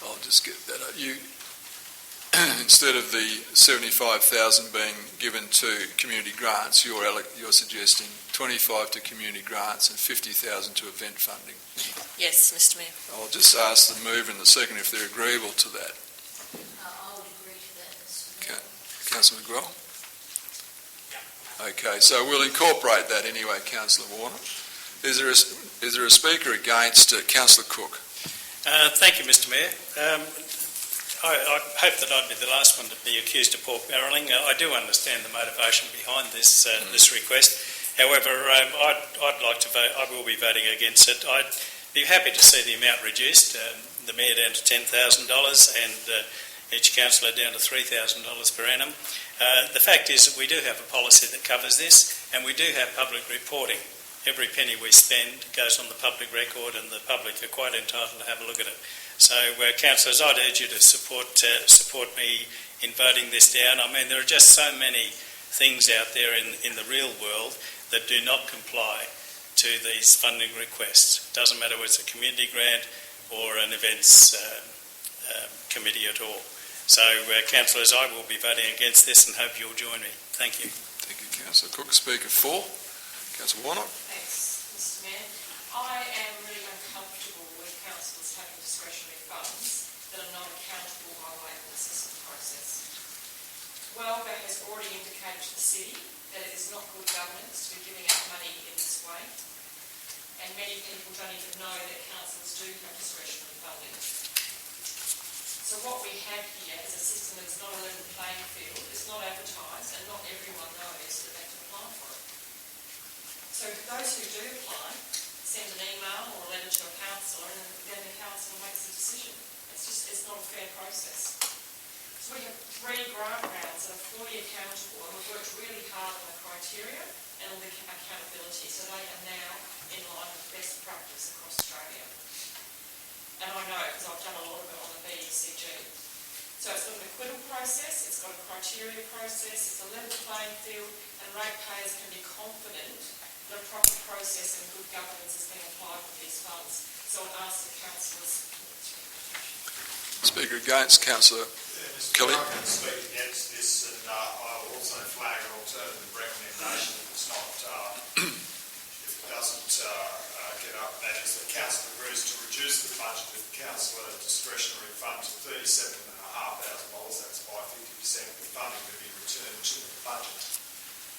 I'll just get that up. Instead of the $75,000 being given to community grants, you're suggesting 25 to community grants and 50,000 to event funding. Yes, Mr. Mayor. I'll just ask the mover and the second if they're agreeable to that. I would agree to that, Mr. Okay. Councillor McGraw? Okay, so we'll incorporate that anyway, Councillor Warner. Is there a speaker against Councillor Cook? Thank you, Mr. Mayor. I hope that I'd be the last one to be accused of pork barrelling. I do understand the motivation behind this this request. However, I'd like to vote. I will be voting against it. I'd be happy to see the amount reduced. The mayor down to $10,000 and each councillor down to $3,000 per annum. The fact is that we do have a policy that covers this, and we do have public reporting. Every penny we spend goes on the public record, and the public are quite entitled to have a look at it. So, councillors, I'd urge you to support me in voting this down. I mean, there are just so many things out there in the real world that do not comply to these funding requests. It doesn't matter whether it's a community grant or an events committee at all. So, councillors, I will be voting against this and hope you'll join me. Thank you. Thank you, Councillor Cook. Speaker 4, Councillor Warnock. Thanks, Mr. Mayor. I am really uncomfortable with councillors having discretionary funds that are not accountable by way of the assessment process. Wellbear has already indicated to the city that it is not good governance to be giving out money in this way, and many people don't even know that councillors do have discretionary funding. So what we have here is a system that is not a level playing field, it's not advertised, and not everyone knows that they can apply for it. So those who do apply send an email or a letter to a councillor, and then the councillor makes a decision. It's not a fair process. So we have 3 grant rounds that are fully accountable, and we've worked really hard on the criteria and on the accountability, so they are now in line with best practice across Australia. And I know because I've done a lot of it on the BECG. So it's got an acquittal process, it's got a criteria process, it's a level playing field, and ratepayers can be confident that a proper process and good governance is being applied with these funds. So I'd ask the councillors. Speaker against, Councillor Kelly. I'm going to speak against this, and I'll also flag an alternative recommendation if it's not, if it doesn't get up. That is, the council agrees to reduce the budget of the councillor discretionary fund to $37,500. That's by 50%, with funding to be returned to the budget.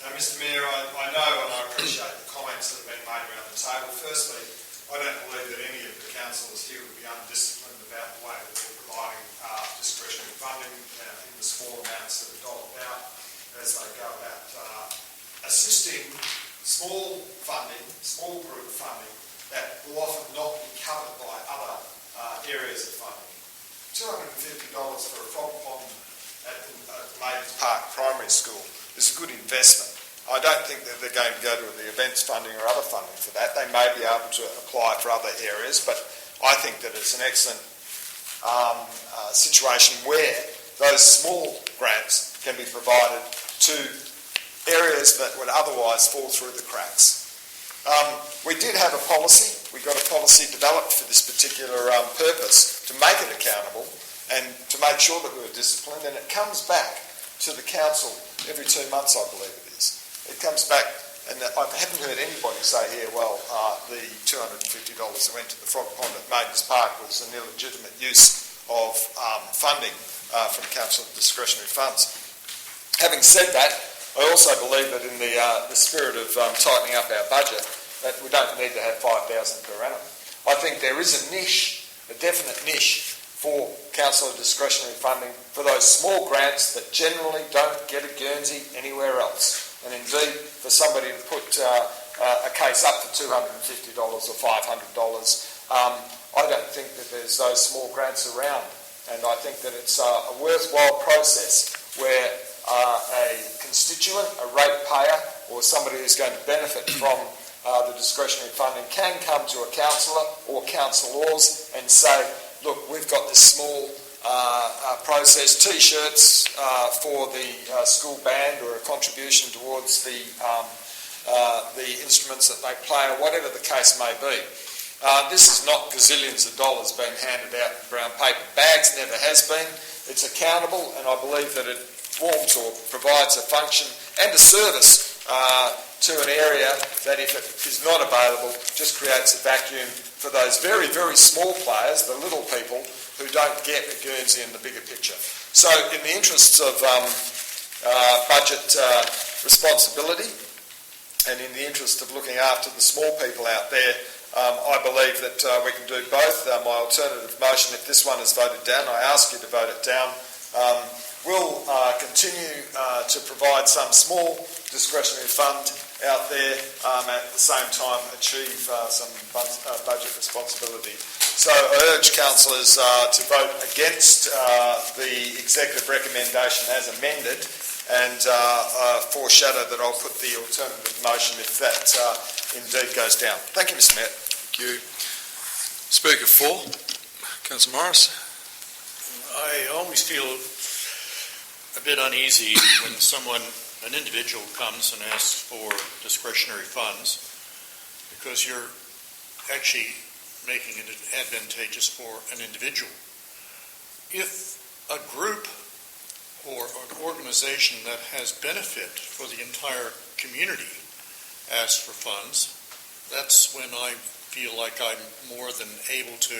Now, Mr. Mayor, I know and I appreciate the comments that have been made around the table. Firstly, I don't believe that any of the councillors here would be undisciplined about the way that they're providing discretionary funding in the small amounts that are doled out as they go about assisting small funding, small group funding that will often not be covered by other areas of funding. $250 for a frog pond at the Maidens Park Primary School is a good investment. I don't think that they're going to go to the events funding or other funding for that. They may be able to apply for other areas, but I think that it's an excellent situation where those small grants can be provided to areas that would otherwise fall through the cracks. We did have a policy. We got a policy developed for this particular purpose to make it accountable and to make sure that we were disciplined, and it comes back to the council every 2 months, I believe it is. It comes back, and I haven't heard anybody say here, well, the $250 that went to the frog pond at Maidens Park was an illegitimate use of funding from council discretionary funds. Having said that, I also believe that in the spirit of tightening up our budget, that we don't need to have $5,000 per annum. I think there is a niche, a definite niche, for council discretionary funding for those small grants that generally don't get a Guernsey anywhere else. And indeed, for somebody to put a case up for $250 or $500, I don't think that there's those small grants around. And I think that it's a worthwhile process where a constituent, a ratepayer, or somebody who's going to benefit from the discretionary funding can come to a councillor or councillors and say, look, we've got this small process, T-shirts for the school band, or a contribution towards the instruments that they play, or whatever the case may be. This is not gazillions of dollars being handed out in brown paper bags, never has been. It's accountable, and I believe that it forms or provides a function and a service to an area that, if it is not available, just creates a vacuum for those very, very small players, the little people who don't get a Guernsey in the bigger picture. So in the interests of budget responsibility and in the interest of looking after the small people out there, I believe that we can do both. My alternative motion, if this one is voted down, I ask you to vote it down, will continue to provide some small discretionary fund out there, at the same time achieve some budget responsibility. So I urge councillors to vote against the executive recommendation as amended, and foreshadow that I'll put the alternative motion if that indeed goes down. Thank you, Mr. Mayor. Thank you. Speaker 4, Councillor Morris. I always feel a bit uneasy when an individual comes and asks for discretionary funds, because you're actually making it advantageous for an individual. If a group or an organisation that has benefit for the entire community asks for funds, that's when I feel like I'm more than able to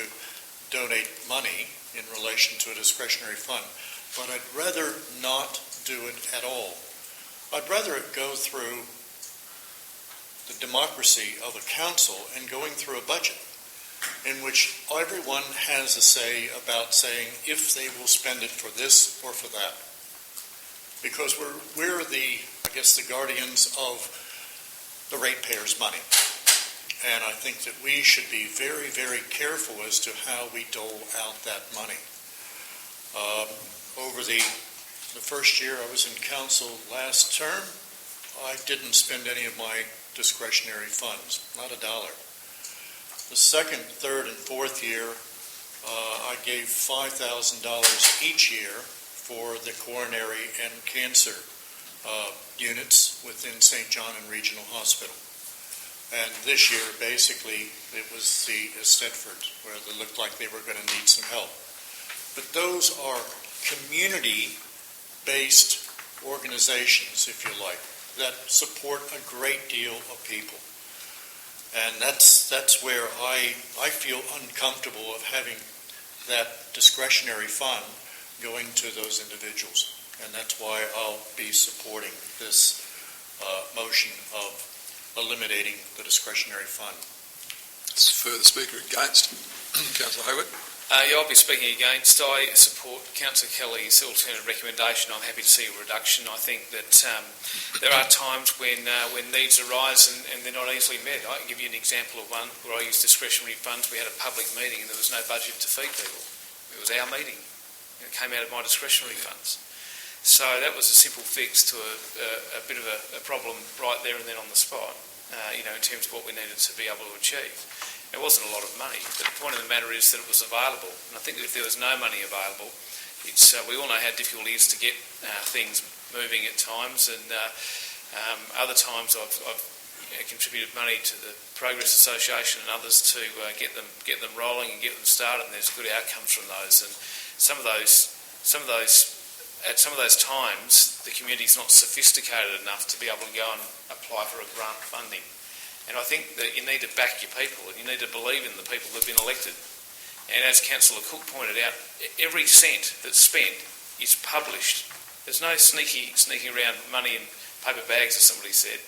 donate money in relation to a discretionary fund. But I'd rather not do it at all. I'd rather it go through the democracy of a council and going through a budget in which everyone has a say about saying if they will spend it for this or for that. Because we're the guardians of the ratepayers' money. And I think that we should be very, very careful as to how we dole out that money. Over the first year I was in council last term, I didn't spend any of my discretionary funds, not a dollar. The second, third, and fourth year, I gave $5,000 each year for the coronary and cancer units within St. John and Regional Hospital. And this year, basically, it was the Stedford, where they looked like they were going to need some help. But those are community-based organizations, if you like, that support a great deal of people. And that's where I feel uncomfortable of having that discretionary fund going to those individuals. And that's why I'll be supporting this motion of eliminating the discretionary fund. Further speaker against? Councillor Hayward. I'll be speaking against. I support Councillor Kelly's alternative recommendation. I'm happy to see a reduction. I think that there are times when needs arise and they're not easily met. I can give you an example of one where I used discretionary funds. We had a public meeting and there was no budget to feed people. It was our meeting and it came out of my discretionary funds. So that was a simple fix to a bit of a problem right there and then on the spot, in terms of what we needed to be able to achieve. It wasn't a lot of money, but the point of the matter is that it was available. And I think that if there was no money available, we all know how difficult it is to get things moving at times. And other times I've contributed money to the Progress Association and others to get them rolling and get them started. And there's good outcomes from those. And some of those times, the community's not sophisticated enough to be able to go and apply for a grant funding. And I think that you need to back your people and you need to believe in the people who've been elected. And as Councillor Cook pointed out, every cent that's spent is published. There's no sneaking around money in paper bags, as somebody said.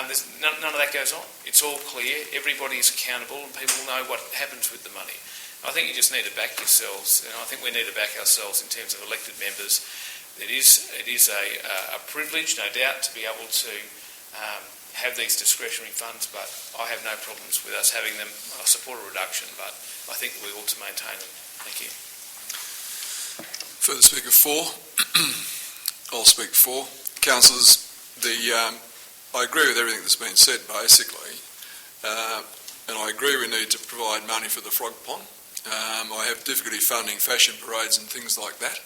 There's none of that goes on. It's all clear, everybody's accountable and people know what happens with the money. I think you just need to back yourselves, and I think we need to back ourselves in terms of elected members. It is a privilege, no doubt, to be able to have these discretionary funds, but I have no problems with us having them. I support a reduction, but I think we ought to maintain them. Thank you. Further speaker for? I'll speak for. Councillors, I agree with everything that's been said, basically, and I agree we need to provide money for the frog pond. I have difficulty funding fashion parades and things like that.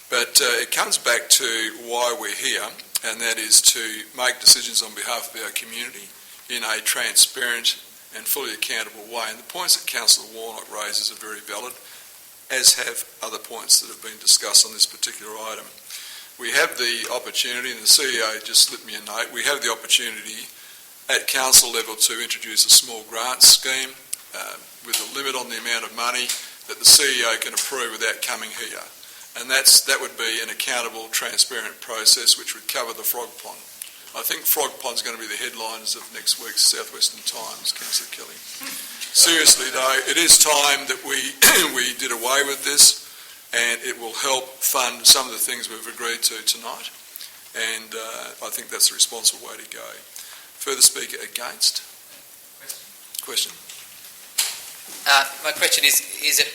But it comes back to why we're here, and that is to make decisions on behalf of our community in a transparent and fully accountable way. And the points that Councillor Warnock raises are very valid, as have other points that have been discussed on this particular item. We have the opportunity, and the CEO just slipped me a note, we have the opportunity at council level to introduce a small grant scheme with a limit on the amount of money that the CEO can approve without coming here. And that would be an accountable, transparent process which would cover the frog pond. I think frog pond's going to be the headlines of next week's South Western Times, Councillor Kelly. Seriously though, it is time that we did away with this, and it will help fund some of the things we've agreed to tonight. And I think that's the responsible way to go. Further speaker against? Question. My question is it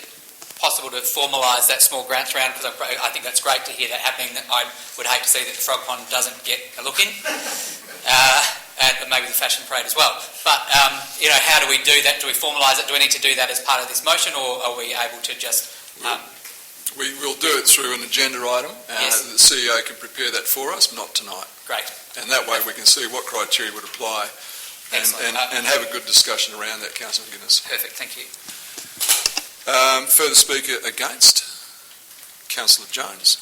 possible to formalise that small grants round? Because I think that's great to hear that happening. I would hate to see that the frog pond doesn't get a look in, and maybe the fashion parade as well. But how do we do that? Do we formalise it? Do we need to do that as part of this motion, or are we able to just? We will do it through an agenda item. Yes. The CEO can prepare that for us, not tonight. Great. And that way we can see what criteria would apply and have a good discussion around that, Councillor Guinness. Perfect. Thank you. Further speaker against? Councillor Jones.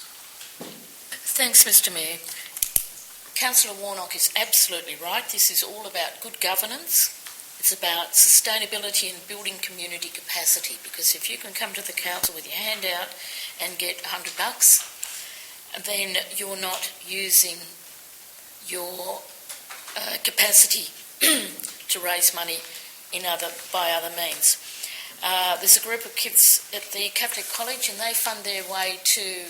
Thanks, Mr Mayor. Councillor Warnock is absolutely right. This is all about good governance. It's about sustainability and building community capacity, because if you can come to the council with your hand out and get $100, then you're not using your capacity to raise money by other means. There's a group of kids at the Catholic College and they fund their way to